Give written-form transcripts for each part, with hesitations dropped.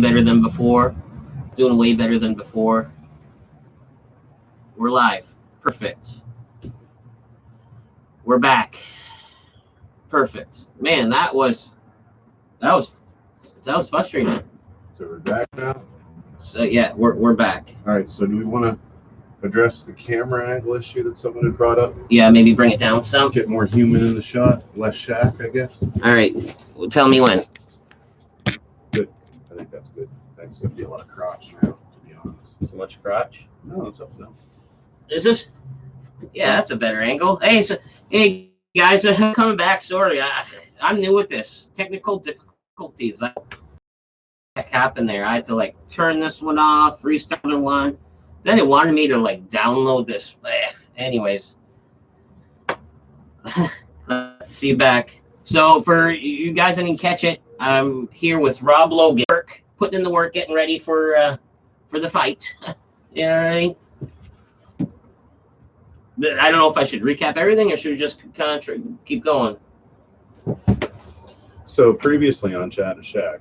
better than before. Doing way better than before. We're live. Perfect. We're back. Perfect. Man, that was frustrating. So we're back now. So yeah, we're back. All right. So do we want to address the camera angle issue that someone had brought up? Yeah, maybe bring it down some. Get more human in the shot, less shack, I guess. All right. Well, tell me when. Good. I think that's good. That's going to be a lot of crotch now, to be honest. Too much crotch. No, it's up now. Is this? Yeah, that's a better angle. Hey guys, I'm coming back. Sorry, I'm new with this. Technical difficulties. What happened there? I had to like turn this one off, restart the one. Then it wanted me to like download this. Anyways, let's see you back. So for you guys that didn't catch it, I'm here with Rob Logan, putting in the work, getting ready for the fight. You know what I mean? I don't know if I should recap everything or should just kind of keep going. So previously on Chat and Shack,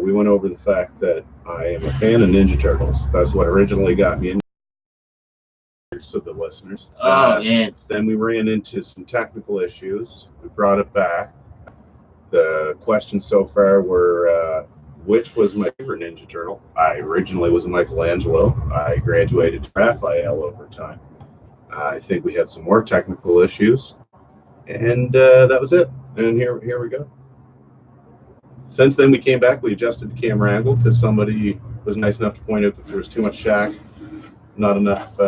we went over the fact that I am a fan of Ninja Turtles. That's what originally got me into so the listeners. Oh, man. Then we ran into some technical issues. We brought it back. The questions so far were, which was my favorite Ninja Turtle? I originally was a Michelangelo. I graduated to Raphael over time. I think we had some more technical issues, and that was it. And here we go. Since then, we came back. We adjusted the camera angle because somebody was nice enough to point out that there was too much shack, not enough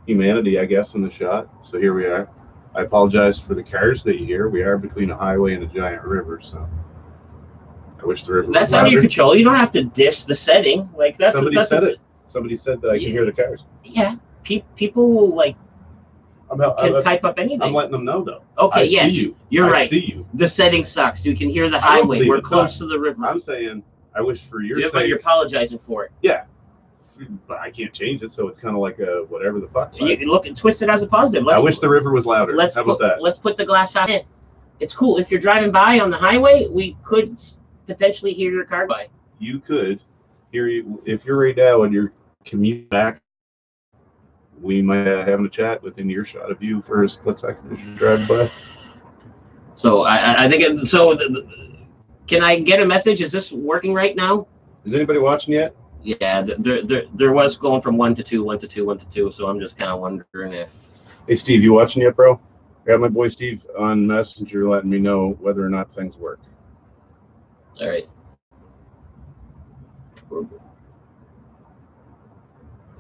humanity, I guess, in the shot. So here we are. I apologize for the cars that you hear. We are between a highway and a giant river, so I wish the river. That's out of your control. You don't have to diss the setting. Like that's somebody said it. Somebody said that I can hear the cars. Yeah. People will like can type up anything. I'm letting them know though. Okay, yes, you're right. I see you. The setting sucks. You can hear the highway. We're close to the river. I'm saying I wish for your sake. But you're apologizing for it. Yeah, but I can't change it, so it's kind of like a whatever the fuck. Right? You can look and twist it as a positive. I wish the river was louder. How about that? Let's put the glass out. It's cool. If you're driving by on the highway, we could potentially hear your car by. You could hear you if you're right now and you're commuting back. We might having a chat within earshot of you for a split second as you drive by. So I think so. Can I get a message? Is this working right now? Is anybody watching yet? Yeah, there was going from 1 to 2, 1 to 2, 1 to 2. So I'm just kind of wondering if. Hey Steve, you watching yet, bro? I got my boy Steve on Messenger letting me know whether or not things work. All right.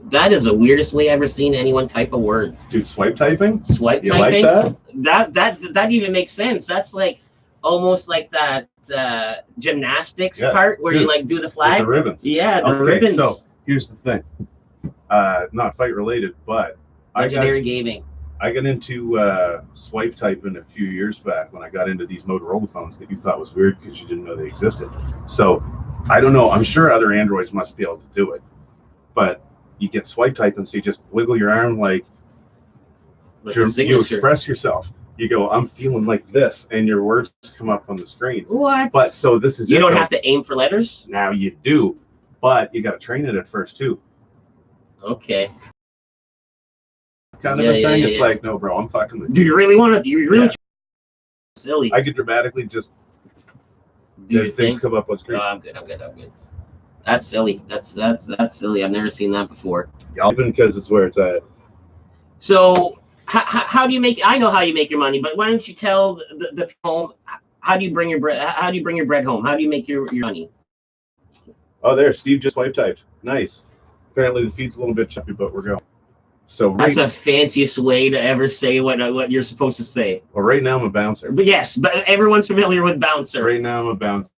That is the weirdest way I've ever seen anyone type a word. Dude, swipe typing? Swipe you typing? Like that even makes sense. That's like almost like that gymnastics part where you like do the flag. The ribbons. Yeah, the ribbons. So here's the thing. Not fight related, but legendary gaming. I got into swipe typing a few years back when I got into these Motorola phones that you thought was weird because you didn't know they existed. So I don't know. I'm sure other Androids must be able to do it, but you get swipe typing, so you just wiggle your arm like you express yourself. You go, I'm feeling like this, and your words come up on the screen. What? But so this is you don't have to aim for letters? Now you do, but you got to train it at first too. Okay. Kind of a thing. It's like, no, bro, I'm fucking with you. Do you really want to? Do you really? Silly. I could dramatically just do things come up on screen. No, I'm good. That's silly. That's silly. I've never seen that before. Yeah, even because it's where it's at. So how do you make? I know how you make your money, but why don't you tell the home? How do you bring your bread? How do you bring your bread home? How do you make your money? Oh, there, Steve just swipe typed. Nice. Apparently the feed's a little bit choppy, but we're going. So that's the fanciest way to ever say what you're supposed to say. Well, right now I'm a bouncer. But yes, but everyone's familiar with bouncer. Right now I'm a bouncer.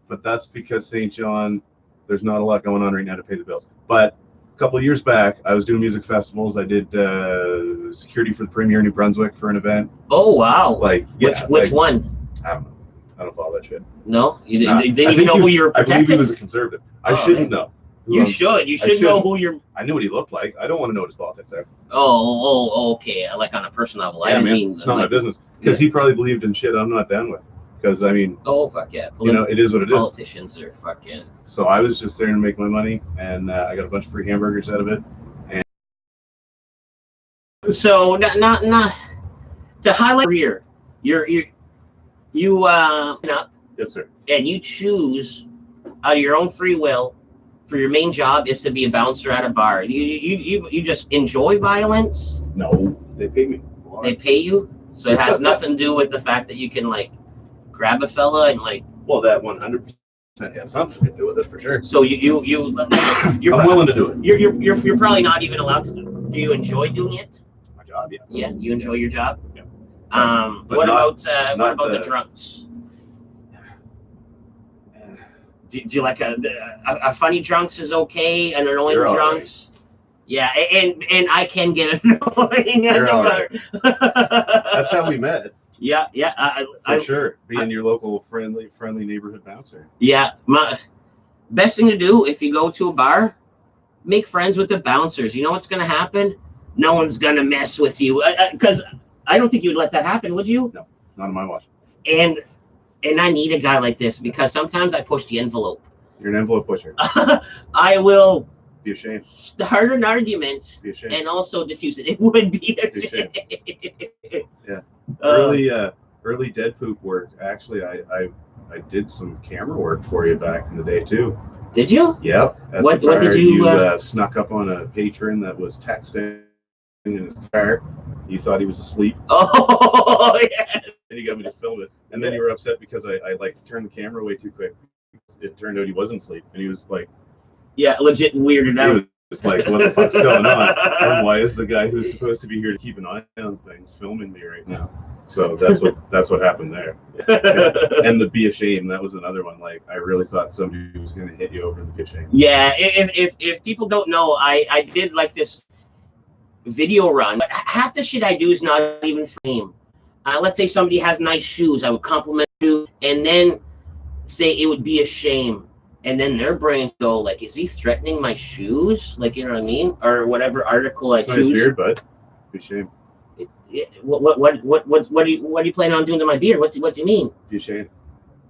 But that's because St. John, there's not a lot going on right now to pay the bills. But a couple of years back, I was doing music festivals. I did security for the Premier New Brunswick for an event. Oh, wow. Like, which one? I don't know. I don't follow that shit. No? You didn't even know who you were protecting? I believe he was a conservative. I shouldn't know. You should. You should know who you're. I knew what he looked like. I don't want to know what his politics are. Oh, okay. Like on a personal level. Yeah, man. It's not my business. Because he probably believed in shit I'm not down with. because I mean, Oh fuck yeah! you know, it is what it is. Politicians are fucking. So I was just there to make my money, and I got a bunch of free hamburgers out of it. So not to highlight your career. You up Yes, sir. and you choose out of your own free will for your main job is to be a bouncer at a bar. You just enjoy violence. No, they pay me. They pay you, so it has nothing to do with the fact that you can like grab a fella and like. Well, that 100% has something to do with it for sure. So you're I'm willing to do it. You're probably not even allowed to. Do you enjoy doing it? My job, yeah. Yeah, you enjoy your job. Yeah. What about the drunks? Do you like a funny drunks is okay, an annoying You're drunks? Right. Yeah, and I can get annoying at the bar. Right. That's how we met. Yeah, for sure. Being your local friendly neighborhood bouncer. Yeah, my best thing to do if you go to a bar, make friends with the bouncers. You know what's gonna happen? No one's gonna mess with you because I don't think you'd let that happen, would you? No, not on my watch. And I need a guy like this because sometimes I push the envelope. You're an envelope pusher. I will be ashamed. Start an argument and also diffuse it. It would be a shame. Yeah. Early dead poop work. Actually, I did some camera work for you back in the day too. Did you? Yep. What did you? Snuck up on a patron that was texting in his car. You thought he was asleep. Oh yeah. And you got me to film it, and then you were upset because I like turned the camera way too quick. It turned out he wasn't asleep, and he was like, yeah, legit weirded out. It's like, what the fuck's going on? And why is the guy who's supposed to be here to keep an eye on things filming me right now? So that's what happened there. And the be ashamed, that was another one. Like, I really thought somebody was going to hit you over the be ashamed. Yeah, if people don't know, I did like this video run, but half the shit I do is not even frame. Let's say somebody has nice shoes, I would compliment you, and then say it would be a shame. And then their brains go like, is he threatening my shoes? Like, you know what I mean? Or whatever article I choose. Nice beard, bud. Be ashamed. What are you planning on doing to my beard? What do you mean? Be ashamed.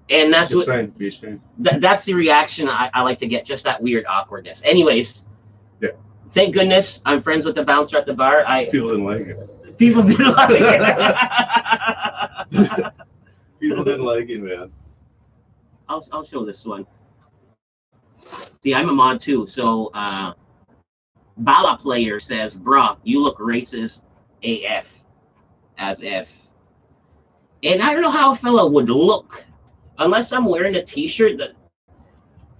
And that's just saying, be ashamed. That's the reaction I like to get, just that weird awkwardness. Anyways. Yeah. Thank goodness I'm friends with the bouncer at the bar. People didn't like it. People didn't like it. People didn't like it, man. I'll show this one. See, I'm a mod too, so Bala player says, bruh, you look racist AF. As if. And I don't know how a fella would look unless I'm wearing a t-shirt that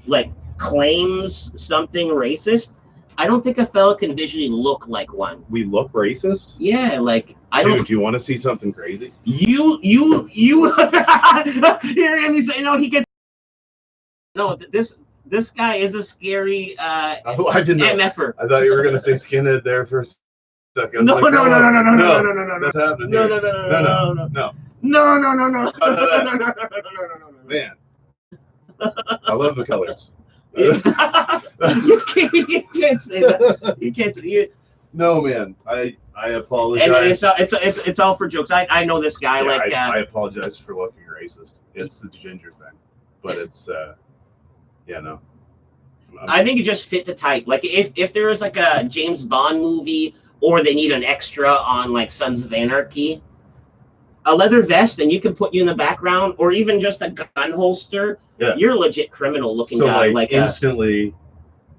like claims something racist. I don't think a fella can visually look like one. We look racist? Yeah, like I Dude, don't. Do you want to see something crazy? You hear him say, no, he gets. No, this guy is a scary I didn't know. MFer. I thought you were gonna say skinhead there for a second. No, like, no. That's happening. No. Man, I love the colors. You can't say that. You can't say it. No, man. I apologize. And it's all for jokes. I know this guy. Yeah, I apologize for looking racist. It's the ginger thing, but it's yeah, no. I think it just fit the type. Like if there was like a James Bond movie, or they need an extra on like Sons of Anarchy, a leather vest, and you can put you in the background, or even just a gun holster. Yeah. You're a legit criminal looking guy. Like instantly,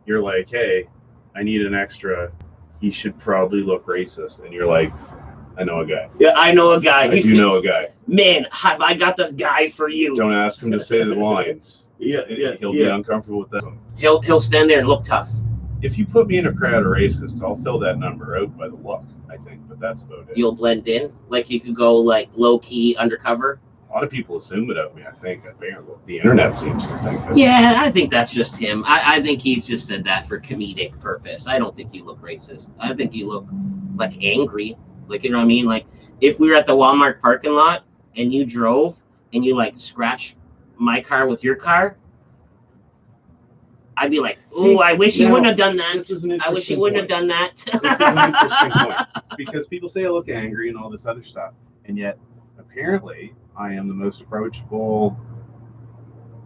you're like, hey, I need an extra. He should probably look racist, and you're like, I know a guy. Yeah, I know a guy. I do know a guy. Man, have I got the guy for you? Don't ask him to say the lines. He'll be uncomfortable with that. He'll stand there and look tough. If you put me in a crowd of racists, I'll fill that number out by the look, I think, but that's about it. You'll blend in? Like you could go like low-key undercover? A lot of people assume it of me, I think. The internet seems to think that. Yeah, I think that's just him. I think he's just said that for comedic purpose. I don't think you look racist. I think you look like angry. Like, you know what I mean? Like if we were at the Walmart parking lot and you drove and you like scratch my car with your car, I'd be like, "Oh, I wish you wouldn't have done that. I wish you wouldn't have done that." This is an interesting point because people say I look angry and all this other stuff, and yet apparently I am the most approachable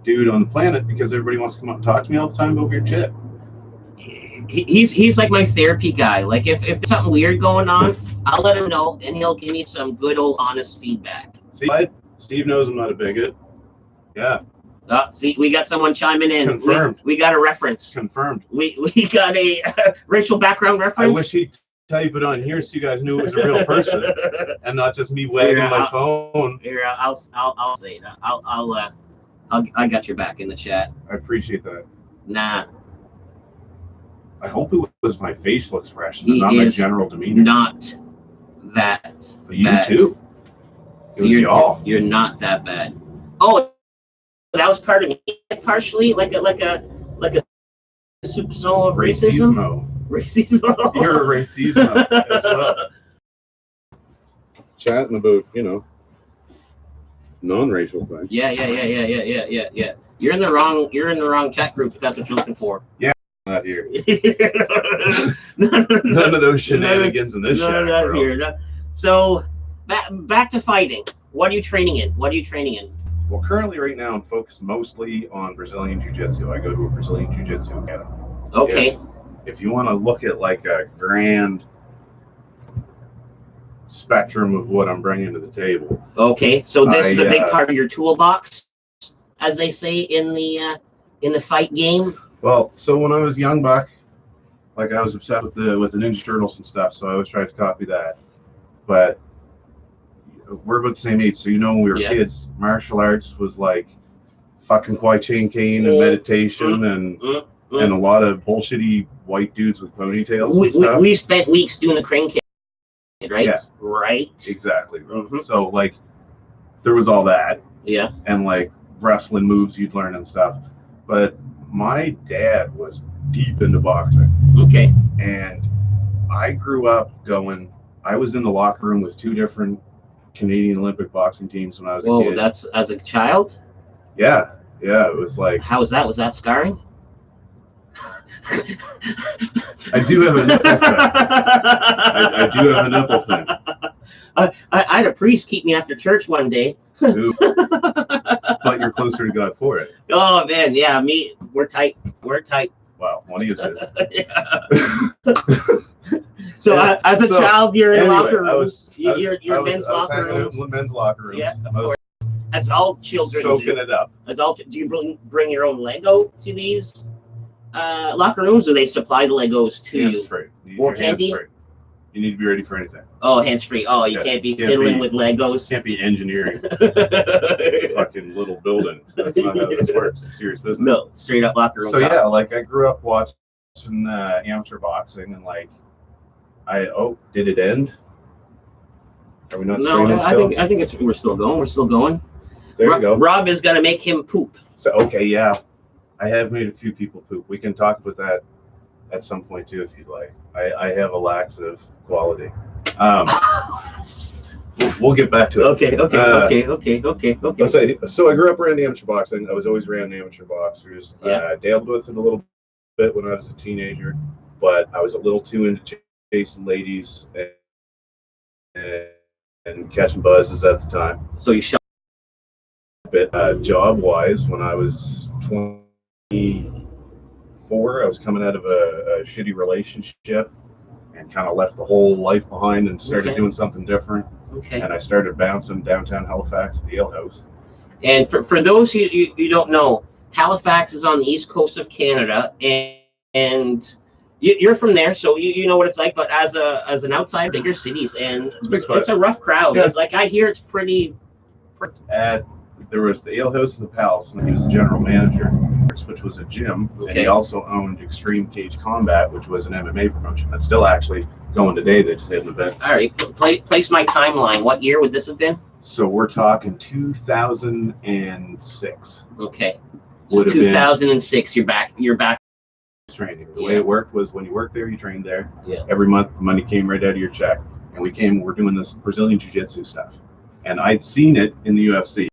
dude on the planet because everybody wants to come up and talk to me all the time about weird shit. He's like my therapy guy. Like if there's something weird going on, I'll let him know, and he'll give me some good old honest feedback. See, Steve knows I'm not a bigot. Yeah. See, we got someone chiming in. Confirmed. We got a reference. Confirmed. We got a racial background reference. I wish he'd type it on here so you guys knew it was a real person and not just me wagging my phone. Here, I'll say it. I got your back in the chat. I appreciate that. Nah. I hope it was my facial expression, and not my general demeanor. Not that. But you bad. too. So you're not that bad. Oh, that was part of me, partially like a superstar of racism. Racism. You're a racismo as well. Chatting about, non-racial things. Yeah. You're in the wrong chat group if that's what you're looking for. Yeah, not here. None of those shenanigans in this chat, bro. Here. So back to fighting. What are you training in? Well, currently, right now, I'm focused mostly on Brazilian Jiu-Jitsu. I go to a Brazilian Jiu-Jitsu academy. Okay. If you want to look at like a grand spectrum of what I'm bringing to the table. Okay, so this is a big part of your toolbox, as they say in the fight game. Well, so when I was young buck, like I was obsessed with the Ninja Turtles and stuff, so I always tried to copy that. But we're about the same age, so when we were kids, martial arts was like fucking Kwai Chain Cane and meditation and a lot of bullshitty white dudes with ponytails and stuff. We spent weeks doing the crane kick, right? Yeah. Right. Exactly. So like there was all that. Yeah. And like wrestling moves you'd learn and stuff. But my dad was deep into boxing. Okay. And I grew up I was in the locker room with 2 different Canadian Olympic boxing teams when I was a kid. That's as a child? Yeah. It was like. How was that? Was that scarring? I do have a nipple thing. I do have a nipple thing. I had a priest keep me after church one day. Ooh. But you're closer to God for it. Oh man, yeah, we're tight. Wow, one of you is. So as a child, you're in locker rooms. You're men's locker rooms. Men's locker rooms. Yeah, of course. As all children soaking it up. Do you bring your own Lego to these locker rooms, or they supply the Legos to you? Hands-free. Or candy? You need to be ready for anything. Oh, hands-free. Oh, you can't be fiddling with Legos. Can't be engineering fucking little buildings. That's not how this works. It's serious business. No, straight up locker room. So yeah, like I grew up watching amateur boxing, and like did it end? Are we not? No, I think we're still going. We're still going. There you go. Rob is gonna make him poop. So okay, yeah, I have made a few people poop. We can talk about that at some point too, if you'd like. I have a laxative quality. We'll get back to it. Okay. So I grew up around amateur boxing. I was always around amateur boxers. Dabbled with it a little bit when I was a teenager, but I was a little too into chasing ladies and catching buzzes at the time. So you shot. But job-wise, when I was 24, I was coming out of a shitty relationship and kind of left the whole life behind and started doing something different. Okay. And I started bouncing downtown Halifax at the Ale House. And for those you don't know, Halifax is on the east coast of Canada, and you're from there, so you know what it's like. But as an outsider, bigger cities, and it's a rough crowd. Yeah. It's like I hear it's pretty. There was the Ale House and the Palace, and he was the general manager, which was a gym, and he also owned Extreme Cage Combat, which was an MMA promotion that's still actually going today. They just had an event. All right, place my timeline. What year would this have been? So we're talking 2006. Okay. So 2006. You're back. Training. The way it worked was when you worked there, you trained there. Yeah. Every month, the money came right out of your check, and we're doing this Brazilian Jiu-Jitsu stuff, and I'd seen it in the UFC.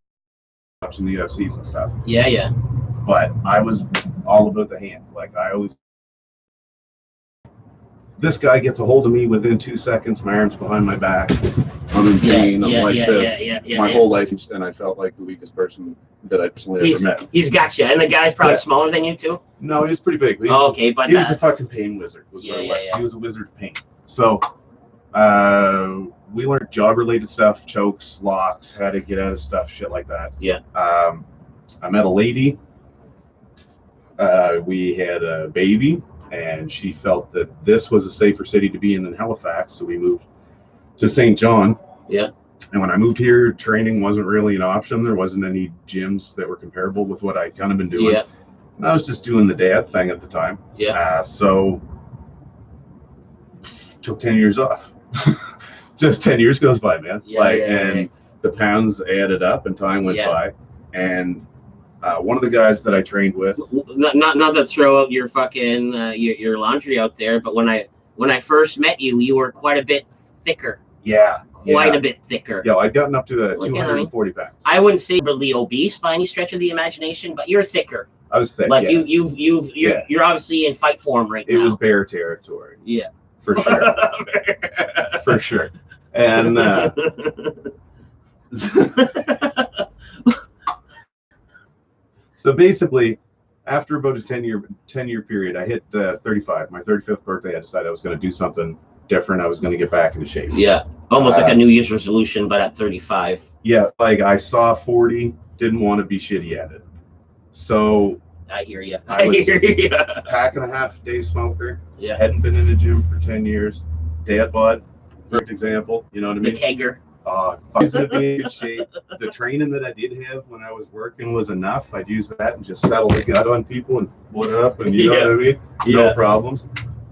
Watching the UFCs and stuff. Yeah. But I was all about the hands. Like this guy gets a hold of me within 2 seconds. My arm's behind my back. I'm in pain. I'm like this. My whole life, and I felt like the weakest person that I personally ever met. He's got you, and the guy's probably smaller than you too. No, he was pretty big. Okay, but he was a fucking pain wizard. He was a wizard of pain. So, we learned job-related stuff, chokes, locks, how to get out of stuff, shit like that. Yeah. I met a lady. We had a baby, and she felt that this was a safer city to be in than Halifax, so we moved to St. John. Yeah. And when I moved here, training wasn't really an option. There wasn't any gyms that were comparable with what I'd kind of been doing. Yeah. And I was just doing the dad thing at the time. Yeah. So took 10 years off. Just 10 years goes by, man. And the pounds added up and time went by. And one of the guys that I trained with, not to throw out your fucking your laundry out there, but when I first met you, you were quite a bit thicker. Yeah. Quite a bit thicker. Yeah, I'd gotten up to 240 pounds. I wouldn't say really obese by any stretch of the imagination, but you're thicker. I was thick. Like you're obviously in fight form right now. It was bear territory. Yeah. For sure. For sure. And so basically, after about a 10-year period, I hit 35. My 35th birthday, I decided I was going to do something different. I was going to get back into shape. Yeah, almost like a New Year's resolution, but at 35. Yeah, like I saw 40, didn't want to be shitty at it. So I hear you. I was pack and a half day smoker. Yeah. Hadn't been in the gym for 10 years. Dad bod, perfect example. You know what I mean? The kegger. Physically in good shape. The training that I did have when I was working was enough. I'd use that and just settle the gut on people and blow it up, and you know what I mean? No problems.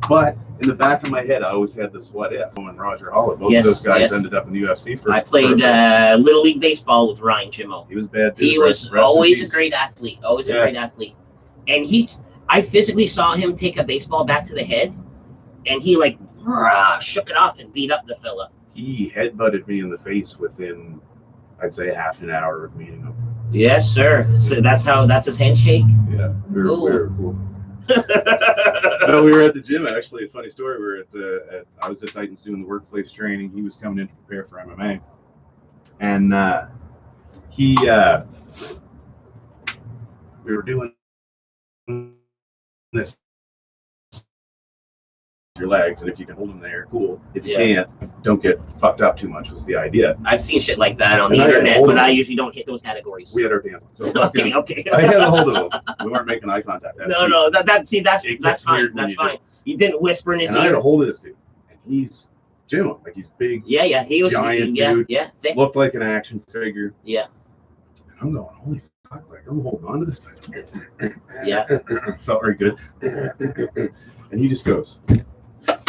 But in the back of my head, I always had this what if. When Roger Hollett, both of those guys ended up in the UFC I played Little League Baseball with Ryan Jimmo. He was bad. He was always a great athlete. Always a great athlete. And I physically saw him take a baseball bat to the head, and he like shook it off and beat up the fella. He headbutted me in the face within, I'd say, half an hour of meeting him. Yes, sir. So that's his handshake. Yeah, we were cool. No, we were at the gym. Actually, a funny story. We were I was at Titans doing the workplace training. He was coming in to prepare for MMA, and we were doing this. Your legs, and if you can hold them there, cool. If you can't, don't get fucked up too much was the idea. I've seen shit like that on the internet, but I usually don't hit those categories. We had our pants on, so okay. I had a hold of him. We weren't making eye contact. That's fine. That's fine. You didn't whisper in his ear. I had a hold of this dude, and he's Jim, like he's big. Yeah, he was giant dude. Yeah, thick. Looked like an action figure. Yeah. And I'm going, holy fuck, like I'm holding on to this guy. Yeah. Felt very good. And he just goes,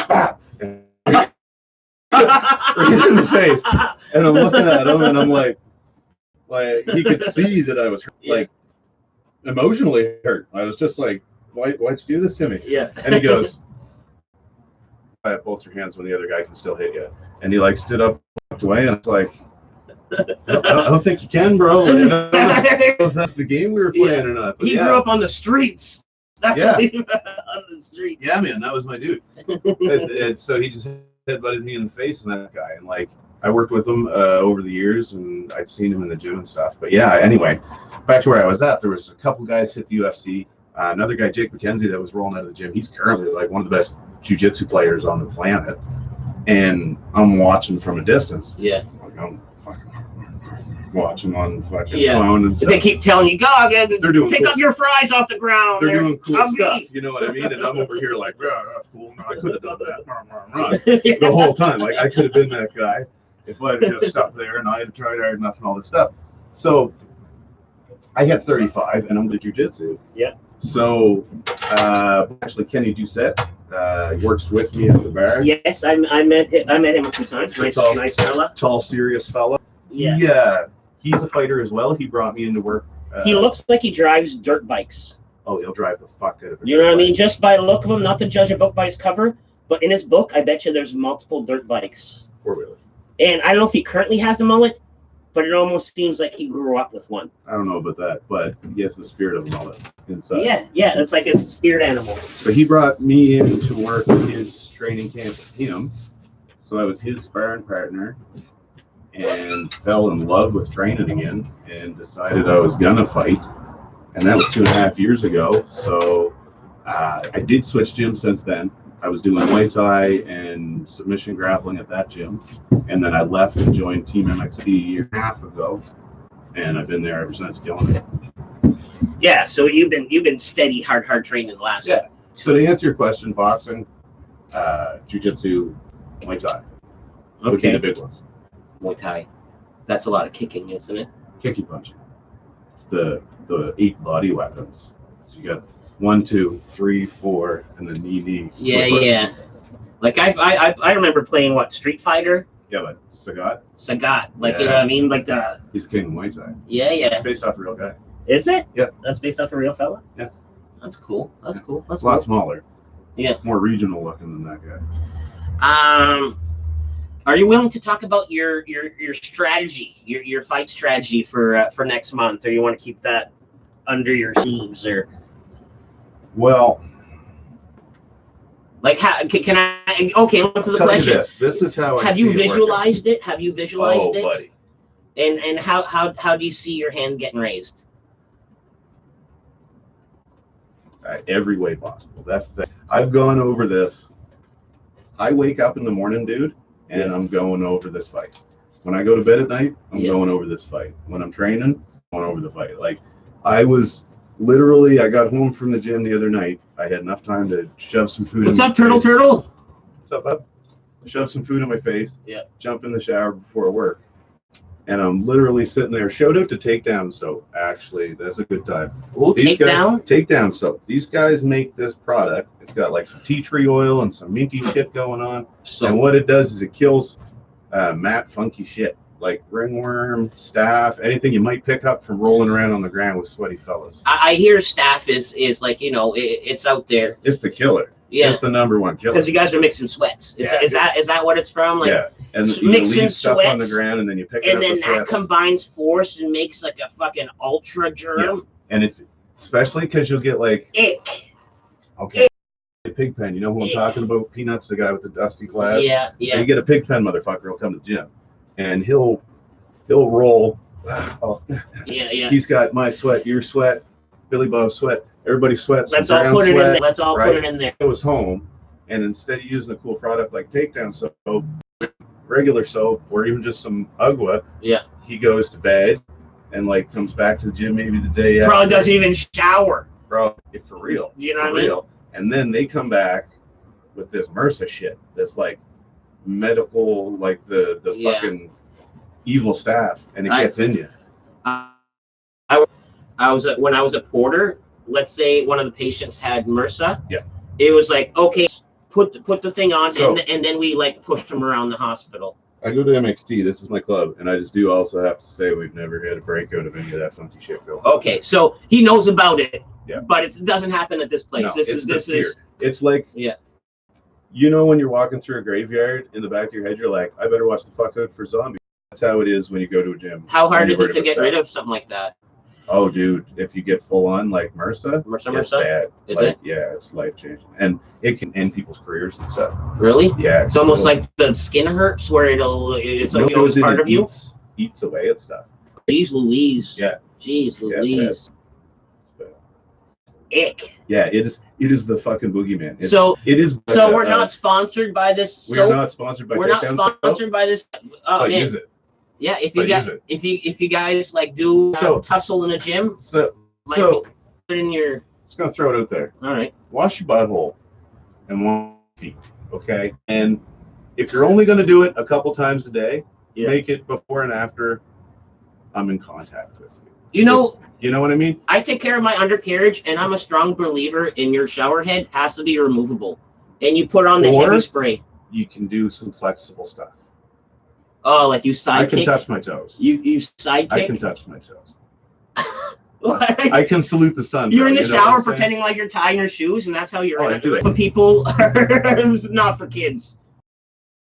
right in the face, and I'm looking at him, and I'm like he could see that I was like emotionally hurt. I was just like, why'd you do this to me? Yeah. And he goes, I have both your hands when the other guy can still hit you. And he like stood up, walked away, and it's like, I don't think you can, bro. Like, I don't know if that's the game we were playing or not. But he grew up on the streets. On the street. Yeah, man, that was my dude. and so he just headbutted me in the face, and that guy. And like, I worked with him over the years, and I'd seen him in the gym and stuff. But yeah, anyway, back to where I was at. There was a couple guys hit the UFC. Another guy, Jake McKenzie, that was rolling out of the gym. He's currently like one of the best jiu-jitsu players on the planet. And I'm watching from a distance. Yeah. Like I'm fucking watching on fucking phone and stuff. They keep telling you, God, they're doing pick up your fries off the ground. They're doing cool stuff, you know what I mean? And I'm over here like, yeah, that's cool. No, I could have done that the whole time. Like I could have been that guy if I had just stopped there and I had tried hard enough and all this stuff. So I had 35 and I'm the jiu-jitsu. Yeah. So actually Kenny Doucette works with me at the bar. Yes, I met him a few times. Nice fella. Tall, serious fella. Yeah. He's a fighter as well. He brought me into work. He looks like he drives dirt bikes. Oh, he'll drive the fuck out of it. You know what I mean? Just by the look of him, not to judge a book by its cover, but in his book, I bet you there's multiple dirt bikes. Four-wheelers. And I don't know if he currently has a mullet, but it almost seems like he grew up with one. I don't know about that, but he has the spirit of a mullet inside. Yeah, it's like a spirit animal. So he brought me in to work in his training camp with him. So I was his sparring partner. and fell in love with training again and decided I was gonna fight. And that was 2.5 years ago. So I did switch gyms since then. I was doing Muay Thai and submission grappling at that gym. And then I left and joined Team MXT a year and a half ago. And I've been there ever since, killing it. Yeah, so you've been steady, hard training the last. Yeah. So to answer your question, boxing, jiu-jitsu, Muay Thai would be the big ones. Muay Thai. That's a lot of kicking, isn't it? Kicking, punching. It's the 8 body weapons. So you got 1, 2, 3, 4, and then knee. Yeah. Like I remember playing Street Fighter. Yeah, but Sagat. Like, you know what I mean? Like he's king of Muay Thai. Yeah. It's based off a real guy. Is it? Yeah. That's based off a real fella? Yeah. That's cool. That's cool. It's a lot smaller. Yeah. More regional looking than that guy. Are you willing to talk about your strategy, your fight strategy for next month, or you want to keep that under your sleeves, or? Well, like, how can I? Okay, on to the question. This is how I have you visualized it? Have you visualized it? Buddy. And how do you see your hand getting raised? Every way possible. That's the thing. I've gone over this. I wake up in the morning, dude, and I'm going over this fight. When I go to bed at night, I'm going over this fight. When I'm training, I'm going over the fight. Like, I got home from the gym the other night. I had enough time to shove some food What's in up, Turtle? What's up, bub? Shove some food in my face. Yeah. Jump in the shower before work. And I'm literally sitting there. Shout out to Takedown Soap. Actually, that's a good time. Oh, Takedown Soap. These guys make this product. It's got like some tea tree oil and some minty shit going on. And what it does is it kills matte, funky shit like ringworm, staph, anything you might pick up from rolling around on the ground with sweaty fellas. I hear staph is like, it's out there. It's the killer. Yeah. It's the #1 killer. Because you guys are mixing sweats. Is that what it's from? Like, yeah. And you leave stuff on the ground and then you pick it up. And then that combines force and makes like a fucking ultra germ. Yeah. And especially because you'll get like ick. Okay. Ick. Pig pen. You know who I'm talking about? Peanuts, the guy with the dusty glass. Yeah. So you get a pig pen motherfucker will come to the gym. And he'll roll. Oh. Yeah. He's got my sweat, your sweat, Billy Bob's sweat. Everybody sweats. Let's all put it in there. Let's all put it in there. I was home, and instead of using a cool product like Takedown Soap, regular soap, or even just some Ugwa, he goes to bed and like comes back to the gym maybe the day after. Probably doesn't even shower. Bro, for real. You know what I mean? And then they come back with this MRSA shit. That's like medical, like the fucking evil staff, and it gets in you. When I was a porter, let's say one of the patients had MRSA. Yeah. It was like, okay, put the thing on, and then we like pushed him around the hospital. I go to MXT. This is my club, and I just do also have to say we've never had a breakout of any of that funky shit going. Okay, so he knows about it. Yeah. But it doesn't happen at this place. No, this is. It's like when you're walking through a graveyard, in the back of your head, you're like, I better watch the fuck out for zombies. That's how it is when you go to a gym. How hard is it to get rid of something like that? Oh, dude, if you get full on like MRSA, it's bad. Is it? Yeah, it's life changing, and it can end people's careers and stuff. Really? Yeah. It's almost like the skin hurts, where it's like always part of you. Eats away at stuff. Jeez Louise. Yeah. Jeez Louise. Ick. Yeah, it is the fucking boogeyman. It is. So we're not sponsored by this. We're not sponsored by. We're not sponsored by this. But use it. Yeah, if you guys like do tussle in a gym, so put it in your. Just gonna throw it out there. All right. Wash your butthole and wash your feet, okay? And if you're only gonna do it a couple times a day, make it before and after I'm in contact with you. You know what I mean? I take care of my undercarriage, and I'm a strong believer in your shower head has to be removable, and you put on the heavy spray. You can do some flexible stuff. Oh, like you sidekick? I can touch my toes. You sidekick? I can touch my toes. I can salute the sun. You're in the shower pretending like you're tying your shoes, and that's how you're gonna do it. But people it's not for kids.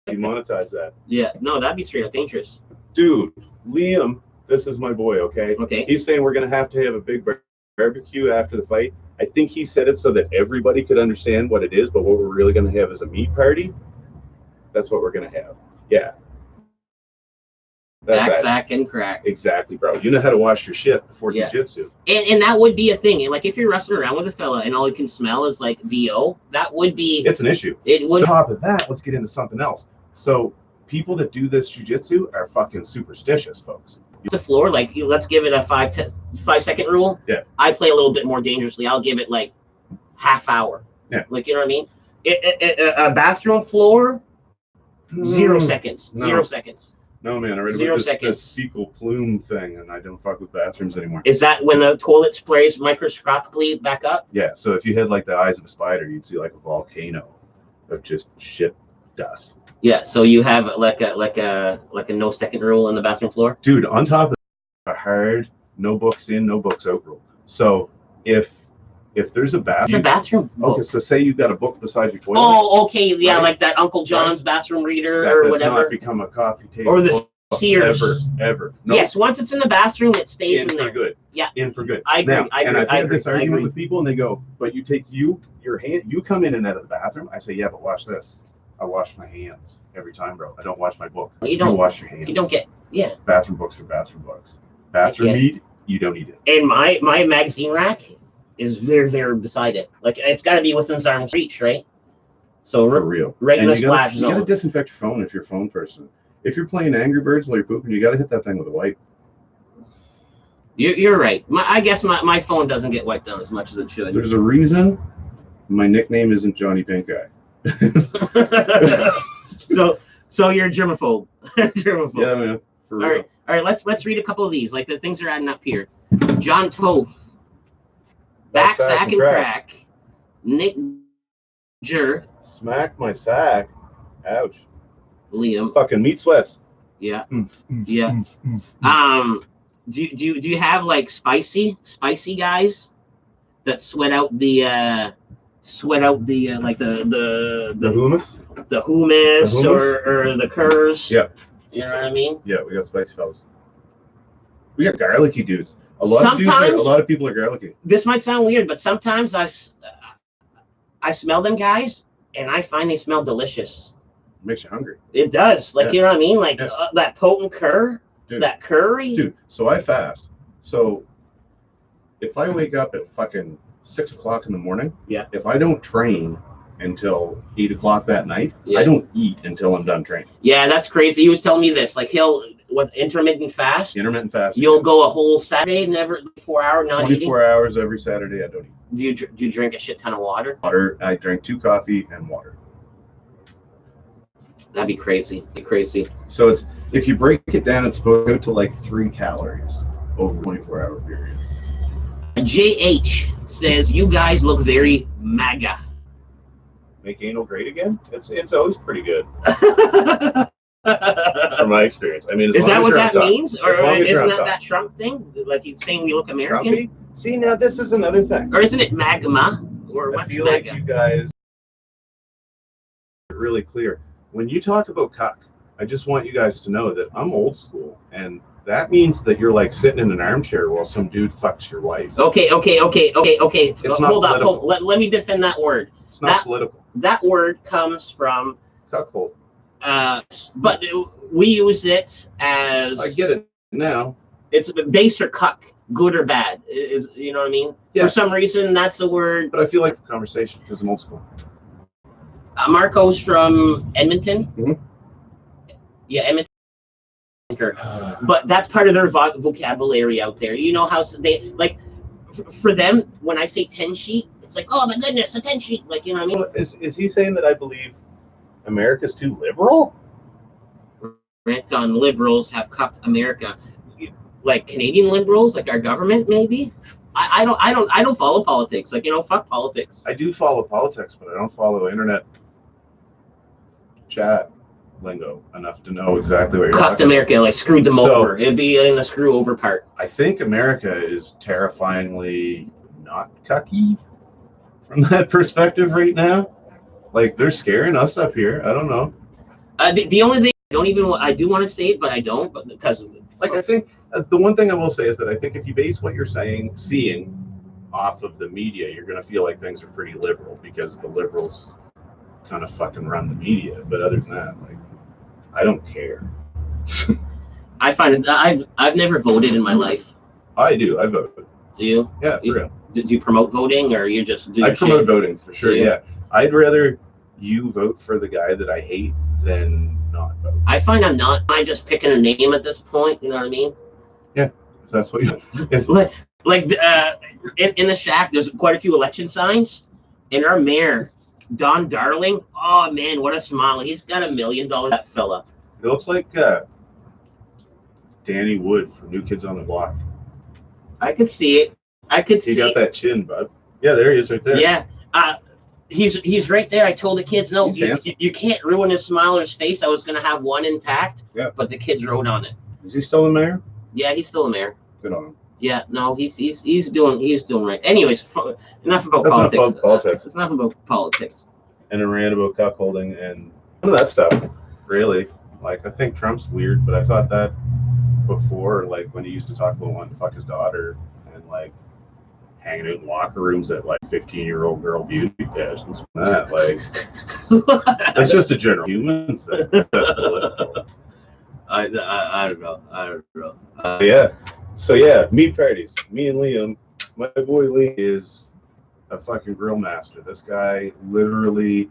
You monetize that. Yeah, no, that'd be straight up dangerous. Dude, Liam, this is my boy, okay? Okay. He's saying we're gonna have a big barbecue after the fight. I think he said it so that everybody could understand what it is, but what we're really gonna have is a meat party. That's what we're gonna have. Yeah. Back, sack, and crack. Exactly, bro. You know how to wash your shit before jiu-jitsu. And that would be a thing. Like if you're wrestling around with a fella and all you can smell is like VO, that would be. It's an issue. It would. So on top of that, let's get into something else. So people that do this jiu-jitsu are fucking superstitious, folks. The floor, like let's give it a 5-second rule. Yeah. I play a little bit more dangerously. I'll give it like half hour. Yeah. Like you know what I mean? A bathroom floor, 0 seconds. No. 0 seconds. No, man, I read about this fecal plume thing, and I don't fuck with bathrooms anymore. Is that when the toilet sprays microscopically back up? Yeah, so if you had like the eyes of a spider, you'd see like a volcano of just shit dust. Yeah, so you have like a no second rule in the bathroom floor? Dude, on top of a hard no books in, no books out rule. So if there's a bathroom, it's a bathroom book. Okay, so say you've got a book beside your toilet. Oh, okay, yeah, right? Like that Uncle John's bathroom reader that or does whatever. Not become a coffee table or the Sears. Ever. No. Yes, once it's in the bathroom, it stays in there. For good. Yeah, in for good. I agree. Now, I agree. And I've had this I argument agree. with people, and they go, "But you take your hand, you come in and out of the bathroom." I say, "Yeah, but watch this. I wash my hands every time, bro. I don't wash my book. You don't wash your hands. You don't get bathroom books are bathroom books. Bathroom meat, you don't eat it." And my magazine rack is very, very beside it. Like it's got to be within arm's reach, right? So for real, right in the splash zone. You gotta disinfect your phone if you're a phone person. If you're playing Angry Birds while you're pooping, you gotta hit that thing with a wipe. You're right. I guess my phone doesn't get wiped down as much as it should. There's a reason my nickname isn't Johnny Pink Eye. So you're germaphobe. Germaphobe. Yeah, man. For real. All right. Let's read a couple of these. Like the things are adding up here. John Toth, back sack and crack. Nick Jer. Smack my sack. Ouch. Liam. Fucking meat sweats. Yeah. Yeah. Do you have like spicy guys that sweat out the like the hummus? The hummus or the curse. Yeah. You know what I mean? Yeah, we got spicy fellas. We got garlicky dudes. A lot of people are garlicky. This might sound weird, but sometimes I smell them guys and I find they smell delicious. It makes you hungry. It does. Like, you know what I mean? Like that potent Dude, that curry. Dude, so I fast. So if I wake up at fucking 6 o'clock in the morning, if I don't train until 8 o'clock that night, I don't eat until I'm done training. Yeah, that's crazy. He was telling me this. Like intermittent fast. Intermittent fast. You'll go a whole Saturday, never 4 hour not 24 eating. 24 hours every Saturday, I don't eat. Do you drink a shit ton of water? Water. I drink 2 coffee and water. That'd be crazy. So if you break it down, it's supposed to go to like 3 calories over 24-hour period. JH says you guys look very MAGA. Make anal great again? It's always pretty good. From my experience. I mean, is that what that means? Or isn't that Trump thing? Like he's saying we look American? Trumpy? See, now this is another thing. Or isn't it magma? Or what's I feel MAGA? like you guys are really clear. When you talk about cuck, I just want you guys to know that I'm old school, and that means that you're like sitting in an armchair while some dude fucks your wife. Okay. It's Hold up. Let me defend that word. It's not political. That word comes from cuckold. But we use it as. I get it now. It's base or cuck, good or bad. Is you know what I mean? Yeah. For some reason, that's the word. But I feel like conversation because I'm old school. Marco's from Edmonton. Mm-hmm. Yeah, Edmonton. But that's part of their vocabulary out there. You know how they like for them when I say 10 sheet, it's like, oh my goodness, a 10 sheet. Like, you know what I mean? So is he saying that I believe America's too liberal? Rant on liberals have cucked America, like Canadian liberals, like our government, maybe. I don't follow politics. Like, you know, fuck politics. I do follow politics, but I don't follow internet chat lingo enough to know exactly what you're talking about. America, like screwed them over. It'd be in the screw over part. I think America is terrifyingly not cucky from that perspective right now. Like they're scaring us up here. I don't know. The only thing I do want to say it, but I don't, but because like I think the one thing I will say is that I think if you base what you're seeing off of the media, you're going to feel like things are pretty liberal because the liberals kind of fucking run the media. But other than that, like, I don't care. I find it. I've never voted in my life. I do. I vote. Do you? Yeah, for real. Do you promote voting, or you just do? I promote voting for sure. Yeah. Yeah, I'd rather you vote for the guy that I hate than not vote. I find I'm not. I'm just picking a name at this point. You know what I mean? Yeah, if that's what you. If, in the shack, there's quite a few election signs, and our mayor, Don Darling. Oh man, what a smile! He's got $1 million. That fella. it looks like Danny Wood from New Kids on the Block. I could see it. I could see. He got that chin, bud. Yeah, there he is, right there. Yeah. He's right there. I told the kids, no, you can't ruin his smile or his face. I was gonna have one intact. Yeah. But the kids wrote on it. Is he still the mayor? Yeah, he's still the mayor. Good on him. Yeah, no, he's doing right. Anyways, enough about That's politics. not about politics. It's enough about politics. And a rant about cuckolding and none of that stuff. Really, like I think Trump's weird, but I thought that before, like when he used to talk about wanting to fuck his daughter and like hanging out in locker rooms at like 15-year-old girl beauty pageants. That like that's just a general human thing. That's political. I don't know. I don't know. Yeah. So yeah, meat parties. Me and Liam, my boy Lee is a fucking grill master. This guy literally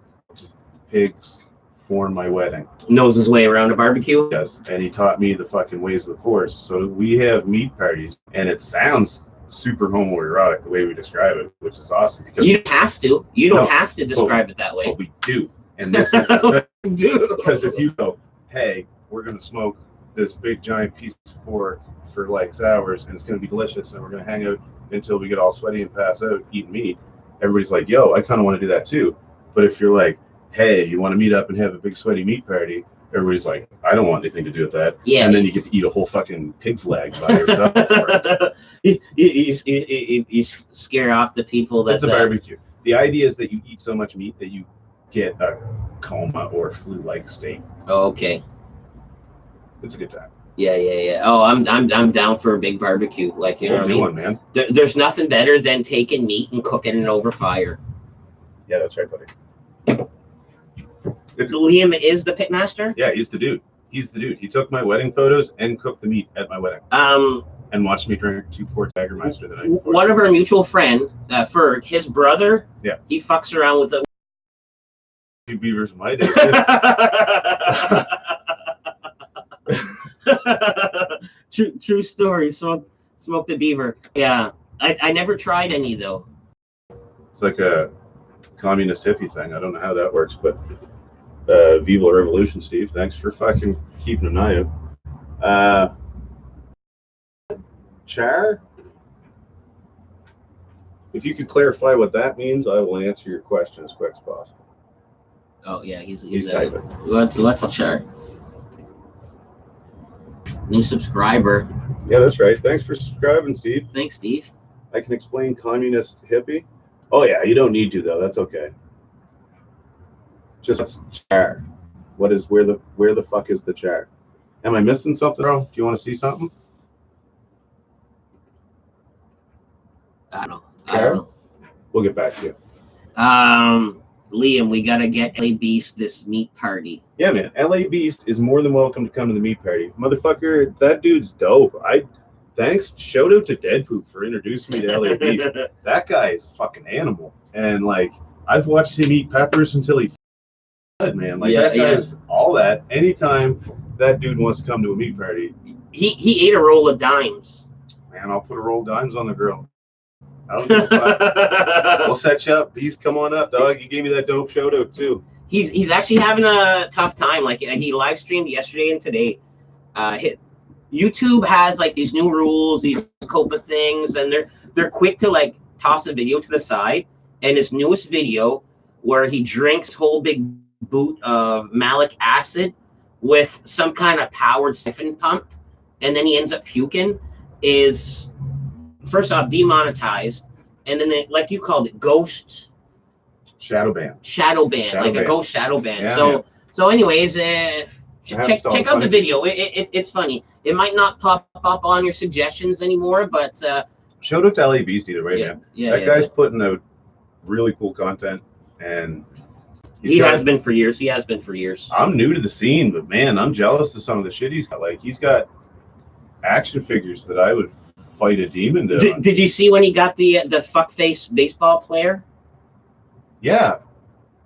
pigs for my wedding. Knows his way around a barbecue. Yes, and he taught me the fucking ways of the force. So we have meat parties, and it sounds super homoerotic the way we describe it, which is awesome because you don't have to. You don't have to describe it that way. But we do, and this is because if you go, hey, we're gonna smoke this big giant piece of pork for like hours, and it's gonna be delicious, and we're gonna hang out until we get all sweaty and pass out eating meat. Everybody's like, yo, I kind of want to do that too. But if you're like, hey, you want to meet up and have a big sweaty meat party, everybody's like, I don't want anything to do with that. Yeah. And then you get to eat a whole fucking pig's leg by yourself. You scare off the people that. It's a barbecue. The idea is that you eat so much meat that you get a coma or flu-like state. Oh, okay. It's a good time. Yeah. Oh, I'm down for a big barbecue. Like, you know what I mean? One, man. There's nothing better than taking meat and cooking it over fire. Yeah, that's right, buddy. Liam is the pitmaster? Yeah, he's the dude. He's the dude. He took my wedding photos and cooked the meat at my wedding. And watched me drink 2 Port Jägermeister the night before. One of our mutual friends, Ferg, his brother, yeah, he fucks around with the beavers my day. True story. Smoke the beaver. Yeah, I never tried any though. It's like a communist hippie thing. I don't know how that works, but Viva la Revolution, Steve. Thanks for fucking keeping an eye out. Char? If you could clarify what that means, I will answer your question as quick as possible. Oh yeah, he's typing. Let's char. New subscriber. Yeah, that's right. Thanks for subscribing, Steve. Thanks, Steve. I can explain communist hippie. Oh yeah, you don't need to though. That's okay. Just char. Where the fuck is the char? Am I missing something, bro? Do you want to see something? I don't know. We'll get back to you. Liam, we gotta get LA Beast this meat party. Yeah, man. LA Beast is more than welcome to come to the meat party. Motherfucker, that dude's dope. Thanks. Shout out to Deadpoop for introducing me to LA Beast. That guy is a fucking animal. And like, I've watched him eat peppers until he man. Like that guy is all that. Anytime that dude wants to come to a meat party. He ate a roll of dimes. Man, I'll put a roll of dimes on the grill. I don't give a fuck. We'll set you up. Beast, come on up, dog. You gave me that dope shout out too. He's actually having a tough time. Like he live streamed yesterday and today. YouTube has like these new rules, these COPA things, and they're quick to like toss a video to the side. And his newest video, where he drinks whole big boot of malic acid with some kind of powered siphon pump, and then he ends up puking, is first off demonetized, and then like you called it, ghost shadow ban, like a ghost shadow ban. Yeah, so anyways, check out the video. It's funny. It might not pop up on your suggestions anymore, but shout out to LA Beast either way, man. That guy's putting out really cool content, and he has been for years. I'm new to the scene, but man, I'm jealous of some of the shit he's got. Like he's got action figures that I would fight a demon to. Did you see when he got the fuckface baseball player? Yeah.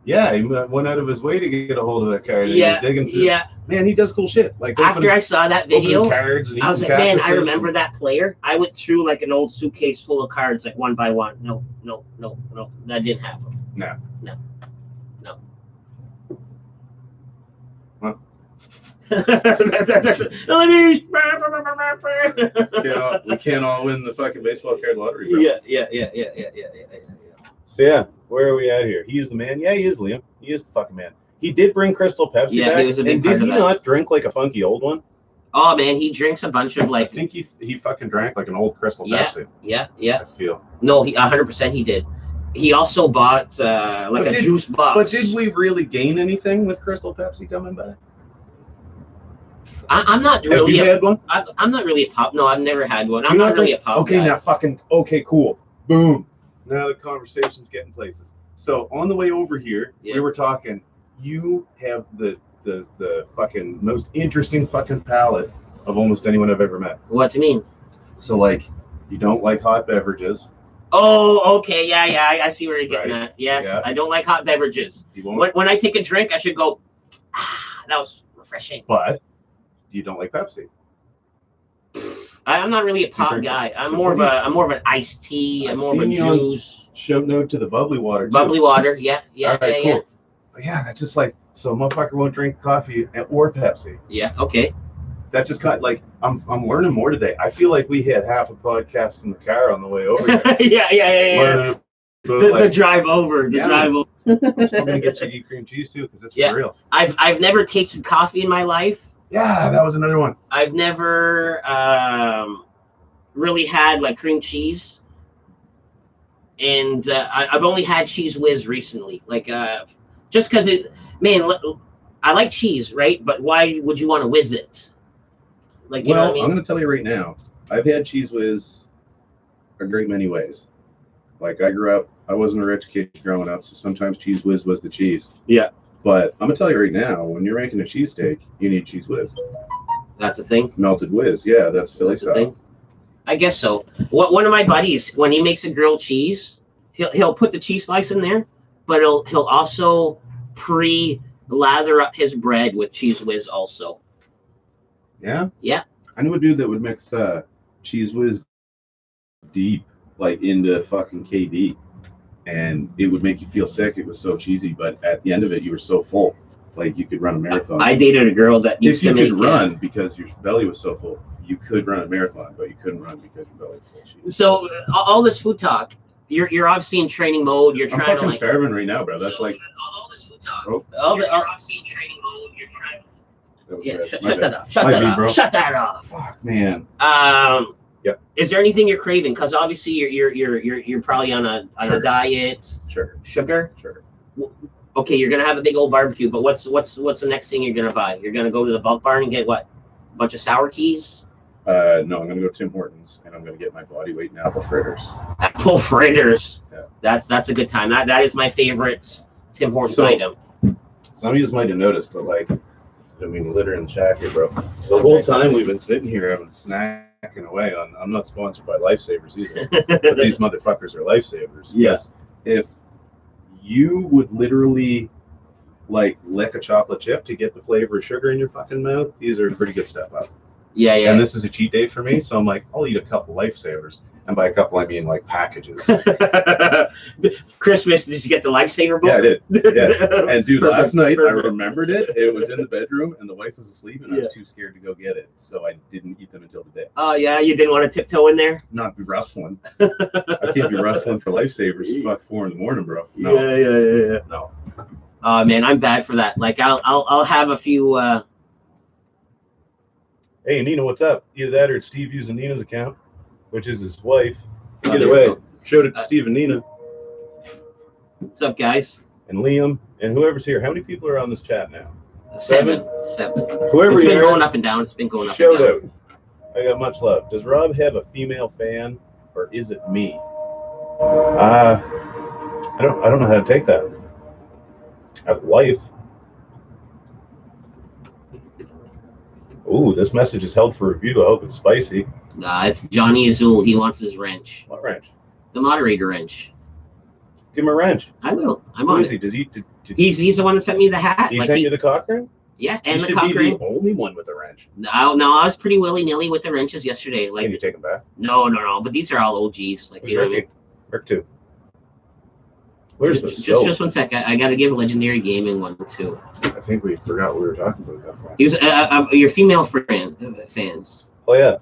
Yeah, he went out of his way to get a hold of that card. Yeah, He was digging through. yeah. Man, he does cool shit. Like After I saw that video, cards and I was like, man, I remember that player. I went through like an old suitcase full of cards, like one by one. No. I didn't have them. No. Huh? We can't all win the fucking baseball card lottery, bro. Yeah. So yeah, where are we at here? He is the man. Yeah, he is, Liam. He is the fucking man. He did bring Crystal Pepsi back. He was a big and part did of he that. not drink like a funky old one? Oh man, he drinks a bunch of I like. think he fucking drank like an old Crystal Pepsi. Yeah. I feel. No, he 100% he did. He also bought like a juice box. But did we really gain anything with Crystal Pepsi coming back? I'm not Have really. you had one? I'm not really a pop. No, I've never had one. I'm Do you not really a pop. Okay, guy. now fucking okay, cool. Boom. Now the conversation's getting places. So on the way over here, we were talking. You have the fucking most interesting fucking palate of almost anyone I've ever met. What do you mean? So like, you don't like hot beverages. Oh, okay, yeah. I see where you're getting at. Yes, Yeah. I don't like hot beverages. You won't. When I take a drink, I should go. That was refreshing. But you don't like Pepsi. I'm not really a pop drink- guy. I'm so more of what do I'm more of an iced tea. I'm I've more of a seen you on juice. Show note to the bubbly water. Too. Bubbly water. Yeah. All right, cool. But yeah, that's just like so. Motherfucker won't drink coffee or Pepsi. Yeah. Okay. That just got like I'm learning more today. I feel like we had half a podcast in the car on the way over here. yeah. Learning The like, drive over. I'm still gonna get you to eat cream cheese too because it's for real. I've never tasted coffee in my life. Yeah, that was another one. I've never really had like cream cheese, and I've only had Cheese Whiz recently. Like just because I like cheese, right? But why would you want to whiz it? Like, you know what I mean? I'm gonna tell you right now. I've had Cheese Whiz a great many ways. Like I grew up, I wasn't a rich kid growing up, so sometimes Cheese Whiz was the cheese. Yeah. But I'm gonna tell you right now, when you're making a cheesesteak, you need Cheese Whiz. That's a thing. Melted whiz, yeah, that's Philly That's a style. thing. I guess so. One of my buddies, when he makes a grilled cheese, he'll put the cheese slice in there, but he'll also lather up his bread with Cheese Whiz also. Yeah? Yeah. I knew a dude that would mix Cheese Whiz deep, like into fucking KD. And it would make you feel sick. It was so cheesy, but at the end of it, you were so full. Like you could run a marathon. I dated a girl that used to make... If you could run because your belly was so full, you could run a marathon, but you couldn't run because your belly was full. So all this food talk, you're obviously in training mode. You're I'm trying fucking to starving right now, bro. That's like... all this food talk. Oh. You're obviously in training mode. You're trying... Yeah, shut that off. Shut that off. Fuck, man. Yep. Is there anything you're craving? Because obviously you're probably on a diet. Sugar. Okay, you're gonna have a big old barbecue, but what's the next thing you're gonna buy? You're gonna go to the bulk barn and get what? A bunch of sour keys? No, I'm gonna go to Tim Hortons and I'm gonna get my body weight in apple fritters. Apple fritters. Yeah. That's a good time. That is my favorite Tim Hortons item. Some of you might have noticed, but like, I mean, litter in the shack here, bro. The whole time we've been sitting here having snacking away on. I'm not sponsored by Lifesavers either, but these motherfuckers are lifesavers. Yes. If you would literally like lick a chocolate chip to get the flavor of sugar in your fucking mouth, these are a pretty good step up. Yeah. And this is a cheat day for me, so I'm like, I'll eat a couple Lifesavers. And by a couple, I mean like packages. Christmas, did you get the Lifesaver book? Yeah, I did. Yeah. And dude, last night I remembered it. It was in the bedroom and the wife was asleep and I was too scared to go get it. So I didn't eat them until today. Oh, yeah? You didn't want to tiptoe in there? Not be wrestling. I can't be wrestling for Lifesavers at fuck 4 a.m, bro. No. Yeah. No. Oh, man, I'm bad for that. Like, I'll have a few... Hey, Nina, what's up? Either that or it's Steve using Nina's account, which is his wife. Oh, Either way, showed it to Steve and Nina. What's up, guys? And Liam, and whoever's here. How many people are on this chat now? Seven. Whoever It's been you going up and down. It's been going up shout and down. out. I got much love. Does Rob have a female fan, or is it me? I don't know how to take that. I have a wife. Ooh, this message is held for review. I hope it's spicy. Nah, it's Johnny Azul. He wants his wrench. What wrench? The moderator wrench. Give him a wrench. I will. I'm Who on is he? it. Does he? He's the one that sent me the hat. He sent you the cock ring? Yeah, and You the should cock be ring. the only one with a wrench. No, I was pretty willy-nilly with the wrenches yesterday. Like, Can you take them back? no. But these are all OGs. Like, Who's you know what I mean? Work 2. Where's the soap? Just one sec. I got to give Legendary Gaming one too. I think we forgot what we were talking about that point. He was your female fans. Oh yeah.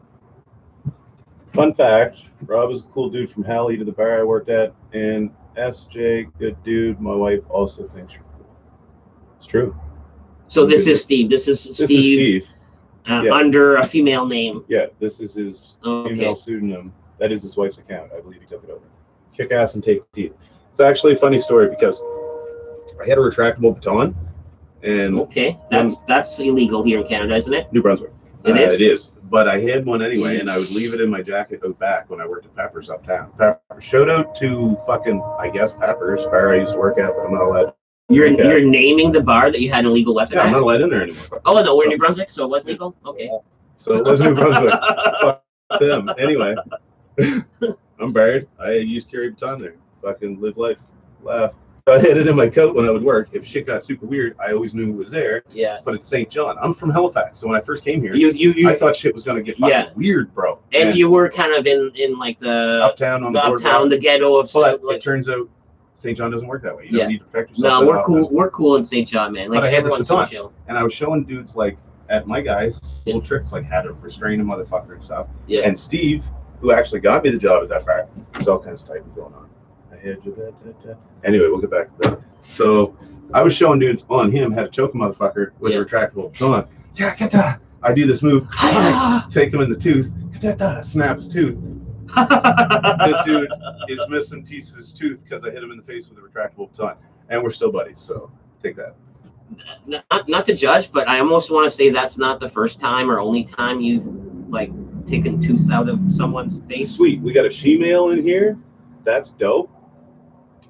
Fun fact: Rob is a cool dude from Halle to the bar I worked at, and SJ, good dude. My wife also thinks you're cool. It's true. So this is Steve. This is Steve. Yeah. Under a female name. Yeah, this is his female pseudonym. That is his wife's account. I believe he took it over. Kick ass and take teeth. It's actually a funny story because I had a retractable baton, and that's illegal here in Canada, isn't it? New Brunswick. It is. It is. But I had one anyway, and I would leave it in my jacket out back when I worked at Peppers uptown. Shout out to fucking, I guess, Peppers, bar I used to work at, but I'm not allowed. You're naming the bar that you had an illegal weapon at? I'm not allowed in there anymore. Oh, no, we're in New Brunswick, so it was legal? Okay. So it was New Brunswick. Fuck them. Anyway, I'm barred. I used to carry a baton there. Fucking live life. Laugh. So I had it in my coat when I would work. If shit got super weird, I always knew it was there. Yeah. But it's St. John. I'm from Halifax, so when I first came here, I thought shit was gonna get fucking weird, bro. And you were kind of in like the uptown on the uptown, the ghetto of. But it turns out St. John doesn't work that way. You don't need to protect yourself. No, we're cool. We're cool in St. John, man. Like everyone's so chill. And I was showing dudes like at my guys little tricks, like how to restrain a motherfucker and stuff. Yeah. And Steve, who actually got me the job at that bar, there's all kinds of typing going on. Anyway, we'll get back to that. So I was showing dudes on him how to choke a motherfucker with a retractable baton. I do this move, take him in the tooth, snap his tooth. This dude is missing a piece of his tooth because I hit him in the face with a retractable baton, and we're still buddies. So take that. Not to judge, but I almost want to say that's not the first time or only time you've like taken tooth out of someone's face. Sweet, we got a she-male in here. That's dope.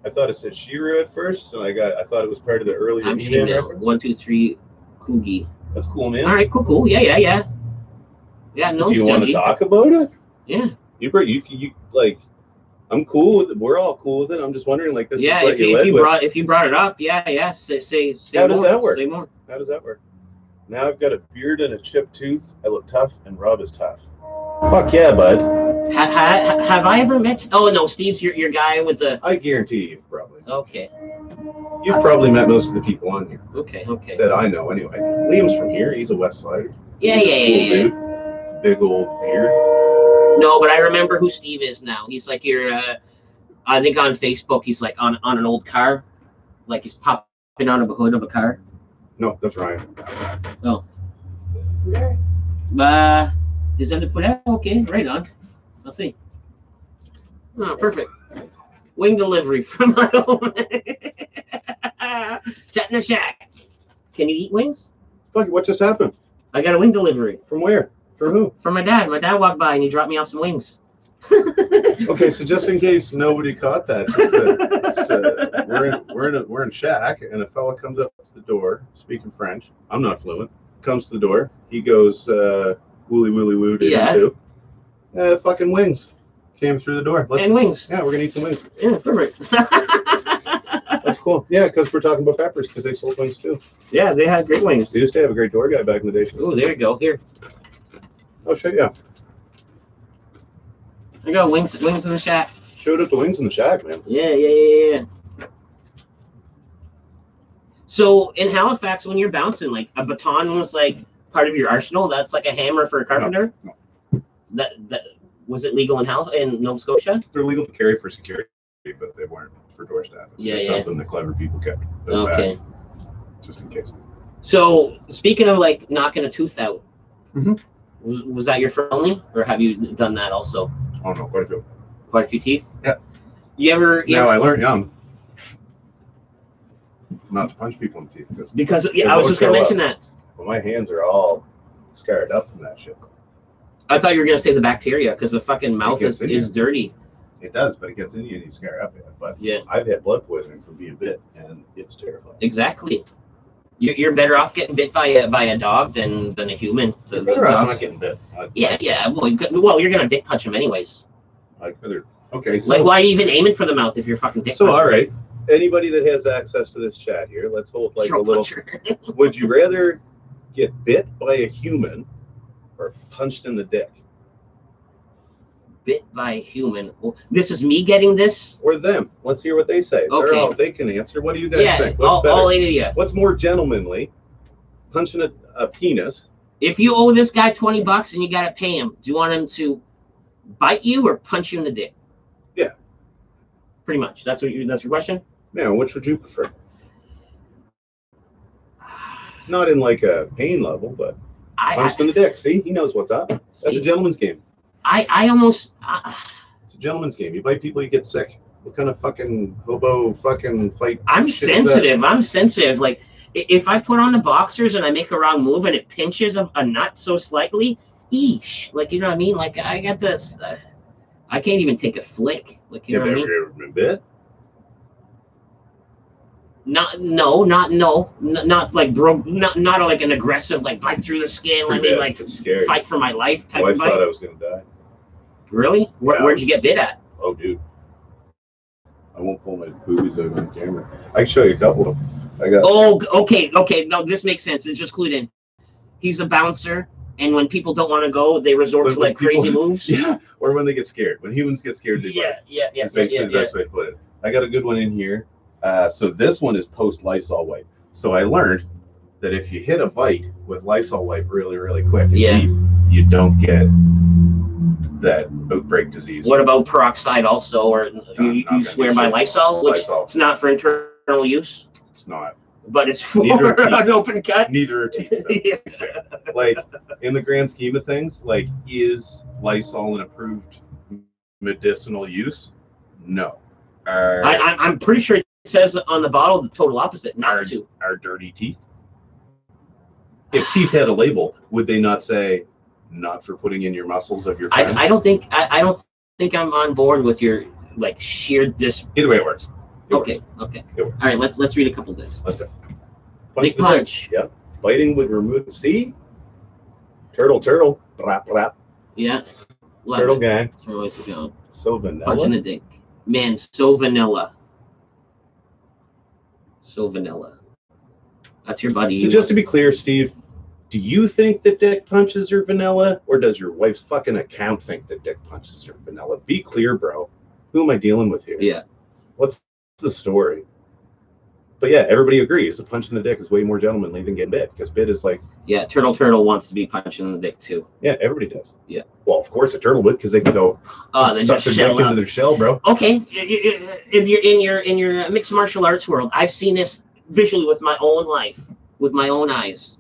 I thought it said Shiro at first, and I thought it was part of the earlier He-Man reference. 1, 2, 3, Coogie. That's cool, man. All right, cool. Yeah. No. Do you want to talk about it? Yeah. You like. I'm cool with it. We're all cool with it. I'm just wondering, like, this. Yeah, is if you brought it up, yeah. Say How does that work? Say more. How does that work? Now I've got a beard and a chipped tooth. I look tough, and Rob is tough. Fuck yeah, bud. Have I ever met? Oh no, Steve's your guy with the. I guarantee you, probably. Okay. You've probably met most of the people on here. Okay. That I know, anyway. Liam's from here. He's a West Sider. Yeah. Dude. Big old beard. No, but I remember who Steve is now. He's like your. I think on Facebook he's like on an old car, like he's popping out of a hood of a car. No, that's Ryan. Oh. Is that to put out? Okay, right on. I'll see. Oh, perfect. Wing delivery from my home. Chat in the shack. Can you eat wings? Fuck, what just happened? I got a wing delivery. From where? From who? From my dad. My dad walked by and he dropped me off some wings. Okay, so just in case nobody caught that, we're in shack, and a fella comes up to the door, speaking French. I'm not fluent. Comes to the door. He goes, "Wooly wooly woo." Yeah. Too. Fucking wings came through the door. Wings. Yeah, we're gonna eat some wings. Yeah, perfect. That's cool. Yeah, because we're talking about Peppers, because they sold wings too. Yeah, they had great wings. They used to have a great door guy back in the day. Oh, there you go. Here. Oh shit, yeah. There you go. Wings in the shack. Showed up the wings in the shack, man. Yeah. So in Halifax, when you're bouncing, like a baton was like part of your arsenal. That's like a hammer for a carpenter. No. That was it legal in Nova Scotia? They're legal to carry for security, but they weren't for door staff. It's something that clever people kept. Okay. Back, just in case. So speaking of like knocking a tooth out, mm-hmm. was that your first only, or have you done that also? Oh no, quite a few. Quite a few teeth. Yeah. You ever? I learned young not to punch people in the teeth because I was just gonna mention that. Well, my hands are all scarred up from that shit. I thought you were gonna say the bacteria because the fucking mouth is dirty. It does, but it gets in you and you scare up. But yeah, I've had blood poisoning from being bit, and it's terrifying. Exactly. You're better off getting bit by a dog than a human. You're better off not getting bit. Yeah. Well, you're gonna dick punch him anyways. Okay, so like, why are you even aiming for the mouth if you're fucking dick? So all right, anybody that has access to this chat here, let's hold like a little. Would you rather get bit by a human or punched in the dick? Bit by a human. This is me getting this, or them? Let's hear what they say. Okay. They can answer. What do you guys think? What's better? All 8 of you. What's more gentlemanly? Punching a penis. If you owe this guy $20 and you gotta pay him, do you want him to bite you or punch you in the dick? Yeah. Pretty much. That's your question? Yeah, which would you prefer? Not in like a pain level, but punched in the dick. See, he knows what's up. That's a gentleman's game. I almost. It's a gentleman's game. You bite people, you get sick. What kind of fucking hobo fucking fight? I'm sensitive. Like, if I put on the boxers and I make a wrong move and it pinches a nut so slightly, eesh. Like, you know what I mean? Like, I got this. I can't even take a flick. Like, you know what I mean? Have you ever been bit? Not like not like an aggressive like bite through the skin. I mean, like fight for my life type of bite. I thought I was gonna die. Really? Where'd you get bit at? Oh, dude, I won't pull my boobies out on camera. I can show you a couple of them. I got. Oh, okay. No, this makes sense. It's just clued in. He's a bouncer, and when people don't want to go, they resort to like crazy moves. Yeah, or when they get scared. When humans get scared, they bite. Yeah. That's basically the best way to put it. I got a good one in here. So this one is post Lysol wipe. So I learned that if you hit a bite with Lysol wipe really, really quick and deep, you don't get that outbreak disease. What about peroxide also? Or you swear by Lysol, which it's not for internal use? It's not. But it's for an open cut? Neither are teeth. Like, in the grand scheme of things, like, is Lysol an approved medicinal use? No. I'm pretty sure it says on the bottle the total opposite, not to. Our dirty teeth. If teeth had a label, would they not say not for putting in your muscles of your friends? I don't think I'm on board with your like sheer dis. Either way, it works. Okay. All right, let's read a couple of this. Let's go. Big punch. Yep. Biting would remove. See. Turtle. Rap. Yeah. Turtle gang. That's where I like to go. So vanilla. Punch in the dick. Man, so vanilla. That's your buddy. So just to be clear, Steve, do you think that dick punches are vanilla, or does your wife's fucking account think that dick punches are vanilla? Be clear, bro. Who am I dealing with here? Yeah. What's the story? But yeah, everybody agrees a punch in the dick is way more gentlemanly than getting bit, because bit is like. Yeah, turtle wants to be punching in the dick too. Yeah, everybody does. Yeah. Well, of course a turtle would, because they can go suck their dick into their shell, bro. Okay, in your mixed martial arts world, I've seen this visually with my own life, with my own eyes.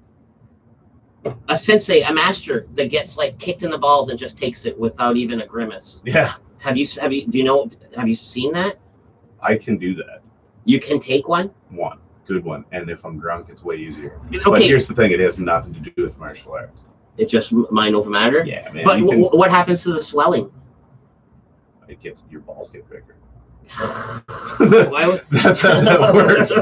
A sensei, a master that gets like kicked in the balls and just takes it without even a grimace. Yeah. Have you seen that? I can do that. You can take one? One. Good one. And if I'm drunk, it's way easier. Okay. But here's the thing, it has nothing to do with martial arts. It just mind over matter? Yeah, man. But what happens to the swelling? Your balls get bigger. That's how that works.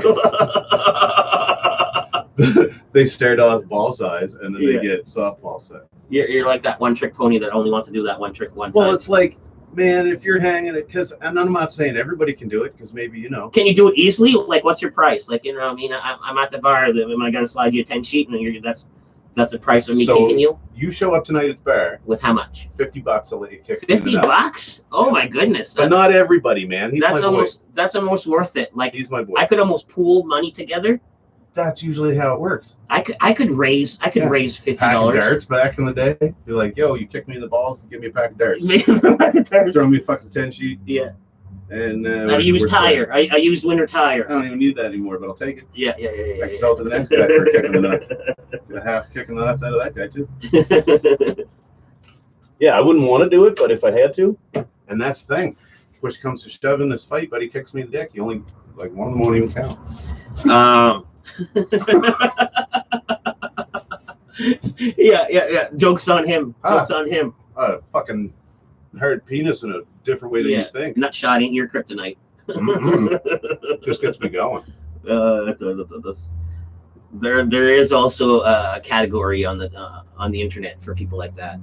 They start off ball size and then they get softball size. You're like that one trick pony that only wants to do that one trick one time. Well, it's like, man, if you're hanging it, and I'm not saying everybody can do it, because maybe, Can you do it easily? Like, what's your price? Like, I mean, I'm at the bar. Am I going to slide you a 10 sheet? And that's the price of me taking you? You show up tonight at the bar. With how much? $50, I'll let you kick $50? Oh, my goodness. But not everybody, man. That's almost worth it. Like, he's my boy. I could almost pool money together. That's usually how it works. I could raise $50. Pack of darts back in the day. You're like, yo, you kick me in the balls and give me a pack of darts. Throw me a fucking 10 sheet. Yeah. And I used tire. I used winter tire. I don't even need that anymore, but I'll take it. Yeah. I can sell it to the next guy for kicking the nuts. Get a half kicking the nuts out of that guy too. Yeah, I wouldn't want to do it, but if I had to, and that's the thing. Push comes to shove in this fight, but he kicks me in the dick. You only one of them won't even count. Yeah. Joke's on him. Fucking hard penis in a different way than you think. Nut shot ain't your kryptonite. Just gets me going. There is also a category on the internet for people like that,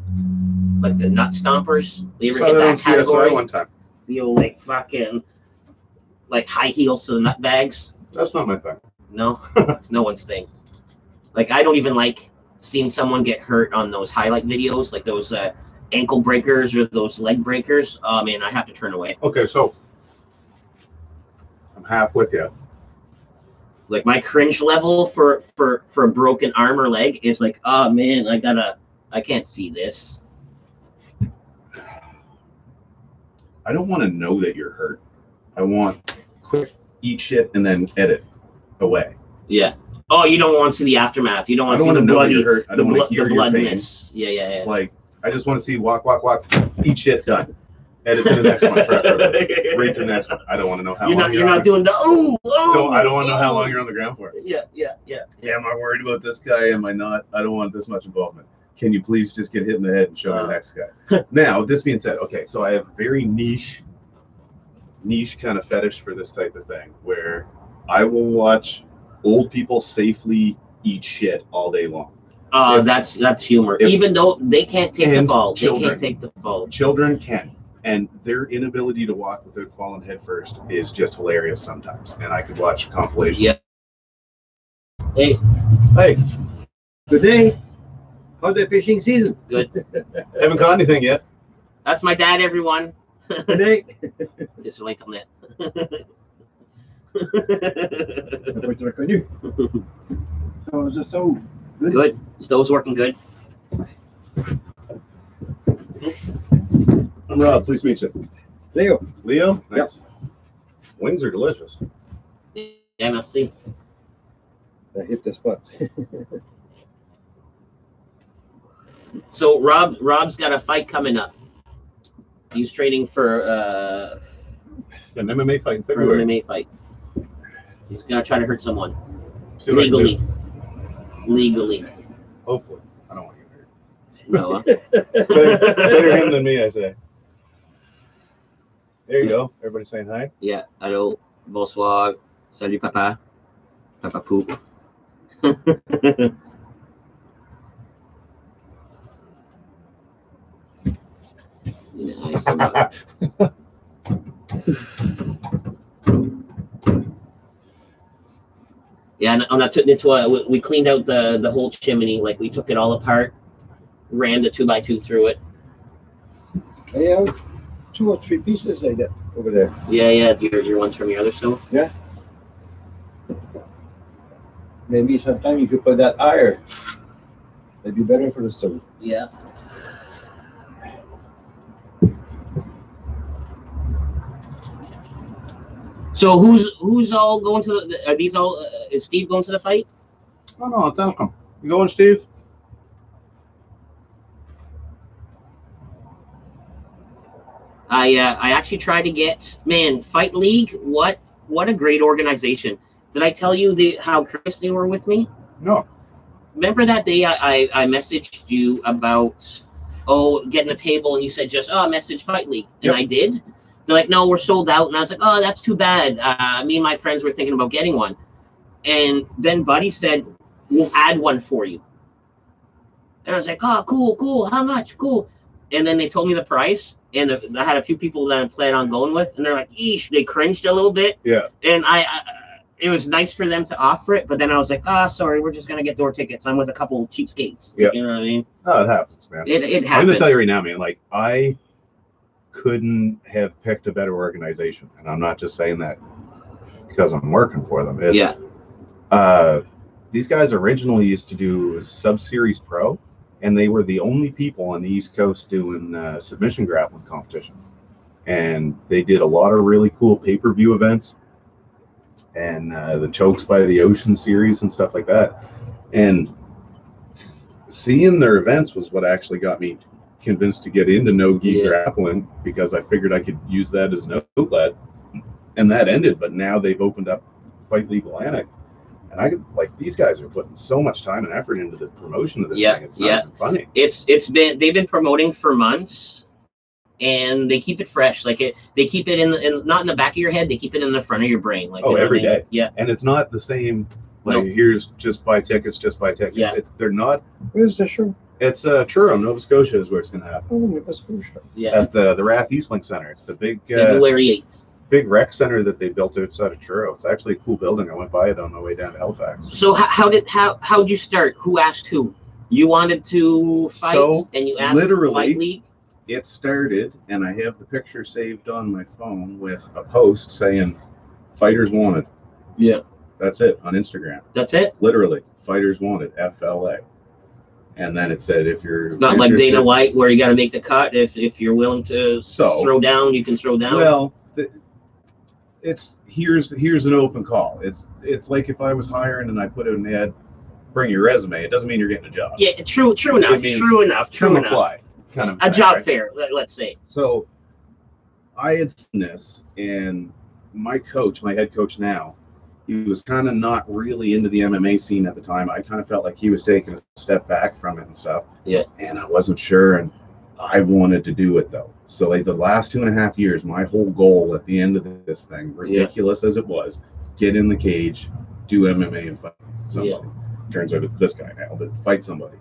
like the nut stompers. You ever Saw hit that that on CSI category? one time. The old like fucking like high heels to the nut bags. That's not my thing. No, it's no one's thing. Like I don't even like seeing someone get hurt on those highlight videos, like those ankle breakers or those leg breakers. Oh man, I have to turn away. Okay, so I'm half with you. Like my cringe level for a broken arm or leg is like, oh man, I can't see this. I don't want to know that you're hurt. I want quick eat shit and then edit away. Yeah. Oh, you don't want to see the aftermath. You don't want to see the know that bloody, you're hurt. I don't want to hear your pain. bloodness. Yeah. Like I just want to see walk, eat shit, done. Edit to the next one, preferably. Right to the next one. I don't want to know how long you're not doing the So I don't want to know how long you're on the ground for. Yeah. Am I worried about this guy? Am I not? I don't want this much involvement. Can you please just get hit in the head and show me the next guy? Now, this being said, okay, so I have very niche kind of fetish for this type of thing where I will watch old people safely eat shit all day long. That's humor. Even though they can't take the fall. They can't take the fall. Children can. And their inability to walk without falling head first is just hilarious sometimes. And I could watch compilations. Yeah. Hey. Good day. How's the fishing season? Good. Haven't caught anything yet. That's my dad, everyone. Good day. Just like on that. How is the stove? Good. Stove's working good. I'm Rob. Please meet you. Leo. Leo? Nice. Yep. Wings are delicious. Yeah, merci. I hit the spot. So Rob's got a fight coming up. He's training for An MMA fight in for an February. MMA fight. He's gonna try to hurt someone See what I can do. legally. Hopefully. I don't want to get hurt. No. Better him than me, I say. There you go. Everybody saying hi. Yeah. Hello. Bonsoir. Salut, papa. Papa poop. Nice. Yeah, and I took it to we cleaned out the whole chimney. Like we took it all apart, ran the 2x2 through it. I have 2 or 3 pieces like that over there. Yeah, your ones from your other stove. Yeah. Maybe sometime if you put that iron, it'd be better for the stove. Yeah. So who's all going to the? Are these all? Is Steve going to the fight? No, it's Malcolm. You going, Steve? I actually tried to get Fight League. What a great organization. Did I tell you how Chris they were with me? No. Remember that day I messaged you about getting a table and you said just message Fight League and Yep. I did. They're like, no, we're sold out, and I was like, oh, that's too bad. Me and my friends were thinking about getting one, and then Buddy said, we'll add one for you. And I was like, oh, cool. How much? Cool. And then they told me the price, and I had a few people that I planned on going with, and they're like, eesh, they cringed a little bit. Yeah. And it was nice for them to offer it, but then I was like, sorry, we're just gonna get door tickets. I'm with a couple cheapskates. Yeah. You know what I mean? Oh, it happens, man. It I'm happens. gonna tell you right now, man. Like I couldn't have picked a better organization, and I'm not just saying that because I'm working for them. It's, these guys originally used to do Sub-Series Pro, and they were the only people on the East Coast doing submission grappling competitions. And they did a lot of really cool pay-per-view events, and the Chokes by the Ocean series and stuff like that. And seeing their events was what actually got me convinced to get into no-gi grappling, because I figured I could use that as an outlet, and that ended. But now they've opened up Fight League Atlantic, and I could, like, these guys are putting so much time and effort into the promotion of this thing. It's not even funny. They've been promoting for months, and they keep it fresh. Like they keep it in not in the back of your head. They keep it in the front of your brain. Like every day. Yeah. And it's not the same Like, No. here's just buy tickets, just buy tickets. Yeah. They're not. Where's the show? It's Truro, Nova Scotia is where it's gonna happen. Oh, Nova Scotia. Yeah. At the Rath Eastlink Center. It's the big February 8th. big rec center that they built outside of Truro. It's actually a cool building. I went by it on my way down to Halifax. So how'd you start? Who asked who? You wanted to fight, So, and you asked literally, Fight League. It started, and I have the picture saved on my phone with a post saying "Fighters Wanted." Yeah. That's it on Instagram. That's it. Literally, Fighters Wanted, FLA. And then it said, if you're It's not like Dana White where you got to make the cut. If you're willing to throw down, you can throw down. Well, here's an open call. It's like if I was hiring and I put out an ad, bring your resume. It doesn't mean you're getting a job. Yeah, true enough. It means True enough. Come apply, kind of A thing, job right? fair, let's say. So I had seen this, and my coach, my head coach now, he was kind of not really into the MMA scene at the time. I kind of felt like he was taking a step back from it and stuff. Yeah. And I wasn't sure, and I wanted to do it though. So like the last 2.5 years, my whole goal at the end of this thing, ridiculous as it was, get in the cage, do MMA and fight somebody. Yeah. Turns out it's this guy now, but fight somebody.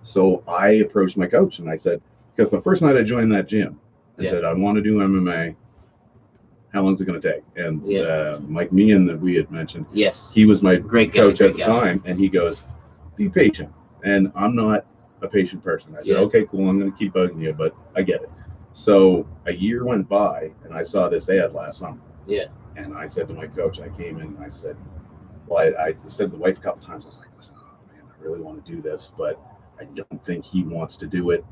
So I approached my coach and I said, because the first night I joined that gym, I said, I want to do MMA. How long is it going to take? And Mike Meehan that we had mentioned, Yes. he was my Great coach guy, at the time, and he goes, be patient. And I'm not a patient person. I said, okay, cool, I'm going to keep bugging you, but I get it. So a year went by, and I saw this ad last summer. Yeah. And I said to my coach, I came in and I said, well, I said to the wife a couple times, I was like, listen, oh man, I really want to do this, but I don't think he wants to do it,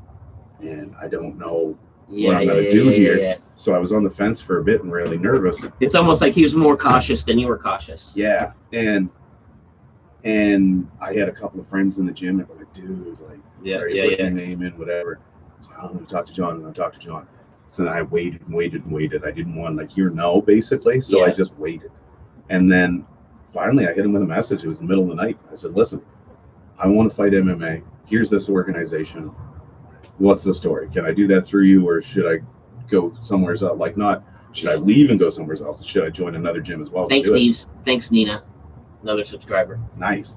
and I don't know what I'm going to do here. Yeah. So I was on the fence for a bit and really nervous. It's almost like he was more cautious than you were cautious. Yeah. And I had a couple of friends in the gym that were like, dude, like, put your name in, whatever. I was like, oh, I'm going to talk to John. I'm going to talk to John. So then I waited and waited and waited. I didn't want to hear no, basically. So I just waited. And then finally I hit him with a message. It was the middle of the night. I said, listen, I want to fight MMA. Here's this organization. What's the story? Can I do that through you, or should I go somewhere else? Like, not should I leave and go somewhere else? Should I join another gym as well? Thanks, Steve. Thanks, Nina. Another subscriber. Nice.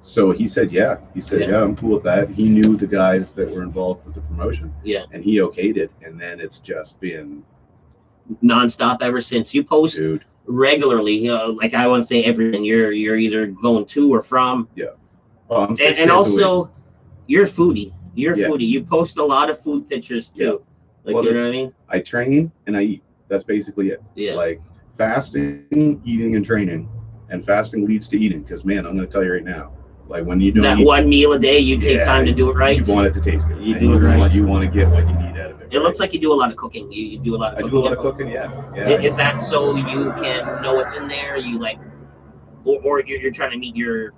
So he said, yeah. He said, yeah, I'm cool with that. He knew the guys that were involved with the promotion. Yeah. And he okayed it. And then it's just been nonstop ever since. You post regularly, you know, like I want to say everything. You're either going to or from. Yeah. Well, and also, you're a foodie. You're a foodie. You post a lot of food pictures too. Like, well, you know what I mean? I train and I eat. That's basically it. Yeah. Like fasting, eating, and training. And fasting leads to eating. Because man, I'm going to tell you right now, like when you don't that eat, one meal a day, you take time to do it right. You want it to taste good. You do it right. You want to get what you need out of it. It looks like you do a lot of cooking. You do a lot of cooking. I do a lot of cooking, yeah. Is that so you can know what's in there? You like, or you're trying to meet your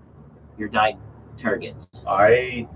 diet targets? I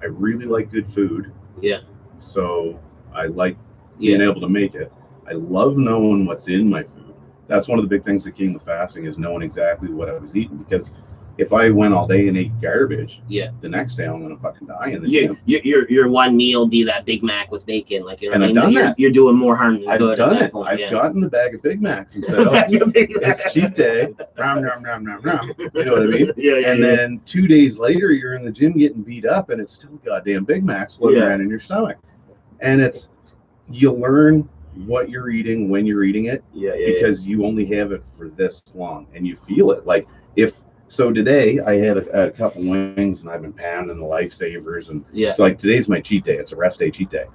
really like good food. Yeah. So I like being able to make it. I love knowing what's in my food. That's one of the big things that came with fasting, is knowing exactly what I was eating. Because if I went all day and ate garbage, the next day I'm gonna fucking die in the gym. Your one meal be that Big Mac with bacon, like, you know, and I've done that. You're doing more harm than good. I've done it. I've gotten the bag of Big Macs and said, "Oh, it's cheat day." Rom, rom, rom, rom, rom. You know what I mean? And then 2 days later, you're in the gym getting beat up, and it's still goddamn Big Macs floating around in your stomach. And it's, you learn what you're eating when you're eating it, because you only have it for this long, and you feel it. Like So today I had a couple wings, and I've been pounding the Lifesavers, and it's like today's my cheat day. It's a rest day, cheat day.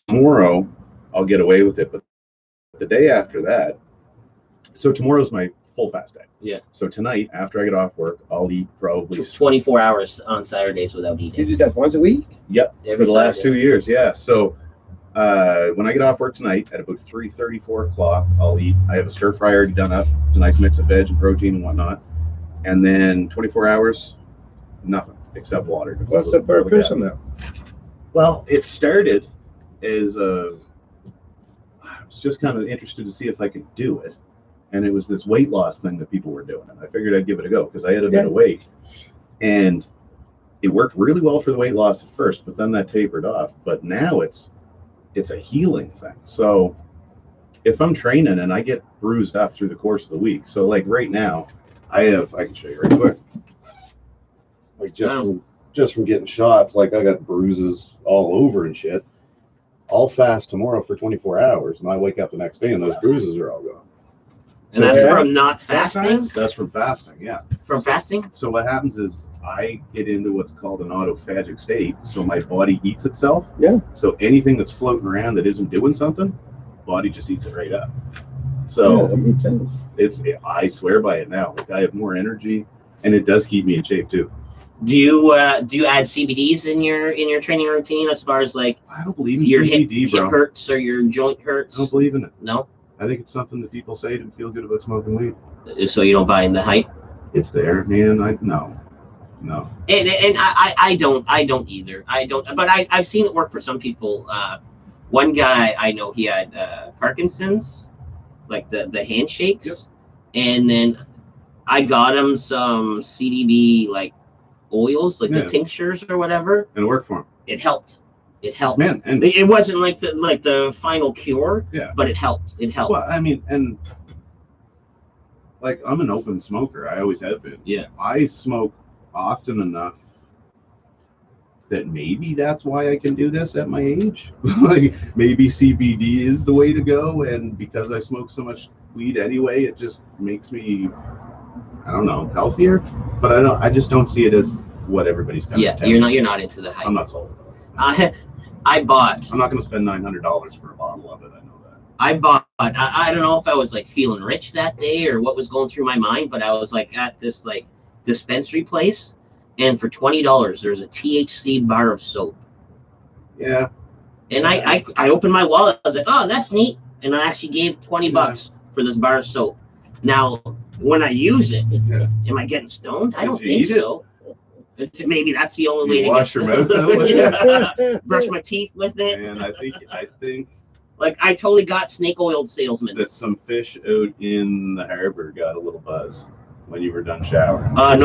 Tomorrow I'll get away with it, but the day after that, so tomorrow's my full fast day. Yeah. So tonight after I get off work, I'll eat probably 24 hours on Saturdays without eating. You do that once a week? Yep. For the last 2 years, yeah. So when I get off work tonight at about 3:30, 4 o'clock, I'll eat. I have a stir fry already done up. It's a nice mix of veg and protein and whatnot. And then 24 hours, nothing except water. What's the purpose of that? Well, it started as I was just kind of interested to see if I could do it. And it was this weight loss thing that people were doing. And I figured I'd give it a go because I had a bit of weight. And it worked really well for the weight loss at first, but then that tapered off. But now it's a healing thing. So if I'm training and I get bruised up through the course of the week, so like right now, I can show you right quick. Like just from getting shots, like I got bruises all over and shit. I'll fast tomorrow for 24 hours, and I wake up the next day and those bruises are all gone. And that's Yeah. from not fasting? That's from fasting, yeah. From fasting? So what happens is I get into what's called an autophagic state. So my body eats itself. Yeah. So anything that's floating around that isn't doing something, body just eats it right up. Yeah, So that makes sense. I swear by it now. Like I have more energy, and it does keep me in shape too. Do you add CBDs in your training routine as far as like I don't believe in your CBD, hip bro. hurts or your joint I hurts? don't believe in it. No? I think it's something that people say to feel good about smoking weed. So you don't buy in the hype? It's there, man. No. And I don't either. I don't, but I've seen it work for some people. One guy I know, he had Parkinson's, like the handshakes. Yep. And then I got him some CBD like oils, like Yeah. the tinctures or whatever. And it worked for him. It helped. It helped. Man, and It wasn't like the final cure. Yeah. But it helped. It helped. well, I mean, and like I'm an open smoker. I always have been. Yeah. I smoke often enough that maybe that's why I can do this at my age. Like maybe CBD is the way to go, and because I smoke so much weed anyway, it just makes me, I don't know, healthier. But I just don't see it as what everybody's kind Yeah. of. You're not into the hype. I'm not sold. I bought. I'm not going to spend $900 for a bottle of it. I know that. I bought. I don't know if I was like feeling rich that day or what was going through my mind, but I was like at this like dispensary place, and for $20 there's a THC bar of soap. Yeah. And I opened my wallet. I was like, oh, that's neat. And I actually gave $20 for this bar of soap. Now, when I use it, Yeah. am I getting stoned? I Did don't you think eat it? so. Maybe that's the only way You to wash get your mouth out with Yeah. Brush my teeth with it. And I think Like I totally got snake oiled salesman. that some fish out in the harbor got a little buzz when you were done showering. No,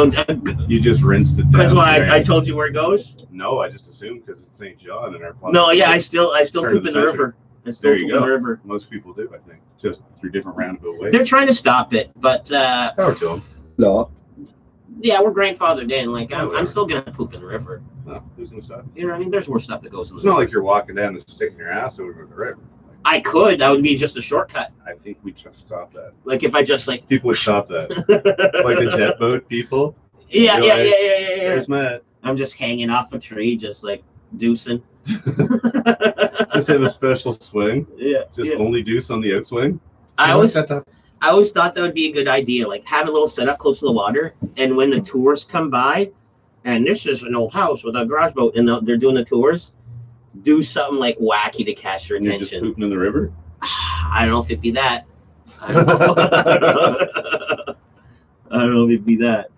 You just rinsed it down. that's why the I drain. told you where it goes. No, I just assumed because it's St. John and our planet. No, yeah, I still Turn poop the in the center. river. I still There you poop in go. the river. Most people do, I think, just through different roundabout ways. They're trying to stop it, but Power to them. No. yeah, we're grandfathered in. Like I'm Whatever. still gonna poop in the river. No, who's gonna stop? You know what I mean? There's worse stuff that goes in the It's not river. like you're walking down and sticking your ass over the river. I could. That would be just a shortcut. I think we just stop that. Like if I just like. People would stop that. Like the jet boat people. Yeah. There's Matt. I'm just hanging off a tree, just like deucing. Just have a special swing. Yeah. Just yeah. only deuce on the outswing. I always That. I always thought that would be a good idea. Like have a little setup close to the water, and when the tours come by, and this is an old house with a garage boat, and they're doing the tours, do something like wacky to catch their And you're just attention. pooping in the river. I don't know if it'd be that. I don't know. I don't know if it'd be that.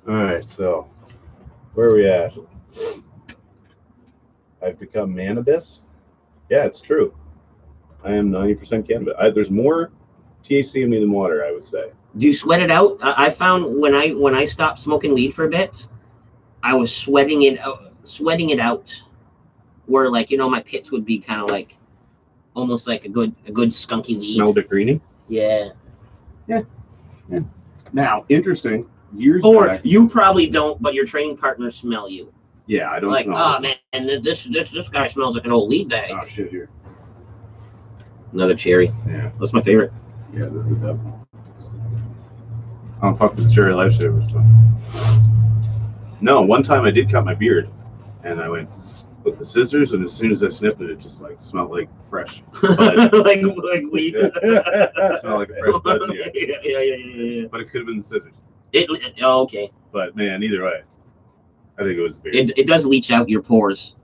All right, so where are we at? I've become Manibus. Yeah, it's true. I am 90% cannabis. There's more THC in me than water, I would say. Do you sweat it out? I found when I stopped smoking weed for a bit, I was sweating it out, where like my pits would be kind of like almost like a good skunky weed. Smelled it greeny. Yeah. Now, interesting. Years Or back. you probably don't, but your training partners smell you. Yeah, I don't Like, smell oh it. man, and this guy smells like an old weed bag. Oh shit, here. Another cherry. Yeah, That's my favorite. yeah, this is up. I don't fuck with cherry lifesavers, but no. One time I did cut my beard, and I went with the scissors, and as soon as I snipped it, it just like smelled like fresh bud. like weed. It smelled like a fresh bud in here. Yeah. But it could have been the scissors. Oh, okay. But man, either way, I think it was the beard. It does leach out your pores.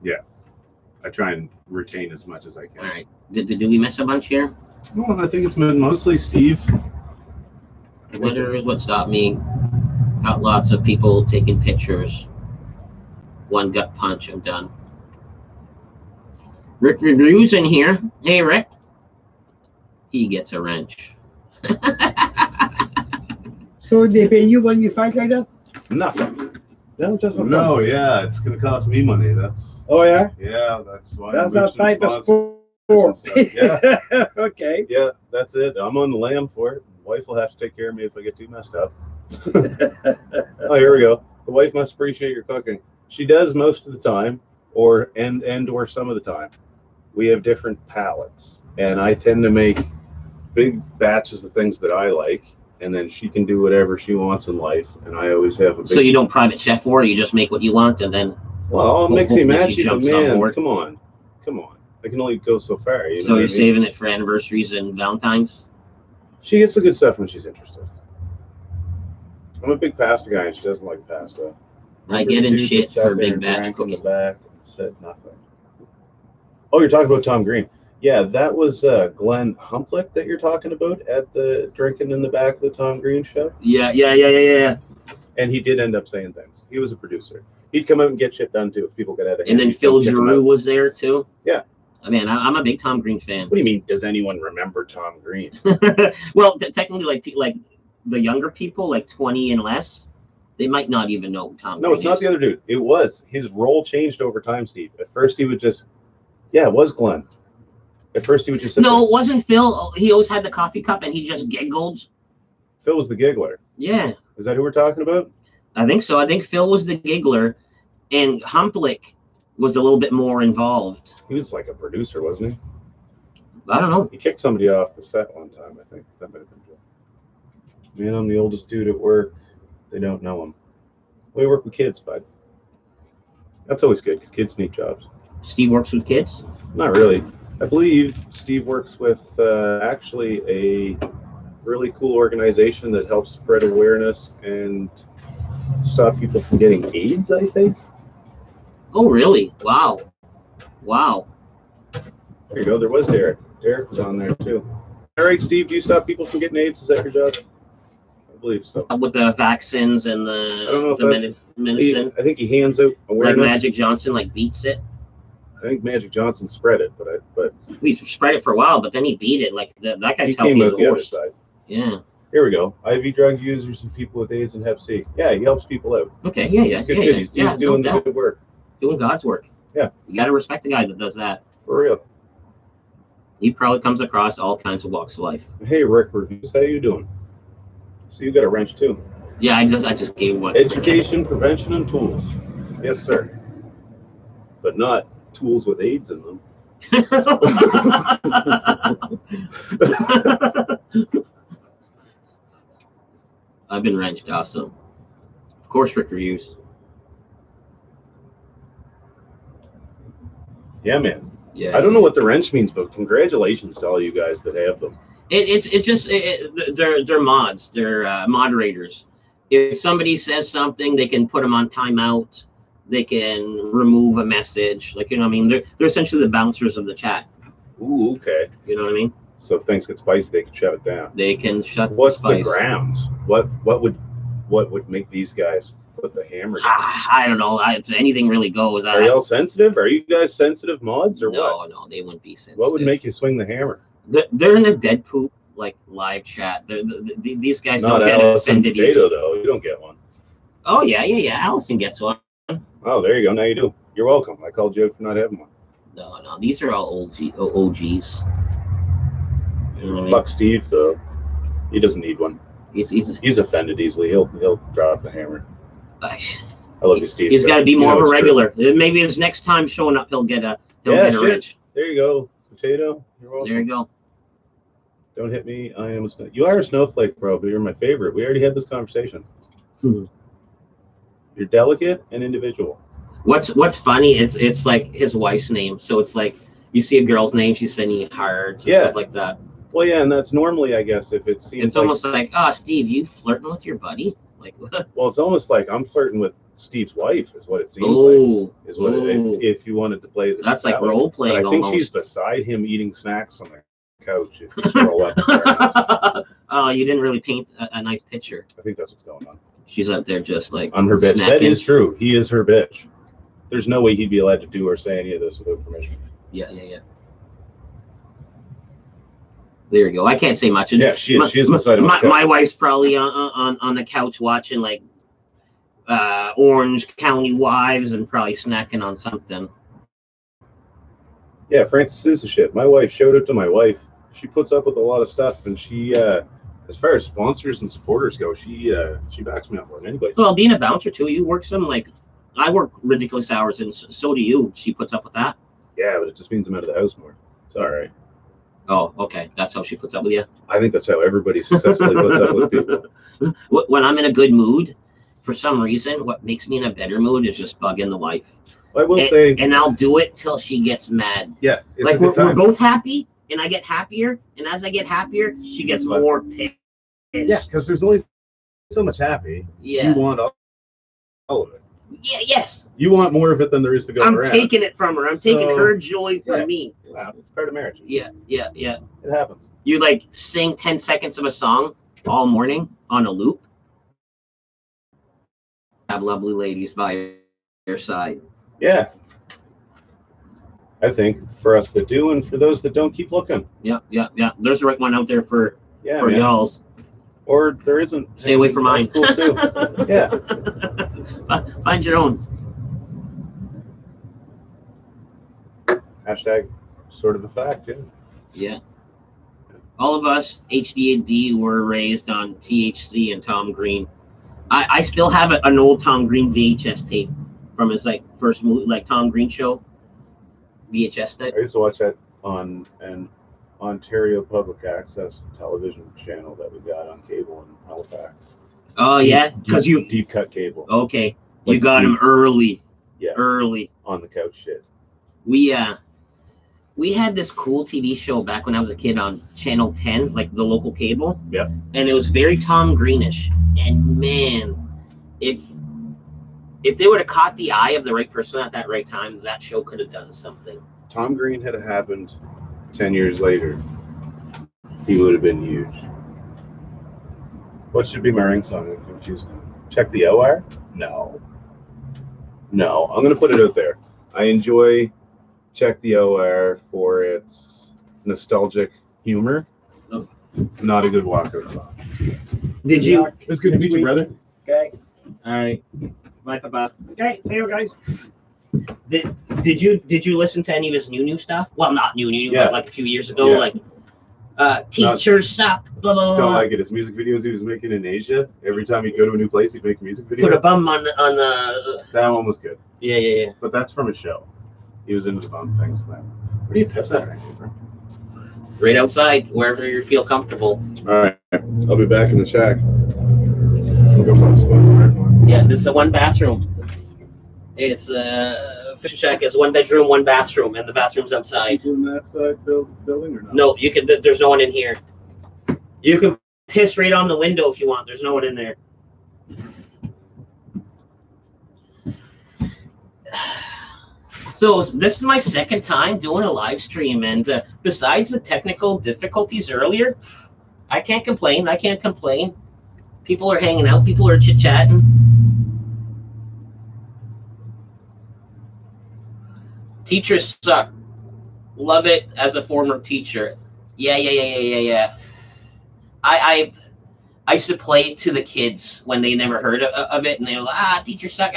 I try and retain as much as I can. All right. Did we miss a bunch here? Well, I think it's been mostly Steve. Twitter is what stopped me. Got lots of people taking pictures. One gut punch, I'm done. Rick Reviews in here. Hey, Rick. He gets a wrench. So they pay you when you fight like that? Nothing. No, just for No, fun. yeah, it's gonna cost me money. That's Oh yeah? yeah, that's why. That's I'm a rich and type of responsible. sport. 4. Yeah, Okay. yeah, that's it. I'm on the lam for it. Wife will have to take care of me if I get too messed up. Oh, here we go. The wife must appreciate your cooking. She does most of the time, or or some of the time. We have different palates, and I tend to make big batches of things that I like, and then she can do whatever she wants in life. And I always have a big. So you don't private chef for her, you just make what you want, and then. Well, I'll mixy Hopefully she matchy, but jumps on man, board. come on. I can only go so far. You know So what you're I mean? saving it for anniversaries and Valentine's. She gets the good stuff when she's interested. I'm a big pasta guy, and she doesn't like pasta. I get the in dude shit that sat for there big and batch drank in the cooking. back and said nothing. Oh, you're talking about Tom Green. Yeah, that was Glenn Humplick that you're talking about at the drinking in the back of the Tom Green show. Yeah. And he did end up saying things. He was a producer. He'd come out and get shit done too if people got out of hand. And then He'd Phil come kick 'em Giroux out. was there too. Yeah. I mean, I'm a big Tom Green fan. What do you mean? Does anyone remember Tom Green? Well, technically, like the younger people, like 20 and less, they might not even know who Tom No, Green it's not is. the other dude. It was his role changed over time, Steve. At first, he would just, yeah, it was Glenn. At first, he would just. No, it wasn't Phil. He always had the coffee cup and he just giggled. Phil was the giggler. Yeah, Is that who we're talking about? I think so. I think Phil was the giggler, and Humplick was a little bit more involved. He was like a producer, wasn't he? I don't know. He kicked somebody off the set one time, I think. That might have been true. Man, I'm the oldest dude at work. They don't know him. We work with kids, bud. That's always good because kids need jobs. Steve works with kids. Not really. I believe Steve works with actually a really cool organization that helps spread awareness and stop people from getting AIDS, I think. Oh, really? Wow. There you go. There was Derek. Derek was on there too. All right, Steve, do you stop people from getting AIDS? Is that your job? I believe so. With the vaccines and I don't know if the that's medicine, I think he hands out like awareness. Magic Johnson, like beats it. I think Magic Johnson spread it, but We spread it for a while, but then he beat it. Like that guy's he healthy came as out a the other horse. side. Yeah. Here we go. IV drug users and people with AIDS and Hep C. Yeah, he helps people out. Okay. Yeah. He's good shit. He's doing the good work. Doing God's work. Yeah. You got to respect the guy that does that. For real. He probably comes across all kinds of walks of life. Hey, Rick Reviews, how you doing? So you got a wrench too. Yeah, I just gave one. Education, prevention, and tools. Yes, sir. But not tools with AIDS in them. I've been wrenched, awesome. Of course, Rick Reviews. Yeah, man. Yeah. I don't know what the wrench means, but congratulations to all you guys that have them. They're mods. They're moderators. If somebody says something, they can put them on timeout. They can remove a message. Like, you know what I mean? They're essentially the bouncers of the chat. Ooh, okay. You know what I mean? So if things get spicy, they can shut it down. They can shut. What's the spice. grounds? What would make these guys put the hammer down? I don't know. Anything really goes. Are y'all sensitive? Are you guys sensitive mods or what? No, they wouldn't be sensitive. What would make you swing the hammer? They're in a dead poop like live chat. These guys Not don't get Allison offended Potato easily. though. You don't get one. Oh yeah. Allison gets one. Oh, there you go. Now you do. You're welcome. I called you out for not having one. No. These are all OGs. You know what I mean? Fuck Steve though. He doesn't need one. He's offended easily. He'll drop the hammer. I love you, Steve. He's got to be more of a it's regular. Maybe his next time showing up, he'll get a wrench. There you go, Potato. You're welcome. There you go. Don't hit me. I am a snowflake. You are a snowflake, bro, but you're my favorite. We already had this conversation. You're delicate and individual. What's funny? It's like his wife's name. So it's like you see a girl's name, she's sending hearts and stuff like that. Well, yeah, and that's normally, I guess, if it seems. It's almost like, Steve, you flirting with your buddy? Like, well, it's almost like I'm flirting with Steve's wife, is what it seems like. Is what if you wanted to play. That's like role playing. But I think she's beside him eating snacks on the couch. If you scroll up there. Oh, you didn't really paint a nice picture. I think that's what's going on. She's up there just like. I'm her bitch. Snacking. That is true. He is her bitch. There's no way he'd be allowed to do or say any of this without permission. Yeah. There you go. I can't say much. Yeah, she is. She is beside him. My wife's probably on the couch watching like Orange County Wives and probably snacking on something. Yeah, Francis is a shit. My wife, showed it to my wife. She puts up with a lot of stuff, and she, as far as sponsors and supporters go, she backs me up more than anybody. Well, being a bouncer too, you work some like I work ridiculous hours, and so do you. She puts up with that. Yeah, but it just means I'm out of the house more. It's all right. Oh, okay. That's how she puts up with you. I think that's how everybody successfully puts up with people. When I'm in a good mood, for some reason, what makes me in a better mood is just bugging the wife. I will say, and I'll do it till she gets mad. yeah, it's like a good we're time. both happy, and I get happier, and as I get happier, she gets more pissed. Yeah, because there's only so much happy. Yeah. You want all of it. Yeah. Yes. You want more of it than there is to go around. I'm taking it from her. I'm taking her joy from yeah. me. Wow, it's part of marriage. Yeah. It happens. You like sing 10 seconds of a song all morning on a loop. Have lovely ladies by your side. Yeah. I think for us that do, and for those that don't, keep looking. Yeah. There's the right one out there for man. y'all's. Or there isn't. Stay away from mine. That's cool too. Yeah. Find your own. Hashtag sort of a fact, yeah. Yeah. All of us HDD were raised on THC and Tom Green. I still have an old Tom Green VHS tape from his like first movie, like Tom Green show. VHS tape. I used to watch that on an Ontario public access television channel that we got on cable in Halifax. Oh yeah, because you deep cut cable. Okay, like you got him early. Yeah. Early. On the couch shit. We had this cool TV show back when I was a kid on Channel 10, like the local cable. Yeah. And it was very Tom Greenish. And man, if they would have caught the eye of the right person at that right time, that show could have done something. Tom Green had happened 10 years later, he would have been huge. What should be my ring song? I'm confused. Check the OR? No. I'm going to put it out there. I enjoy Check the OR for its nostalgic humor. Oh. Not a good walkout song. Did you? It was good to meet you, brother. Okay. All right. Bye, Papa. Okay. See you guys. Did you listen to any of his new stuff? Well, not new, yeah. but like a few years ago, yeah. like teachers suck. Blah blah. Don't like it. His music videos he was making in Asia. Every time he'd go to a new place, he'd make a music video. Put a bum on the. That one was good. Yeah. But that's from a show. He was into the bum things then. Where do you piss at right now, bro? Right outside, wherever you feel comfortable. All right, I'll be back in the shack. We'll go find a spot. Yeah, this is a one bathroom. It's a fishing shack is 1 bedroom, 1 bathroom, and the bathroom's outside. People in that side building or not? No, you can. There's no one in here. You can piss right on the window if you want. There's no one in there. So this is my second time doing a live stream, and besides the technical difficulties earlier, I can't complain. People are hanging out. People are chit-chatting. Teachers suck. Love it as a former teacher. Yeah. I used to play it to the kids when they never heard of it, and they were like, teachers suck.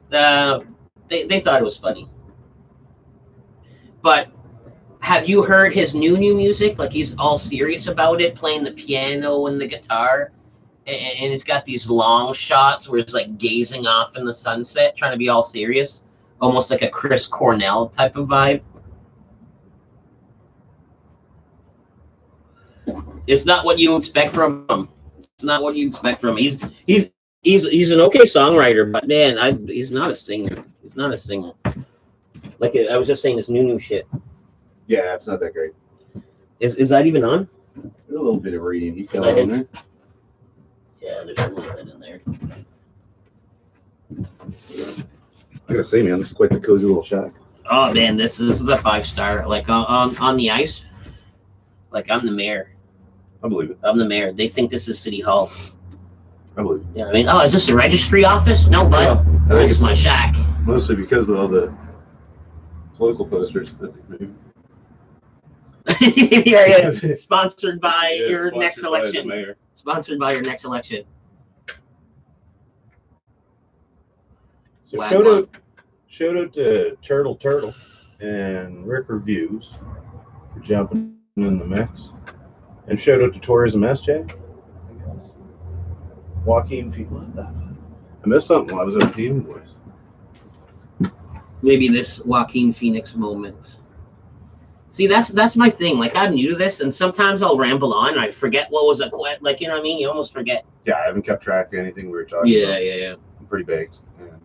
They thought it was funny. But have you heard his new music? Like, he's all serious about it, playing the piano and the guitar. And he's got these long shots where he's like gazing off in the sunset, trying to be all serious. Almost like a Chris Cornell type of vibe. It's not what you expect from him. He's an okay songwriter, but man, he's not a singer. Like I was just saying, this new shit. Yeah, it's not that great. Is that even on? There's a little bit of radio detail on there. Yeah, there's a little bit in there. I gotta say, man, this is quite the cozy little shack. Oh man, this is the 5-star. Like on the ice. Like I'm the mayor. I believe it. I'm the mayor. They think this is City Hall. I believe it. Yeah, I mean, is this a registry office? No, bud. Well, I think This is it's my shack. mostly because of all the political posters that they made. yeah. Sponsored by Yeah, your sponsored next by the election. mayor. Sponsored by your next election. So Wag shout out to Turtle. and Rick Reviews for jumping in the mix. And shout out to Tourism SJ, I guess. Joaquin Phoenix. What the fuck? I missed something while I was at the Demon Boys. Maybe this Joaquin Phoenix moment. See, that's my thing. Like, I'm new to this, and sometimes I'll ramble on. And I forget what was a like, you know what I mean? You almost forget. Yeah, I haven't kept track of anything we were talking about. Yeah. I'm pretty baked. And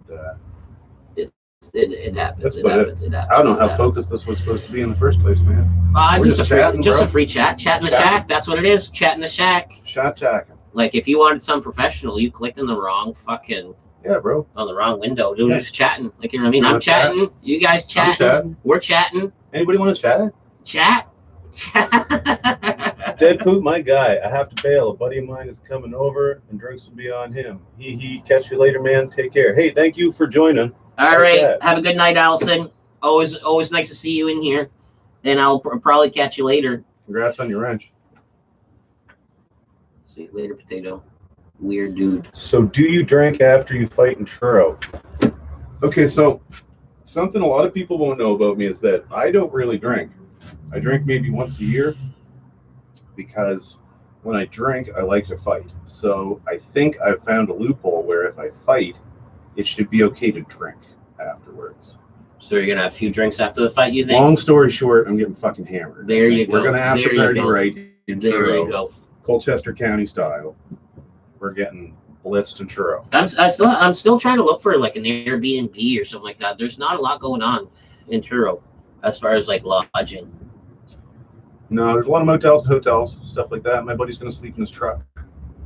it happens. That's It about happens. It happens. I don't know it how happens. focused this was supposed to be in the first place, man. We're Just chatting, a free chat. Chat in the shack. That's what it is. Chat in the shack. Shot tacking. Like, if you wanted some professional, you clicked on the wrong fucking Yeah, bro. on the wrong window. Dude, Yeah. just chatting. Like, you know what I mean? You I'm wanna chat? chatting. You guys I'm chatting. chatting. We're chatting. Anybody want to chat? Chat. Dead Poop, my guy. I have to bail. A buddy of mine is coming over, and drinks will be on him. He. Catch you later, man. Take care. Hey, thank you for joining. All right. chat. Have a good night, Allison. Always nice to see you in here. And I'll probably catch you later. Congrats on your wrench. See you later, potato. Weird dude. So, do you drink after you fight in churro? Okay, so something a lot of people won't know about me is that I don't really drink. I drink maybe once a year because when I drink, I like to fight. So I think I've found a loophole where if I fight, it should be okay to drink afterwards. So you're gonna have a few drinks after the fight, you think? Long story short, I'm getting fucking hammered. There you We're go. gonna have There to you party go. right in There you churro, go. Colchester County style. We're getting blitzed in churro. I'm still trying to look for like an Airbnb or something like that. There's not a lot going on in Truro as far as like lodging. No, there's a lot of motels and hotels, stuff like that. My buddy's gonna sleep in his truck.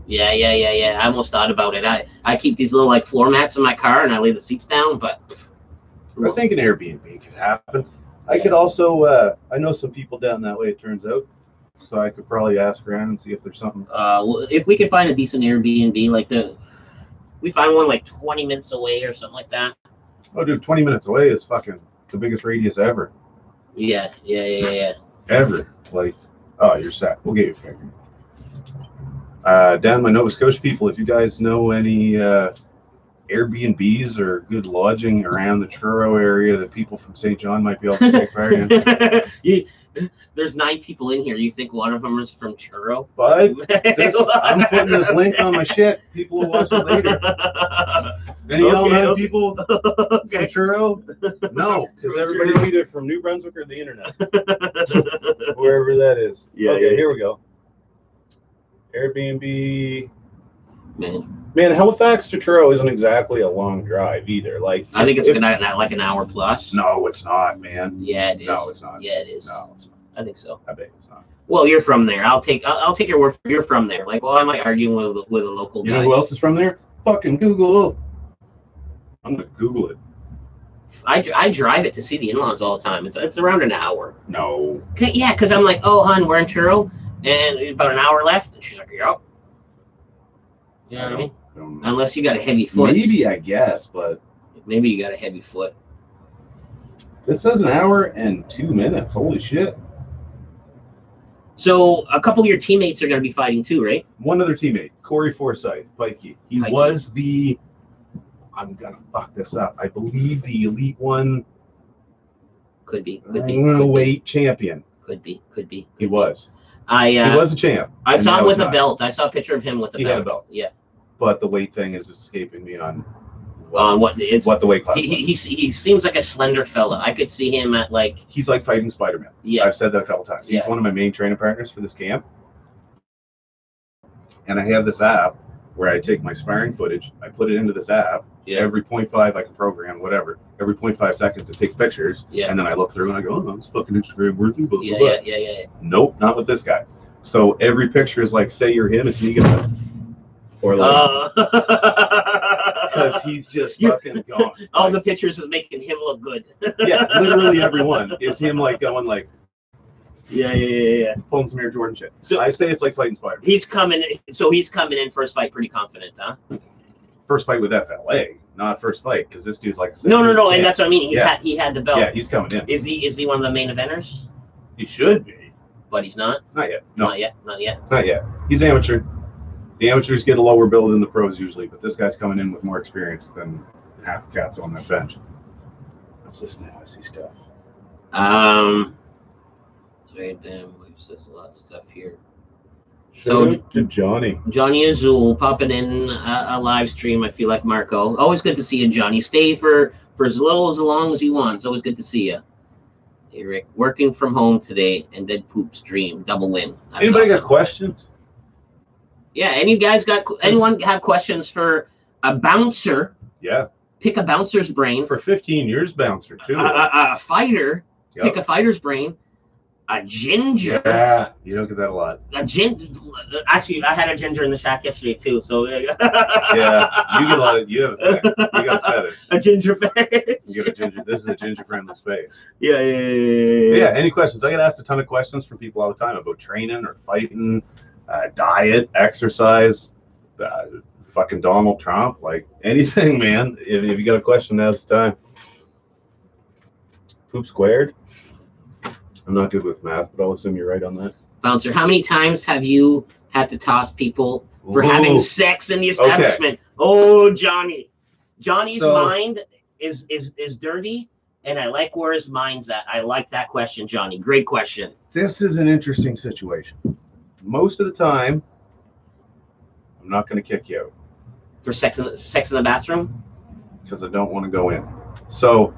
Yeah. I almost thought about it. I keep these little like floor mats in my car and I lay the seats down, but I think an Airbnb could happen. I could also, I know some people down that way, it turns out. So I could probably ask around and see if there's something. if we could find a decent Airbnb, like we find one like 20 minutes away or something like that. Oh, dude, 20 minutes away is fucking the biggest radius ever. Yeah. Ever. Like, oh, you're set. We'll get you figured. Down my Nova Scotia people, if you guys know any Airbnbs or good lodging around the Truro area that people from St. John might be able to take part in. There's 9 people in here. You think one of them is from Truro? But I'm putting this link on my shit. People will watch it later. Any of y'all know people from Truro? No, because everybody's either from New Brunswick or the internet. Wherever that is. Yeah, okay, yeah. here we go. Airbnb. Man, Halifax to Truro isn't exactly a long drive either. Like, I think it's like an hour plus. No, it's not, man. Yeah, it is. No, it's not. Yeah, it is. No, it's not. I think so. I bet it's not. Well, you're from there. I'll take your word. You're from there. Like, well, I might argue with a local You guy. know who else is from there? Fucking Google. I'm gonna Google it. I drive it to see the in-laws all the time. It's around an hour. No. Yeah, because I'm like, oh, hon, we're in Truro, and about an hour left, and she's like, yep. You know what I mean? I don't know. Unless you got a heavy foot. Maybe, I guess, but Maybe you got a heavy foot. this says an hour and 2 minutes. Holy shit. So a couple of your teammates are going to be fighting too, right? One other teammate, Corey Forsyth, Pikey. He Pikey. was the, I'm gonna fuck this up, I believe the Elite One Could be. weight champion. Could be. He was. He was a champ. I and saw now him with he's a not. belt. I saw a picture of him with a He belt. had a belt. Yeah. But the weight thing is escaping me on What what the weight class was. he seems like a slender fella. I could see him at like He's like fighting Spider-Man. Yeah. I've said that a couple times. He's Yeah. one of my main training partners for this camp. And I have this app where I take my sparring footage, I put it into this app. Yeah. Every 0.5 I can program, whatever. Every 0.5 seconds it takes pictures. Yeah. And then I look through and I go, oh, it's fucking Instagram worthy. Blah, blah, blah. Yeah. Nope, not with this guy. So every picture is like, say you're him, it's me gonna. Or like, because he's just fucking gone. All the pictures is making him look good. Yeah, literally everyone is him like going like Yeah. pulling some Air Jordan shit. So I say it's like fighting Spider-Man. he's coming in first fight pretty confident, huh? First fight with FLA, not first fight, because this dude's like. a No, champ. and that's what I mean. Yeah. He had the belt. Yeah, he's coming in. Is he one of the main eventers? He should be. But he's not. Not yet. No, Not yet. not yet. He's amateur. The amateurs get a lower bill than the pros usually, but this guy's coming in with more experience than half the cats on that bench. Let's listen now. I see stuff. Sorry, damn, there's a lot of stuff here. Shout out to Johnny. Johnny Azul popping in a live stream. I feel like Marco. Always good to see you, Johnny. Stay for as little as long as you want. It's always good to see you. Hey, Rick, working from home today and dead poops dream double win. That's Anybody awesome. got questions? Yeah, anyone have questions for a bouncer? Yeah. Pick a bouncer's brain. For 15 years, bouncer too. A fighter. Yep. Pick a fighter's brain. A ginger. Yeah, you don't get that a lot. A ginger. Actually, I had a ginger in the shack yesterday too. So Yeah, you get a lot of. You have a thing. You got a fetish. A ginger fetish. You get a ginger. This is a ginger-friendly space. Yeah. Yeah. Any questions? I get asked a ton of questions from people all the time about training or fighting, diet, exercise, fucking Donald Trump, like anything, man. If you got a question, now's the time. Poop squared. I'm not good with math, but I'll assume you're right on that. Bouncer, how many times have you had to toss people for having sex in the establishment? Okay. Oh, Johnny. Johnny's mind is dirty, and I like where his mind's at. I like that question, Johnny. Great question. This is an interesting situation. Most of the time, I'm not going to kick you out. For sex in the bathroom? Because I don't want to go in. So,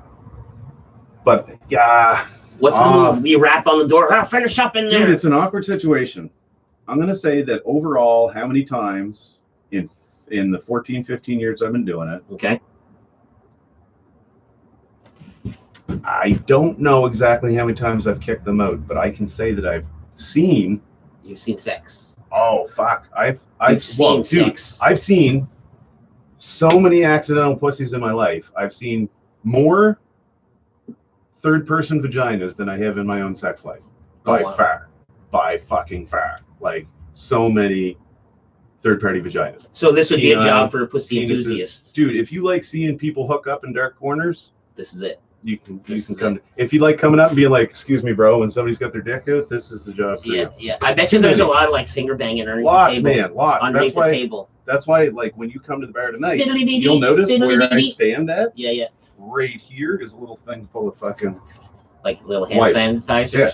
but yeah. What's the move? You rap on the door. Finish up in there. Dude, it's an awkward situation. I'm going to say that overall, how many times in the 14, 15 years I've been doing it. Okay. I don't know exactly how many times I've kicked them out, but I can say that I've seen. You've seen sex. Oh, fuck. I've seen sex. Dude, I've seen so many accidental pussies in my life. I've seen more third-person vaginas than I have in my own sex life. By far. By fucking far. Like, so many third-party vaginas. So this would be a job for a pussy enthusiast. Dude, if you like seeing people hook up in dark corners, this is it. You can come. If you like coming up and being like, "Excuse me, bro," when somebody's got their dick out, this is the job for you. Yeah. I bet you there's a lot of like finger banging underneath the table. Man, lots. Underneath the table. That's why, like, when you come to the bar tonight, you'll notice where I stand at. Yeah. Right here is a little thing full of fucking like little hand sanitizers. Yeah.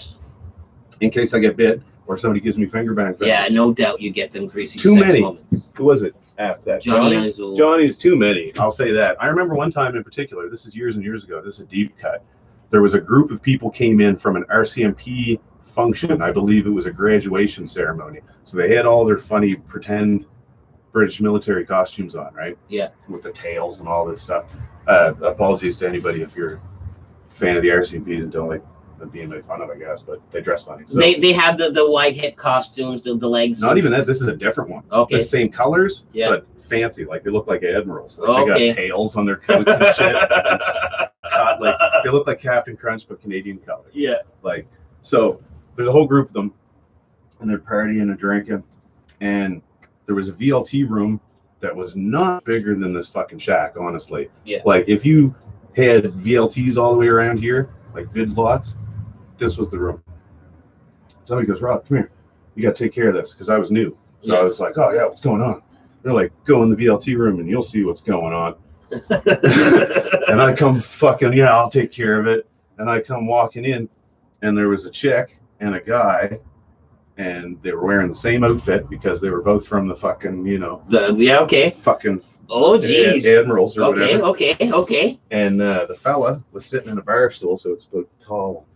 In case I get bit or somebody gives me finger bang. Yeah, no doubt you get them greasy. Too many. Moments. Who was it? Asked that. Johnny's too many. I'll say that. I remember one time in particular. This is years and years ago. This is a deep cut. There was a group of people came in from an RCMP function. I believe it was a graduation ceremony. So they had all their funny pretend British military costumes on, right? Yeah. With the tails and all this stuff. Apologies to anybody if you're a fan of the RCMPs and don't like them being made fun of, I guess, but they dress funny. So, they have the white hit costumes, the legs. Not even that. This is a different one. Okay. The same colors, but fancy. Like they look like admirals. Like they got tails on their coats and shit. And like they look like Captain Crunch, but Canadian color. Yeah. Like, so there's a whole group of them, and they're partying and drinking, and there was a VLT room that was not bigger than this fucking shack, honestly. Yeah. Like if you had VLTs all the way around here, like vid lots, this was the room. Somebody goes, "Rob, come here. You got to take care of this," because I was new. So I was like, "Oh yeah, what's going on?" They're like, "Go in the VLT room and you'll see what's going on." And I come fucking, I'll take care of it. And I come walking in, and there was a chick and a guy, and they were wearing the same outfit because they were both from the fucking, fucking admirals or whatever. Okay. And the fella was sitting in a bar stool, so it's about tall.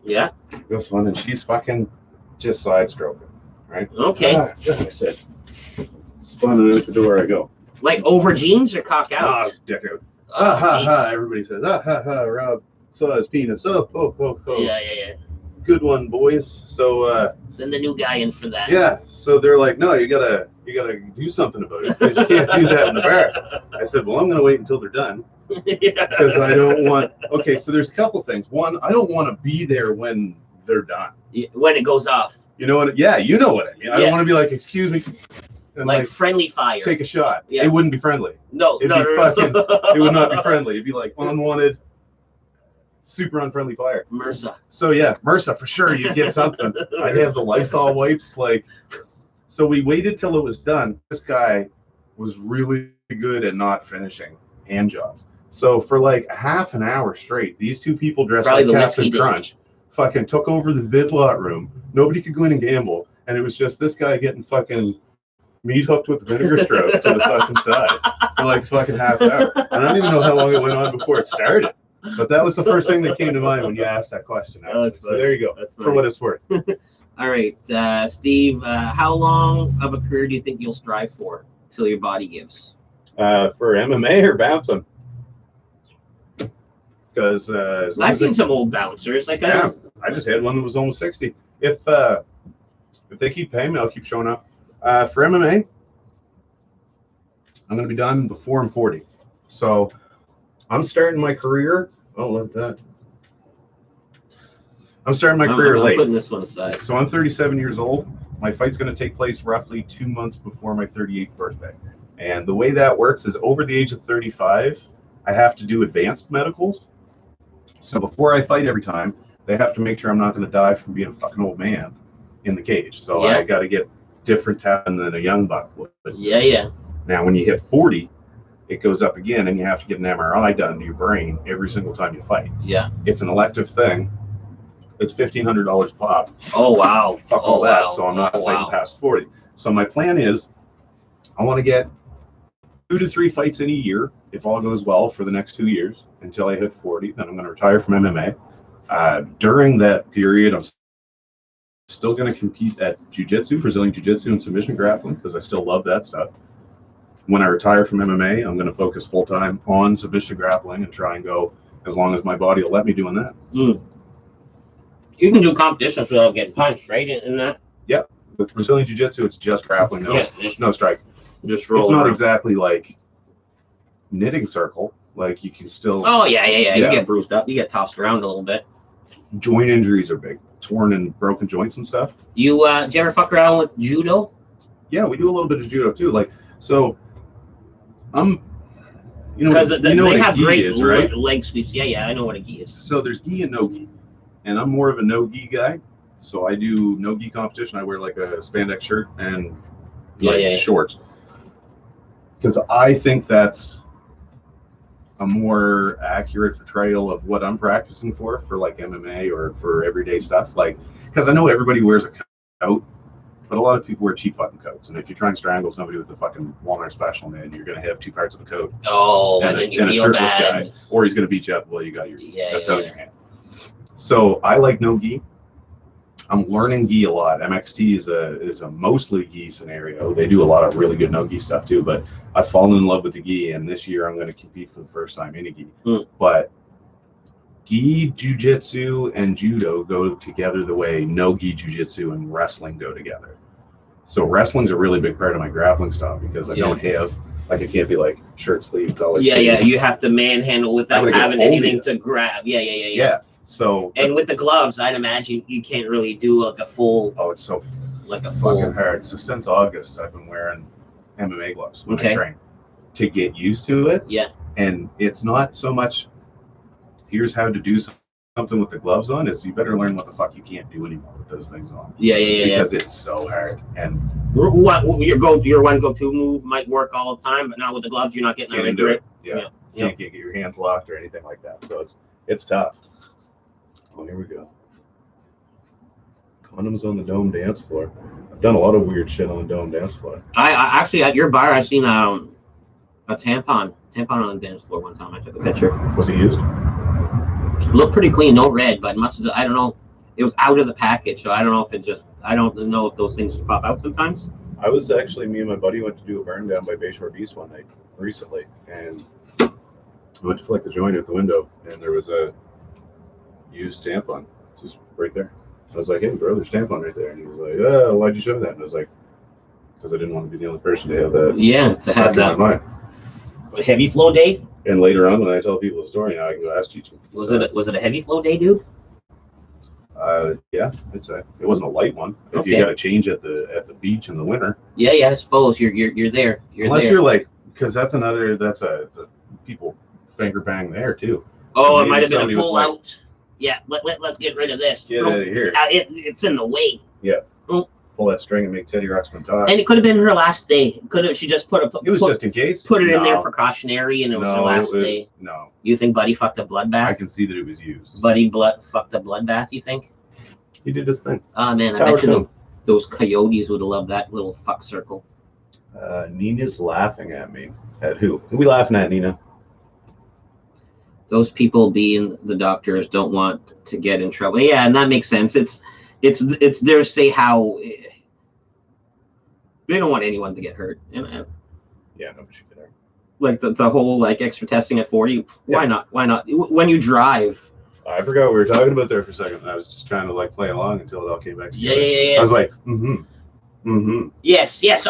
Yeah. This one, and she's fucking just side stroking, right? Okay. I said, spun out the door I go. Like over jeans or cock out? Ah, dick out. Everybody says, Rob saw his penis. Oh. Yeah. Good one, boys. So send the new guy in for that. Yeah. So they're like, no, you gotta do something about it because you can't do that in the bar. I said, well, I'm gonna wait until they're done because I don't want. Okay, so there's a couple things. One, I don't want to be there when they're done. When it goes off. You know what? Yeah, you know what I mean. I don't want to be like, excuse me. And like friendly fire. Take a shot. Yeah. It wouldn't be friendly. No. It would not be friendly. It'd be like unwanted, super unfriendly fire. MRSA. So yeah, MRSA for sure. You'd get something. I'd have the Lysol wipes. Like, so we waited till it was done. This guy was really good at not finishing hand jobs. So for like half an hour straight, these two people dressed Probably like the Captain whiskey did. Crunch fucking took over the vidlot room. Nobody could go in and gamble, and it was just this guy getting fucking meat hooked with vinegar stroke to the fucking side for like fucking half hour. And I don't even know how long it went on before it started. But that was the first thing that came to mind when you asked that question. Oh, that's So there you go. That's For what it's worth. All right, Steve, how long of a career do you think you'll strive for till your body gives? For MMA or bouncing? Because I've seen some old bouncers. Like I just had one that was almost 60. If they keep paying me, I'll keep showing up. For MMA, I'm going to be done before I'm 40. So I'm starting my career. Oh, look at that. I'm starting my career late. I'm putting this one aside. So I'm 37 years old. My fight's going to take place roughly 2 months before my 38th birthday. And the way that works is over the age of 35, I have to do advanced medicals. So before I fight every time, they have to make sure I'm not going to die from being a fucking old man in the cage. So Yeah. I got to get different testing than a young buck would. Yeah. Now, when you hit 40, it goes up again, and you have to get an MRI done to your brain every single time you fight. Yeah. It's an elective thing. It's $1,500 pop. Oh, wow. Fuck all that, so I'm not fighting past 40. So my plan is I want to get 2 to 3 fights in a year, if all goes well, for the next 2 years until I hit 40. Then I'm going to retire from MMA. During that period, I'm still going to compete at jiu-jitsu, Brazilian jiu-jitsu, and submission grappling, because I still love that stuff. When I retire from MMA, I'm going to focus full-time on submission grappling and try and go as long as my body will let me doing that. You can do competitions without getting punched, right? In that? Yep. With Brazilian jiu-jitsu, it's just grappling, no strike. Just roll. It's not exactly like knitting circle. Like, you can still... Oh, yeah. You get bruised up. You get tossed around a little bit. Joint injuries are big. Torn and broken joints and stuff. Do you ever fuck around with judo? Yeah, we do a little bit of judo too. Like, so I'm, because they have great is, right? leg sweeps. Yeah, I know what a gi is. So there's gi and no gi, and I'm more of a no gi guy. So I do no gi competition. I wear like a spandex shirt and shorts, because I think that's a more accurate portrayal of what I'm practicing for like MMA or for everyday stuff. Like, because I know everybody wears a coat, but a lot of people wear cheap fucking coats. And if you try and strangle somebody with a fucking Walmart special, man, you're going to have 2 parts of a coat. Oh, and then you feel bad. Guy, or he's going to beat you up while you got your coat in your hand. So I like no gi. I'm learning gi a lot. MXT is a mostly gi scenario. They do a lot of really good no gi stuff too, but I've fallen in love with the gi, and this year I'm going to compete for the first time in a gi. But gi, jiu-jitsu, and judo go together the way no gi jiu-jitsu and wrestling go together. So wrestling's a really big part of my grappling style, because I don't have, like, it can't be like shirt sleeve, collar sleeve. Yeah, you have to manhandle without having anything to grab. Yeah. So, and with the gloves, I'd imagine you can't really do like a full. Oh, it's so fucking hard. So since August, I've been wearing MMA gloves when I train to get used to it. Yeah. And it's not so much, here's how to do something with the gloves on. It's, you better learn what the fuck you can't do anymore with those things on. Yeah. Because it's so hard. And what your one go-to move might work all the time, but not with the gloves. You're not getting that grip. Yeah. You can't get your hands locked or anything like that. So it's tough. Oh, here we go. Condoms on the dome dance floor. I've done a lot of weird shit on the dome dance floor. I actually, at your bar, I seen a tampon on the dance floor one time. I took a picture. Was it used? Looked pretty clean, no red, but must have, I don't know. It was out of the package, so I don't know if it just, I don't know if those things pop out sometimes. I was actually, me and my buddy went to do a burn down by Bayshore Beast one night recently, and I went to flick the joint at the window, and there was a used tampon just right there. I was like, hey bro, there's tampon right there. And he was like, oh, why'd you show that? And I was like, because I didn't want to be the only person to have that. Yeah, to have that. Heavy flow day? And later on, when I tell people the story, now I can go ask teach them. Was it a heavy flow day, dude? Yeah, I'd say it wasn't a light one. If you got to change at the beach in the winter. Yeah, I suppose you're there. Unless you're like, because that's a people finger bang there too. Oh, it might have been a pull out. Yeah, let's get rid of this. Get out of here. It's in the way. Yeah. Oh, pull that string and make Teddy Ruxpin talk. And it could have been her last day. Could have she just put It was just in case. put it in there No. precautionary, and it was her No, last day. No, You think Buddy fucked a bloodbath? I can see that it was used. Buddy fucked a bloodbath. You think? He did his thing. Oh man, I Power bet you to him. those coyotes would have loved that little fuck circle. Nina's laughing at me. At who? Who we laughing at, Nina? Those people being the doctors don't want to get in trouble. Yeah, and that makes sense. It's there to say how they don't want anyone to get hurt. And Yeah, nobody should get hurt. like the whole like extra testing at 40. Why Yeah. not? Why not? When you drive. I forgot what we were talking about there for a second. I was just trying to like play along until it all came back together. Yeah. I was like, Yes. Yes.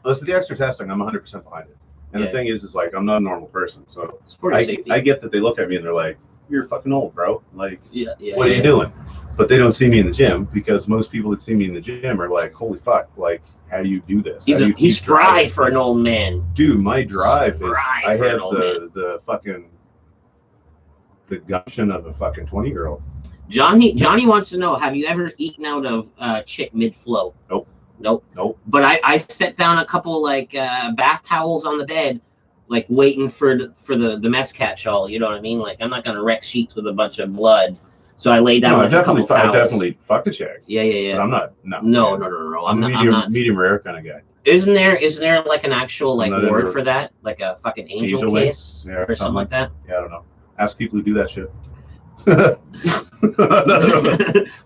Listen, the extra testing, I'm 100% behind it. And Yeah. the thing is like, I'm not a normal person. So It's for your safety. I get that they look at me and they're like, you're fucking old, bro. Like, yeah. what are you doing? But they don't see me in the gym because most people that see me in the gym are like, holy fuck, like, how do you do this? How do you He's keep spry driving? for an old man. Dude, my drive is, Spry I for an have old the fucking, the gumption of a fucking 20-year-old. Johnny wants to know: have you ever eaten out of chick mid flow? Nope. But I set down a couple like bath towels on the bed, like waiting for the mess catch-all. You know what I mean? Like I'm not gonna wreck sheets with a bunch of blood, so I lay down No, like a couple I towels. definitely fucked a chick. Yeah. But I'm not. No. I'm I'm medium, not. medium rare kind of guy. Isn't there like an actual like I'm not word into- for that? Like a fucking angel Angel kiss wings, yeah, or something like that? Yeah, I don't know. Ask people who do that shit.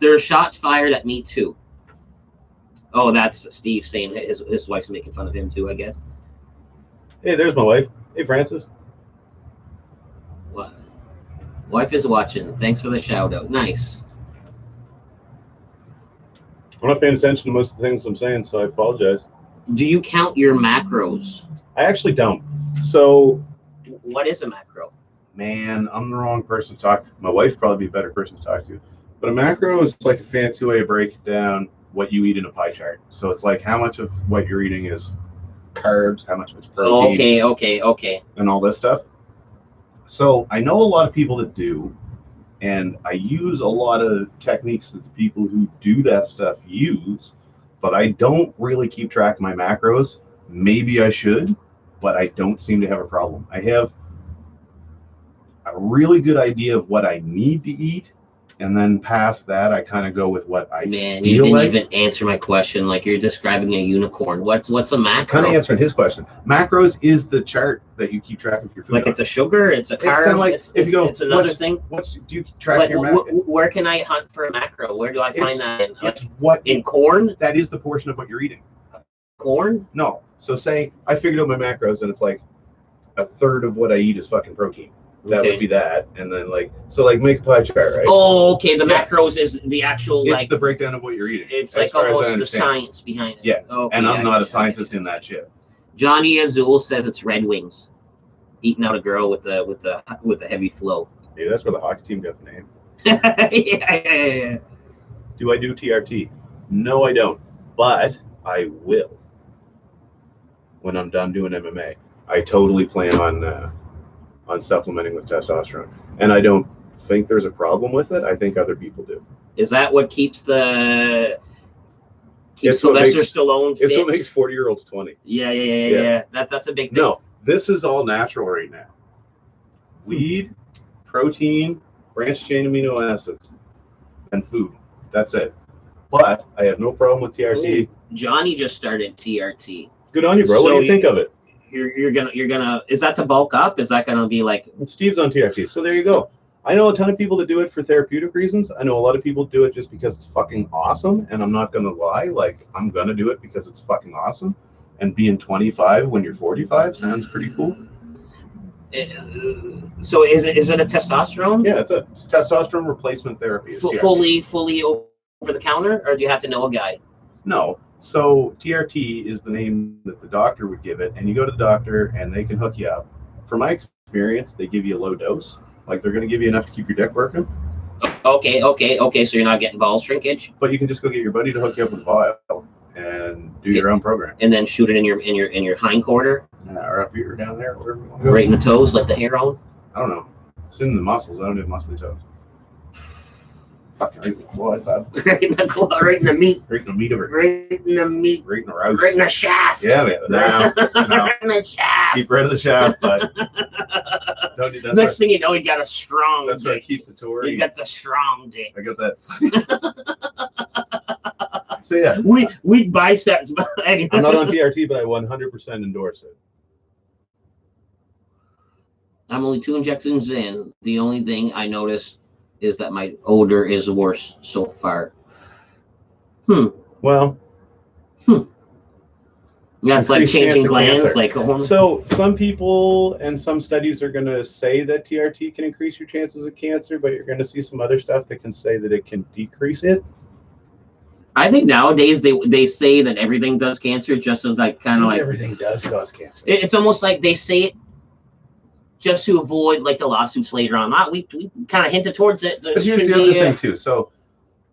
There are shots fired at me too. Oh, that's Steve saying his wife's making fun of him too, I guess. Hey, there's my wife. Hey, Francis. What? Wife is watching. Thanks for the shout out. Nice. I'm not paying attention to most of the things I'm saying, so I apologize. Do you count your macros? I actually don't. So, What is a macro? man, I'm the wrong person to talk. My wife's probably be a better person to talk to. But a macro is like a fancy way of breaking down what you eat in a pie chart. So it's like how much of what you're eating is carbs, how much of it's protein, Okay. and all this stuff. So I know a lot of people that do, and I use a lot of techniques that the people who do that stuff use, but I don't really keep track of my macros. Maybe I should, but I don't seem to have a problem. I have a really good idea of what I need to eat, and then past that, I kind of go with what I Man, feel you didn't like. even answer my question. Like you're describing a unicorn. What's a macro? Kind of answering his question. Macros is the chart that you keep track of your food. Like it's a sugar, it's a carb. kinda like, if you go, it's another what's- thing. do you track Like, your macro? where can I hunt for a macro? Where do I find It's- that? In, It's what in corn? that is the portion of what you're eating. Corn? No. So say I figured out my macros and it's like a third of what I eat is fucking protein. That Okay. would be that. And then like make a pie chart, right? Oh, okay. The Yeah. macros is the actual It's like the breakdown of what you're eating. it's as like far as I almost the understand. science behind it. Yeah. Okay, And I I'm not get a it. scientist in that shit. Johnny Azul says it's Red Wings, eating out a girl with the heavy flow. Yeah, that's where the hockey team got the name. yeah. Do I do TRT? No, I don't. But I will when I'm done doing MMA. I totally plan on supplementing with testosterone, and I don't think there's a problem with it. I think other people do. Is that what keeps It's what Sylvester makes- Stallone fit? It's what makes 40-year-olds 20. Yeah. That's a big thing. No, this is all natural right now. Weed, protein, branched chain amino acids, and food. That's it. But I have no problem with TRT. Johnny just started TRT. Good on you, bro. What So do you think of it? You're gonna is that to bulk up? Is that gonna be like Steve's on TRT. So there you go. I know a ton of people that do it for therapeutic reasons. I know a lot of people do it just because it's fucking awesome. And I'm not going to lie. Like, I'm going to do it because it's fucking awesome. And being 25 when you're 45 sounds pretty cool. so is it a testosterone? Yeah, it's a testosterone replacement therapy. It's TRT. Fully over the counter, or do you have to know a guy? No. So TRT is the name that the doctor would give it. And you go to the doctor and they can hook you up. From my experience, they give you a low dose. Like, they're going to give you enough to keep your dick working. Okay. So you're not getting ball shrinkage, But you can just go get your buddy to hook you up with a vial and do your own program. and then shoot it in your hind quarter, Or up here or down there, wherever you want to go. right in the toes, like the hair on. I don't know. It's in the muscles. I don't have muscly toes. Fucking right in the blood, bud. Right in the claw, right in the meat. Right in the meat of it. Right in the meat. Right in the roast. Right in the shaft. Yeah, man. No. Right in the shaft. Keep rid of the shaft, bud. Don't need that. Next thing you know, you got a strong That's where I dick. keep the tour. You got the strong dick. I got that. So yeah, Weak biceps. But I'm not on TRT, but I 100% endorse it. I'm only 2 injections in. The only thing I noticed is that my odor is worse so far. Well, That's like increased chance changing of glands, cancer. like So some people and some studies are going to say that TRT can increase your chances of cancer, but you're going to see some other stuff that can say that it can decrease it. I think nowadays they say that everything does cancer, just as like kind of like everything does cause cancer. it's almost like they say it just to avoid like the lawsuits later on. We kind of hinted towards it. But here's the other thing too. So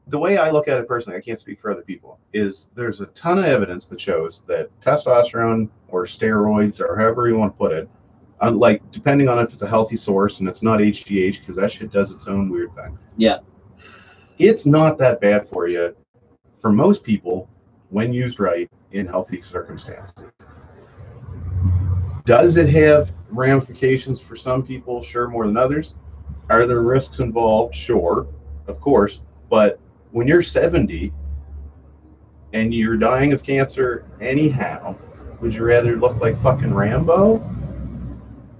the way I look at it personally, I can't speak for other people, is there's a ton of evidence that shows that testosterone or steroids or however you want to put it, like depending on if it's a healthy source and it's not HGH, because that shit does its own weird thing. Yeah. It's not that bad for you for most people when used right in healthy circumstances. Does it have ramifications for some people? Sure, more than others. Are there risks involved? Sure, of course. But when you're 70 and you're dying of cancer anyhow, would you rather look like fucking Rambo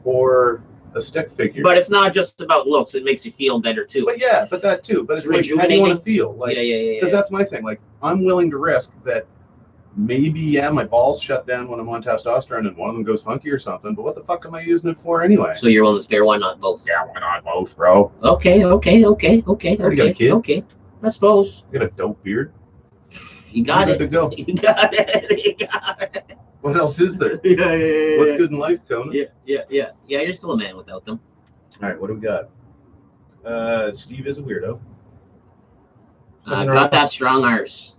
or a stick figure? But it's not just about looks; it makes you feel better too. But yeah, but that too. But it's like, how do you rejuvenating. want to feel? Like, Yeah. because that's my thing. Like, I'm willing to risk that maybe, my balls shut down when I'm on testosterone and one of them goes funky or something, but what the fuck am I using it for anyway? So you're willing to spare, why not both? Yeah, why not both, bro? Okay. Already got a kid. Okay. I suppose. You got a dope beard. You got Good it. to go. You got it. You got it. What else is there? Yeah. What's good in life, Conan? Yeah. You're still a man without them. All right, what do we got? Steve is a weirdo. Got that strong arse.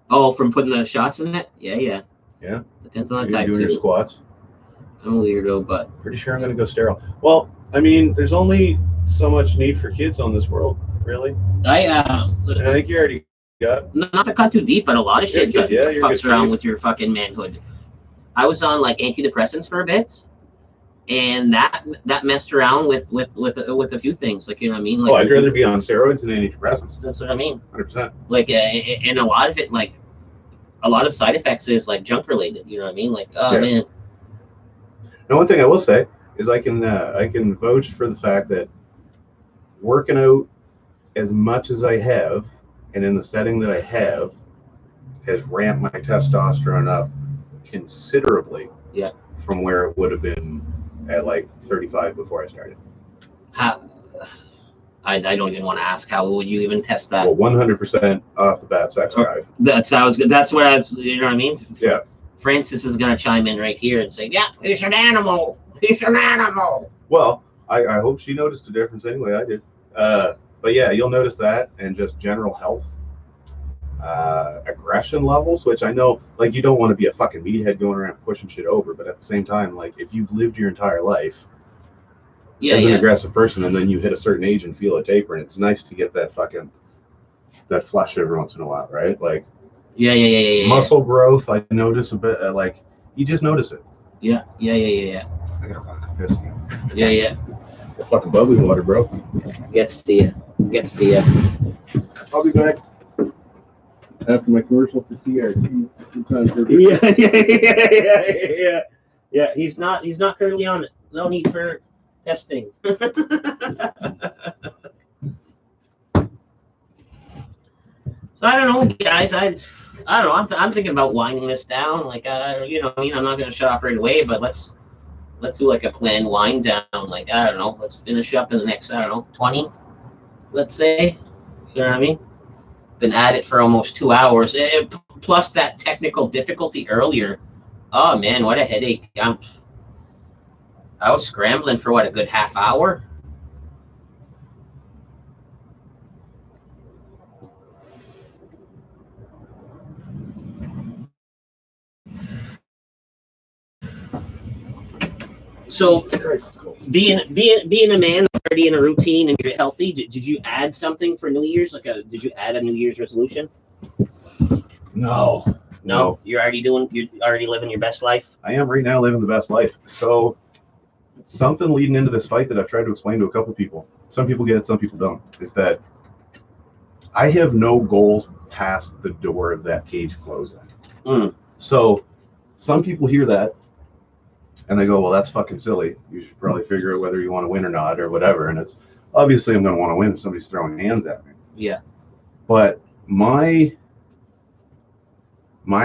Oh, from putting the shots in it? Yeah. Yeah. Depends on the You're type doing your too. squats. I'm a weirdo, but Pretty sure I'm going to go sterile. Well, I mean, there's only so much need for kids on this world, really. And I think you already got. not to cut too deep, but a lot of shit good, yeah, you're fucks good around shape. with your fucking manhood. I was on like antidepressants for a bit, and that messed around with a few things. Like, you know what I mean? Like, I'd rather be on steroids than antidepressants. That's what I mean. 100%. Like, and a lot of it, like, a lot of side effects is like junk related. You know what I mean? Like, oh Yeah. man. Now, one thing I will say is I can vouch for the fact that working out as much as I have and in the setting that I have has ramped my testosterone up considerably. Yeah. From where it would have been at like 35 before I started. How? I don't even want to ask. How would you even test that? Well, 100% off the bat sex drive. That's how I was good. That's where I was. You know what I mean? Yeah. Francis is gonna chime in right here and say, "Yeah, he's an animal. He's an animal." Well, I hope she noticed a difference anyway. I did. But yeah, you'll notice that, and just general health, aggression levels, which I know, like, you don't want to be a fucking meathead going around pushing shit over, but at the same time, like, if you've lived your entire life as an aggressive person, and then you hit a certain age and feel a taper, and it's nice to get that flush every once in a while, right? Like, muscle growth, I notice a bit, like, you just notice it. Yeah. I gotta fucking piss again. Yeah. The fucking bubbly water, bro. Gets to you. I'll be back after my commercial for TRT. Yeah. He's not currently on it. No need for testing. So I don't know, guys. I don't know. I'm thinking about winding this down. Like, you know, I'm not gonna shut off right away, but let's do like a planned wind down. Like, I don't know. Let's finish up in the next, 20, let's say. You know what I mean? Been at it for almost 2 hours. Plus that technical difficulty earlier. Oh man, what a headache! I was scrambling for a good half hour. So being a man already in a routine and you're healthy, did you add something for New Year's? Did you add a New Year's resolution? No. No, you're already living your best life. I am right now living the best life. So something leading into this fight that I've tried to explain to a couple people, some people get it, some people don't, is that I have no goals past the door of that cage closing. So some people hear that and they go, well, that's fucking silly. You should probably figure out whether you want to win or not or whatever. And it's obviously I'm going to want to win if somebody's throwing hands at me. Yeah. But my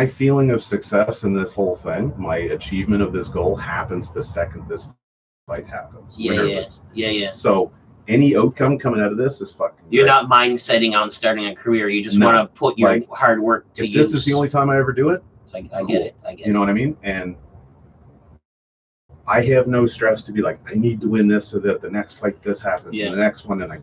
feeling of success in this whole thing, my achievement of this goal happens the second this fight happens. Yeah. So any outcome coming out of this is fucking You're great. not mind setting on starting a career. You just want to put your hard work to if use. this is the only time I ever do it, I cool. get it. You know what I mean? And I have no stress to be like, I need to win this so that the next fight this happens and the next one and I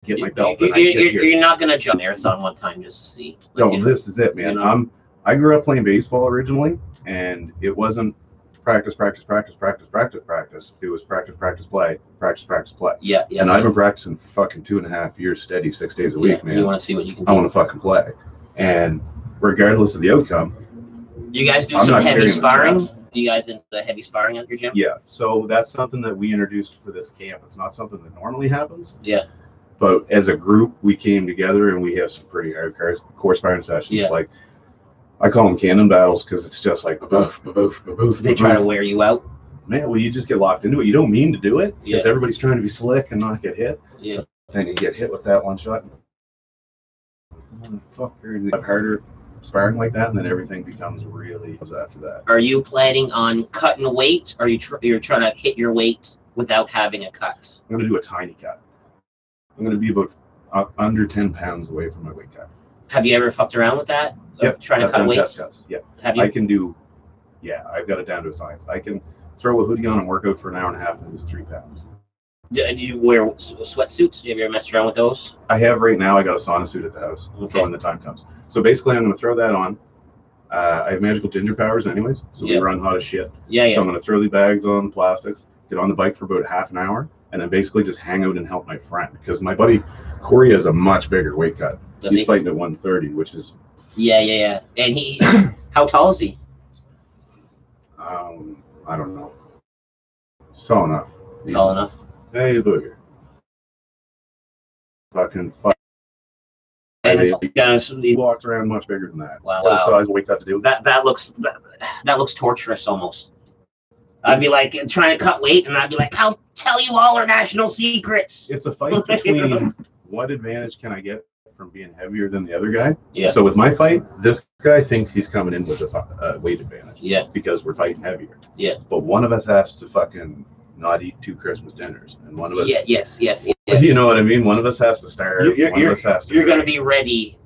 get my belt. You're not going to jump a marathon one time just to see. No, this is it, man. I grew up playing baseball originally, and it wasn't practice. It was practice, practice, play. Yeah. And I've been practicing for fucking 2.5 years steady, 6 days a week, man. You want to see what you can do. I want to fucking play. And regardless of the outcome. You guys do some heavy sparring? You guys into the heavy sparring at your gym? Yeah. So that's something that we introduced for this camp. It's not something that normally happens. Yeah. But as a group, we came together and we have some pretty hardcore sparring sessions. Yeah. Like, I call them cannon battles because it's just like boof, boof, boof. They try to wear you out. Man, well, you just get locked into it. You don't mean to do it because everybody's trying to be slick and not get hit. Yeah. Then you get hit with that one shot. Motherfucker, and harder sparring like that, and then everything becomes really after that. Are you planning on cutting weight, or you're trying to hit your weight without having a cut? I'm going to do a tiny cut. I'm going to be about under 10 pounds away from my weight cut. Have you ever fucked around with that? Yep. Trying to cut weight? Test cuts. Yeah. Have you? I can do, I've got it down to a science. I can throw a hoodie on and work out for an hour and a half and lose 3 pounds. Do you wear sweatsuits? Have you ever messed around with those? I have right now. I got a sauna suit at the house for when the time comes. So basically, I'm going to throw that on. I have magical ginger powers anyways, so we run hot as shit. Yeah. So I'm going to throw the bags on the plastics, get on the bike for about half an hour, and then basically just hang out and help my friend. Because my buddy Corey has a much bigger weight cut. He's fighting at 130, which is... Yeah. And he... How tall is he? I don't know. He's tall enough. Tall enough? Hey, booger. Fucking fuck. And He walks around much bigger than that. Wow. What size weight cut to do? That looks torturous almost. I'd be like trying to cut weight, and I'd be like, I'll tell you all our national secrets. It's a fight between what advantage can I get from being heavier than the other guy. Yeah. So with my fight, this guy thinks he's coming in with a weight advantage. Yeah. Because we're fighting heavier. Yeah. But one of us has to fucking not eat 2 Christmas dinners, and one of us. Yes. You know what I mean? One of us has to starve. One of us has to. You're gonna be ready.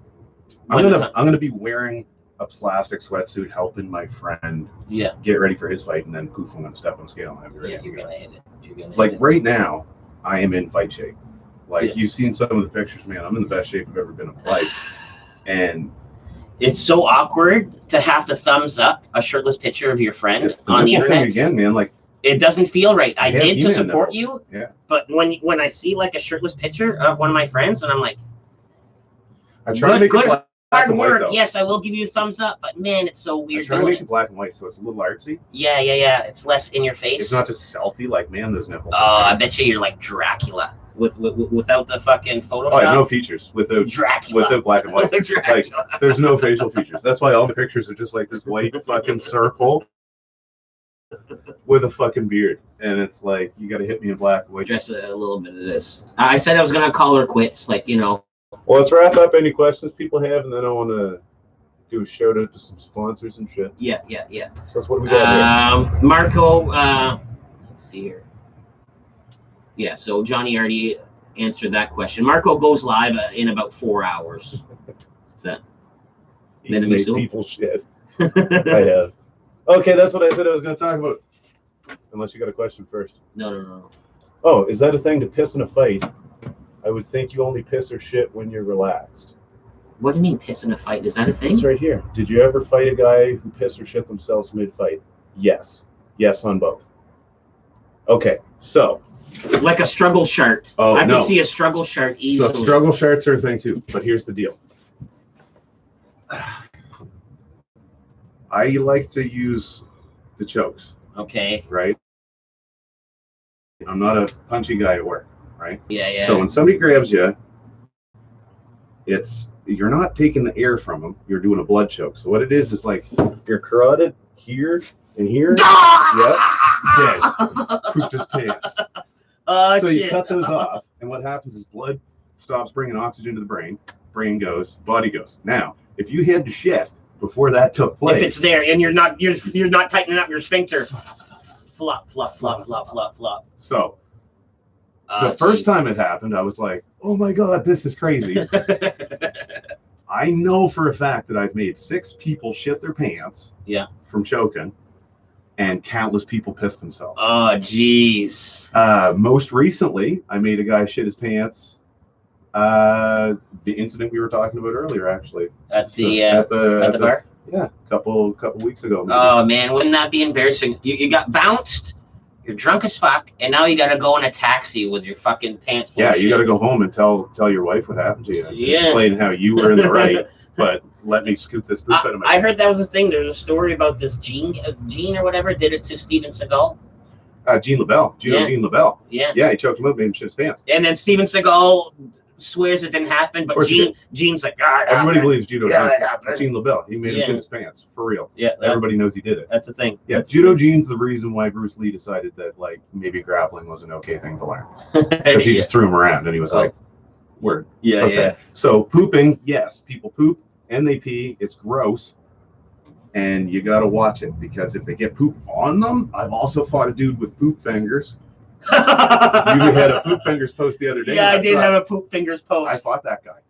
I'm gonna be wearing a plastic sweatsuit, helping my friend. Yeah. Get ready for his fight, and then poof, I'm gonna step on scale and You're gonna hit it. Like right now, I am in fight shape. Like you've seen some of the pictures, man. I'm in the best shape I've ever been in my life, and it's so awkward to have to thumbs up a shirtless picture of your friend on the internet. Again, man, like it doesn't feel right. I did to support you, but when I see like a shirtless picture of one of my friends, and I'm like, I try to make it black hard and work. White, yes, I will give you a thumbs up, but man, it's so weird. I try to make it black and white, so it's a little artsy. Yeah. It's less in your face. It's not just selfie. Like, man, those nipples. Oh, I bet you're like Dracula without the fucking Photoshop. Oh, no features without Dracula. Without black and white. Like, there's no facial features. That's why all the pictures are just like this white fucking circle with a fucking beard, and it's like you got to hit me in black and white. Just a little bit of this. I said I was gonna call her quits, like Well, let's wrap up any questions people have, and then I want to do a shout out to some sponsors and shit. Yeah. So that's what we got here. Marco, let's see here. Yeah, so Johnny already answered that question. Marco goes live in about 4 hours. What's that? He's made people shit. I have. Okay, that's what I said I was going to talk about. Unless you got a question first. No. Oh, is that a thing to piss in a fight? I would think you only piss or shit when you're relaxed. What do you mean piss in a fight? Is that a thing? It's right here. Did you ever fight a guy who pissed or shit themselves mid-fight? Yes. Yes on both. Okay, so Like a struggle shirt. Oh, I no. can see a struggle shirt easily. So struggle shirts are a thing too. But here's the deal. I like to use the chokes, Okay. right? I'm not a punchy guy at work, right? Yeah, yeah. So when somebody grabs you, you're not taking the air from them. You're doing a blood choke. So what it is like you're carotid here and here. Yep. Dead. Pooped his pants. Oh, so shit. you cut those off, and what happens is blood stops bringing oxygen to the brain. Brain goes, body goes. Now, if you had to shit before that took place, if it's there and you're not tightening up your sphincter, flop, flop, flop, flop, flop, flop. So the first time it happened, I was like, oh my God, this is crazy. I know for a fact that I've made 6 people shit their pants from choking, and countless people piss themselves. Oh, jeez. Most recently, I made a guy shit his pants. The incident we were talking about earlier, actually. At the bar? Yeah, a couple weeks ago. Maybe. Oh, man, wouldn't that be embarrassing? You got bounced, you're drunk as fuck, and now you got to go in a taxi with your fucking pants full of you shit. got to go home and tell your wife what happened to you. Yeah. Explain how you were in the right, but let me scoop this poop out of my I heard that was a thing. There's a story about this Gene or whatever did it to Steven Seagal. Gene LaBelle. Gene LaBelle. Yeah. Yeah, he choked him up, made him shit his pants. And then Steven Seagal swears it didn't happen, but Gene's like, everybody believes Judo happened. Gene LaBelle. He made him shit his pants. For real. Yeah. Everybody knows he did it. That's the thing. Yeah, Judo Gene's the reason why Bruce Lee decided that like maybe grappling was an okay thing to learn. Because he just threw him around and he was like, word. Yeah, okay. yeah. So pooping, yes, people poop and they pee. It's gross. And you got to watch it because if they get poop on them, I've also fought a dude with poop fingers. You had a poop fingers post the other day. Yeah, I did have a poop fingers post. I fought that guy.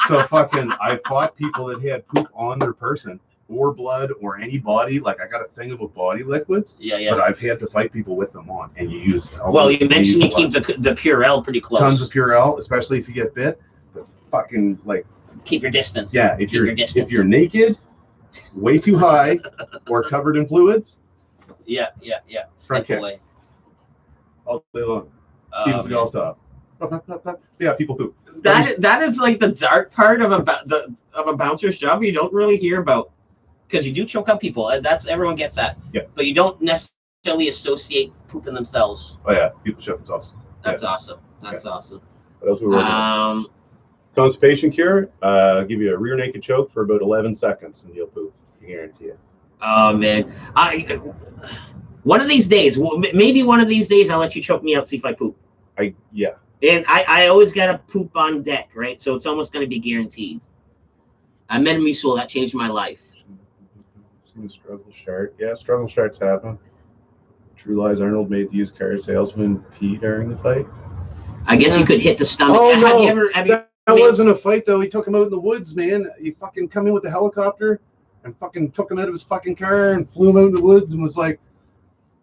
So I fought people that had poop on their person or blood or any body. Like I got a thing of body liquids. Yeah. But I've had to fight people with them on, and you use. Well, you mentioned you keep the Purell pretty close. Tons of Purell, especially if you get bit. But fucking like. Keep your distance. Yeah, if you're naked, way too high, or covered in fluids. Yeah. Front kick. Away. All day long. Steven Seagal stuff. Yeah, people poop. That is like the dark part of a bouncer's job you don't really hear about, because you do choke out people. That's everyone gets that. Yeah. But you don't necessarily associate pooping themselves. Oh yeah, people shit themselves. That's awesome. That's awesome. What else are we working on? Constipation cure. Give you a rear naked choke for about 11 seconds, and you'll poop. I guarantee you. Oh man, one of these days, maybe one of these days, I'll let you choke me out, see if I poop. Yeah. And I always gotta poop on deck, right? So it's almost gonna be guaranteed. I met a mutual that changed my life. Struggle chart. Yeah, struggle charts happen. True Lies Arnold made the used car salesman pee during the fight. I guess you could hit the stomach. Oh, no. Have you That wasn't a fight though. He took him out in the woods, man. He fucking come in with the helicopter and fucking took him out of his fucking car and flew him out in the woods and was like,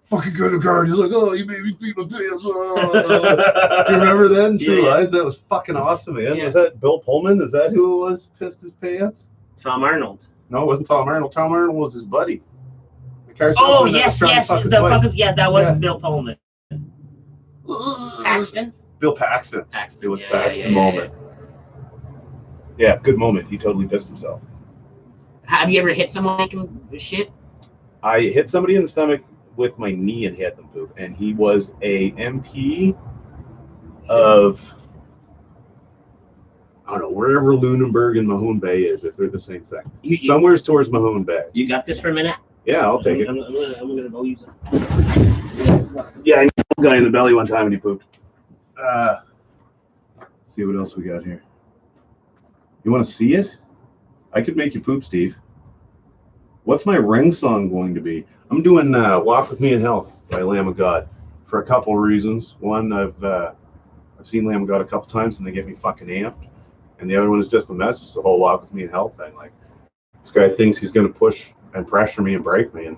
fucking go to the car. He's like, oh, you made me pee my pants. You remember that in True Lies? That was fucking awesome, man. Yeah. Was that Bill Pullman? Is that who it was pissed his pants? Tom Arnold. No, it wasn't Tom Arnold. Tom Arnold was his buddy. The car Oh, salesman that was trying to fuck his wife. That was Bill Pullman. Paxton? Bill Paxton. It was Paxton moment. Yeah, good moment. He totally pissed himself. Have you ever hit someone making shit? I hit somebody in the stomach with my knee and had them poop, and he was a MP of, I don't know, wherever Lunenburg and Mahone Bay is, if they're the same thing. Somewhere's towards Mahone Bay. You got this for a minute? Yeah, I'll take it. I'm gonna go use it. Yeah, I knew a guy in the belly one time and he pooped. Let's see what else we got here. You want to see it? I could make you poop, Steve. What's my ring song going to be? I'm doing Walk With Me in Hell by Lamb of God for a couple of reasons. One, I've seen Lamb of God a couple times and they get me fucking amped. And the other one is just the message, the whole Walk With Me in Hell thing. Like, this guy thinks he's going to push and pressure me and break me. And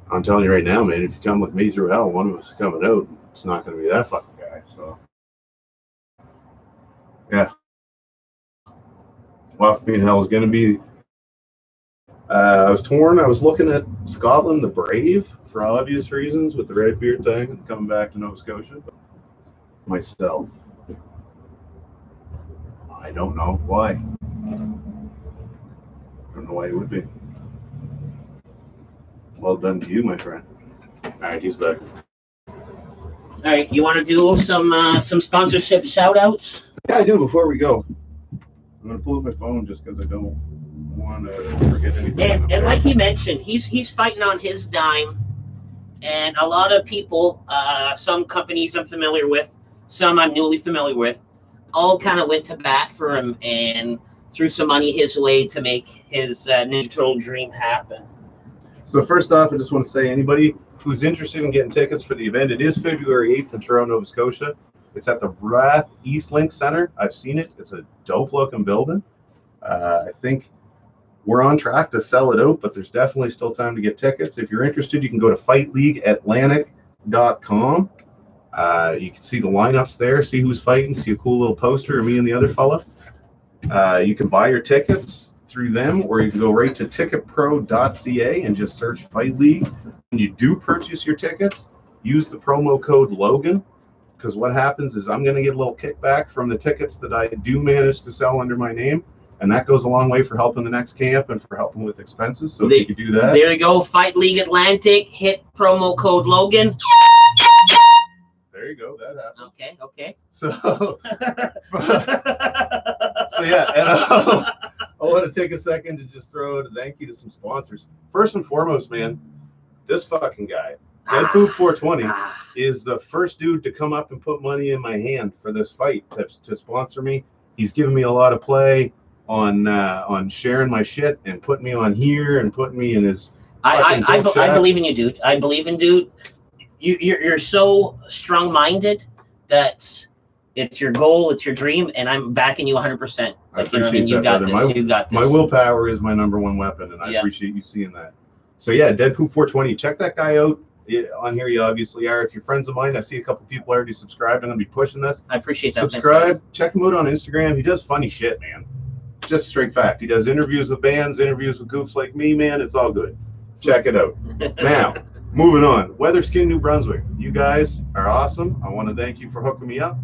I'm telling you right now, man, if you come with me through hell, one of us is coming out. It's not going to be that fucking guy. So, yeah. Walk With Me in Hell is going to be. I was torn. I was looking at Scotland, the Brave, for obvious reasons, with the red beard thing, and coming back to Nova Scotia. But myself. I don't know why. I don't know why it would be. Well done to you, my friend. All right, he's back. All right, you want to do some sponsorship shout outs? Yeah, I do. Before we go, I'm gonna pull up my phone just because I don't want to forget anything. And like he mentioned, he's fighting on his dime, and a lot of people, some companies I'm familiar with, some I'm newly familiar with, all kind of went to bat for him and threw some money his way to make his Ninja Turtle dream happen. So first off, I just want to say anybody who's interested in getting tickets for the event, it is February 8th in Toronto, Nova Scotia. It's at the Rath Eastlink Center. I've seen it. It's a dope looking building. I think we're on track to sell it out, but there's definitely still time to get tickets. If you're interested, you can go to fightleagueatlantic.com. You can see the lineups there, see who's fighting, see a cool little poster of me and the other fella. You can buy your tickets through them, or you can go right to ticketpro.ca and just search Fight League. When you do purchase your tickets, use the promo code Logan, because what happens is I'm going to get a little kickback from the tickets that I do manage to sell under my name, and that goes a long way for helping the next camp and for helping with expenses. So if you could do that. There you go, Fight League Atlantic, hit promo code Logan. There you go, that happened. Okay. So yeah, and I want to take a second to just throw out a thank you to some sponsors. First and foremost, man, this fucking guy, Deadpool 420, is the first dude to come up and put money in my hand for this fight to sponsor me. He's given me a lot of play on sharing my shit and putting me on here and putting me in his. I believe in you, dude. I believe in dude. You're so strong-minded that it's your goal, it's your dream, and I'm backing you 100%. I appreciate that, brother. You got this. My willpower is my number one weapon, and I appreciate you seeing that. So yeah, Deadpool 420, check that guy out. On here, you obviously are. If you're friends of mine, I see a couple people already subscribed. I'm gonna be pushing this. I appreciate that. Subscribe. Check him out on Instagram. He does funny shit, man. Just straight fact. He does interviews with bands, interviews with goofs like me, man. It's all good. Check it out. Now, moving on. Weatherskin, New Brunswick. You guys are awesome. I want to thank you for hooking me up.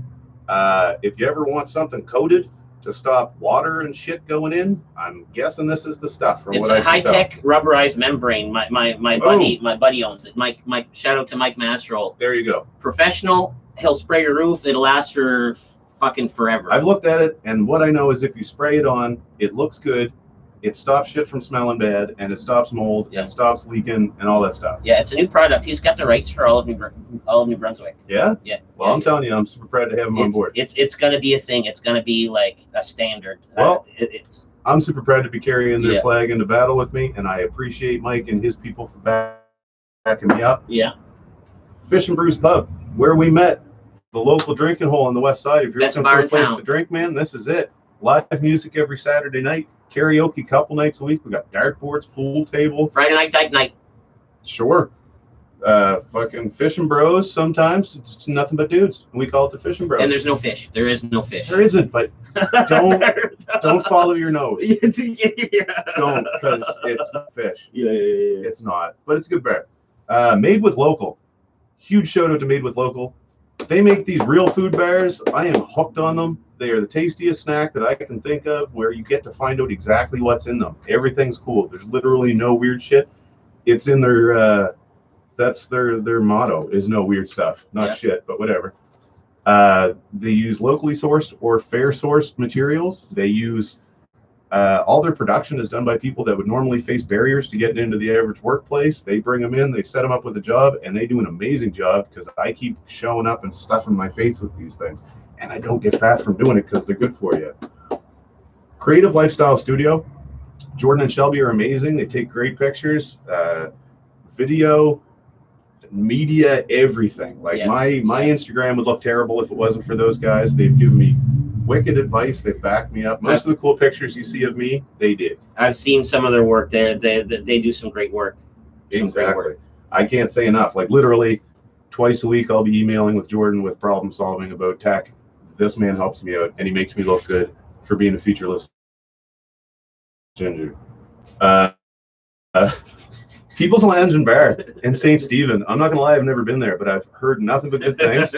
If you ever want something coated to stop water and shit going in, I'm guessing this is the stuff. It's a high-tech rubberized membrane. My buddy owns it. Mike, shout out to Mike Mastroll. There you go. Professional. He'll spray your roof. It'll last for fucking forever. I've looked at it, and what I know is if you spray it on, it looks good. It stops shit from smelling bad, and it stops mold, and it stops leaking, and all that stuff. Yeah, it's a new product. He's got the rights for all of New Brunswick. Yeah? Yeah. Well, I'm telling you, I'm super proud to have him on board. It's going to be a thing. It's going to be like a standard. Well, I'm super proud to be carrying their flag into battle with me, and I appreciate Mike and his people for backing me up. Yeah. Fish and Brews Pub, where we met, the local drinking hole on the west side. If you're looking for a place to drink, man, this is it. Live music every Saturday night. Karaoke couple nights a week. We got dartboards, pool table. Friday night, dyke night. Sure. Fucking fishing bros sometimes. It's nothing but dudes. We call it the fishing bros. And there's no fish. There is no fish. There isn't, but don't follow your nose. Don't, because it's not fish. Yeah. It's not. But it's good bear. Made with Local. Huge shout out to Made with Local. They make these real food bars. I am hooked on them. They are the tastiest snack that I can think of, where you get to find out exactly what's in them. Everything's cool. There's literally no weird shit. It's in their that's their motto, is no weird stuff. Not shit, but whatever. They use locally sourced or fair sourced materials. They use all their production is done by people that would normally face barriers to getting into the average workplace. They bring them in, they set them up with a job, and they do an amazing job, because I keep showing up and stuffing my face with these things. And I don't get fat from doing it because they're good for you. Creative Lifestyle Studio. Jordan and Shelby are amazing. They take great pictures, video, media, everything. Like my Instagram would look terrible if it wasn't for those guys. They've given me wicked advice. They've backed me up. Most of the cool pictures you see of me, they did. I've seen some of their work there. They do some great work. Exactly. I can't say enough. Like literally twice a week, I'll be emailing with Jordan with problem solving about tech. This man helps me out, and he makes me look good for being a featureless ginger. People's Lounge and Bar in St. Stephen. I'm not gonna lie, I've never been there, but I've heard nothing but good things.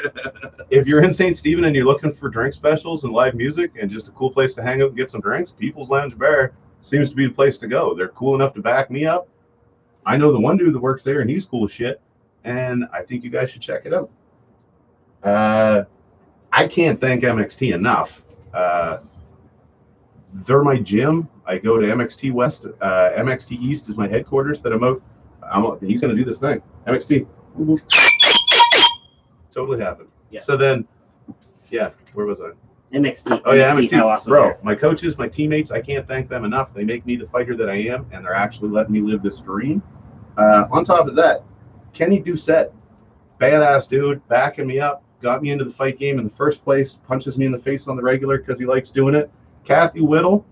If you're in St. Stephen and you're looking for drink specials and live music and just a cool place to hang out and get some drinks, People's Lounge and Bar seems to be the place to go. They're cool enough to back me up. I know the one dude that works there and he's cool as shit, and I think you guys should check it out. I can't thank MXT enough. They're my gym. I go to MXT West. MXT East is my headquarters that I'm out. He's going to do this thing. MXT. Totally happened. Yeah. So then, yeah, where was I? MXT. Oh, yeah, MXT. How awesome Bro, they're. my coaches, my teammates, I can't thank them enough. They make me the fighter that I am, and they're actually letting me live this dream. On top of that, Kenny Doucette, badass dude, backing me up, got me into the fight game in the first place, punches me in the face on the regular because he likes doing it. Kathy Whittle,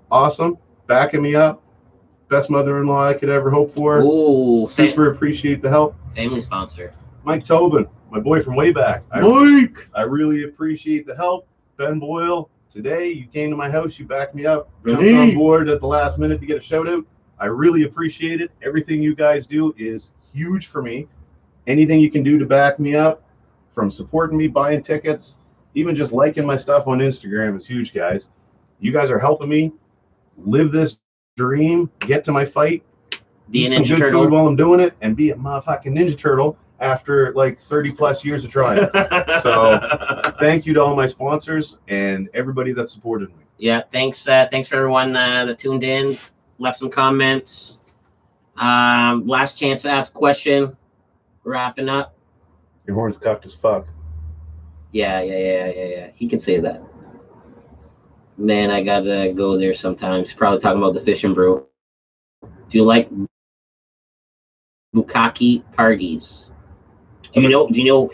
awesome, backing me up. Best mother-in-law I could ever hope for. Ooh, Super appreciate the help. family sponsor. Mike Tobin, my boy from way back. Mike. I really appreciate the help. Ben Boyle, today you came to my house, you backed me up, jumped Hey. on board at the last minute to get a shout out. I really appreciate it. Everything you guys do is huge for me. Anything you can do to back me up, from supporting me, buying tickets, even just liking my stuff on Instagram is huge, guys. You guys are helping me live this dream, get to my fight, Be eat a some Ninja good Turtle. food while I'm doing it, and be a motherfucking Ninja Turtle after like 30 plus years of trying. So thank you to all my sponsors and everybody that supported me. Yeah, thanks for everyone that tuned in, left some comments. Last chance to ask a question. Wrapping up. Your horn's cocked as fuck. Yeah. He can say that. Man, I gotta go there sometimes. Probably talking about the fish and brew. Do you like bukkake parties? Do you know?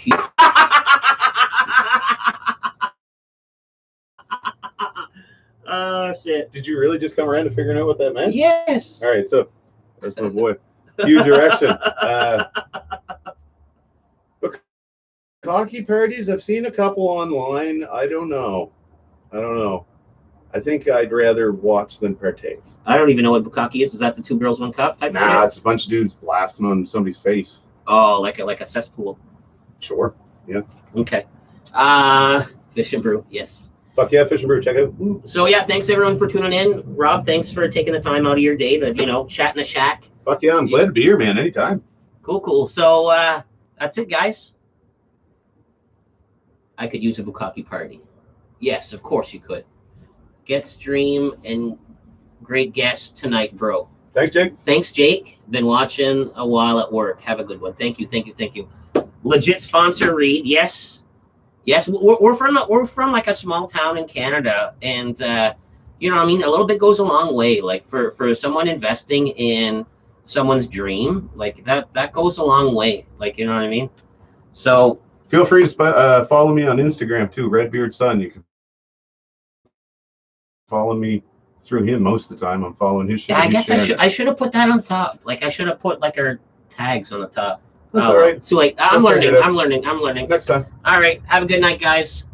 Oh shit! Did you really just come around to figuring out what that meant? Yes. All right, so that's my boy. Huge erection. Cocky parties, I've seen a couple online. I don't know. I think I'd rather watch than partake. I don't even know what bukkake is. Is that the two girls, one cup type of Nah, shit? it's a bunch of dudes blasting on somebody's face. Oh, like a cesspool. Sure. Okay. Fish and brew. Yes. Fuck yeah, Fish and Brew. Check it out. So yeah, thanks everyone for tuning in. Rob, thanks for taking the time out of your day to chat in the shack. Fuck yeah, I'm glad to be here, man. Anytime. Cool. So that's it, guys. I could use a bukkake party. Yes, of course you could. Get stream and great guest tonight, bro. Thanks, Jake. Thanks, Jake. Been watching a while at work. Have a good one. Thank you. Legit sponsor, Reed. Yes. We're from like a small town in Canada, and you know what I mean. A little bit goes a long way. Like for someone investing in someone's dream, like that goes a long way. Like, you know what I mean. So Feel free to follow me on Instagram too, Redbeard Son. You can follow me through him most of the time. I'm following his shit. yeah, I guess I should have put that on top. Like I should have put like our tags on the top. That's all right. So like I'm We'll figure learning. it out. I'm learning. Next time. All right. Have a good night, guys.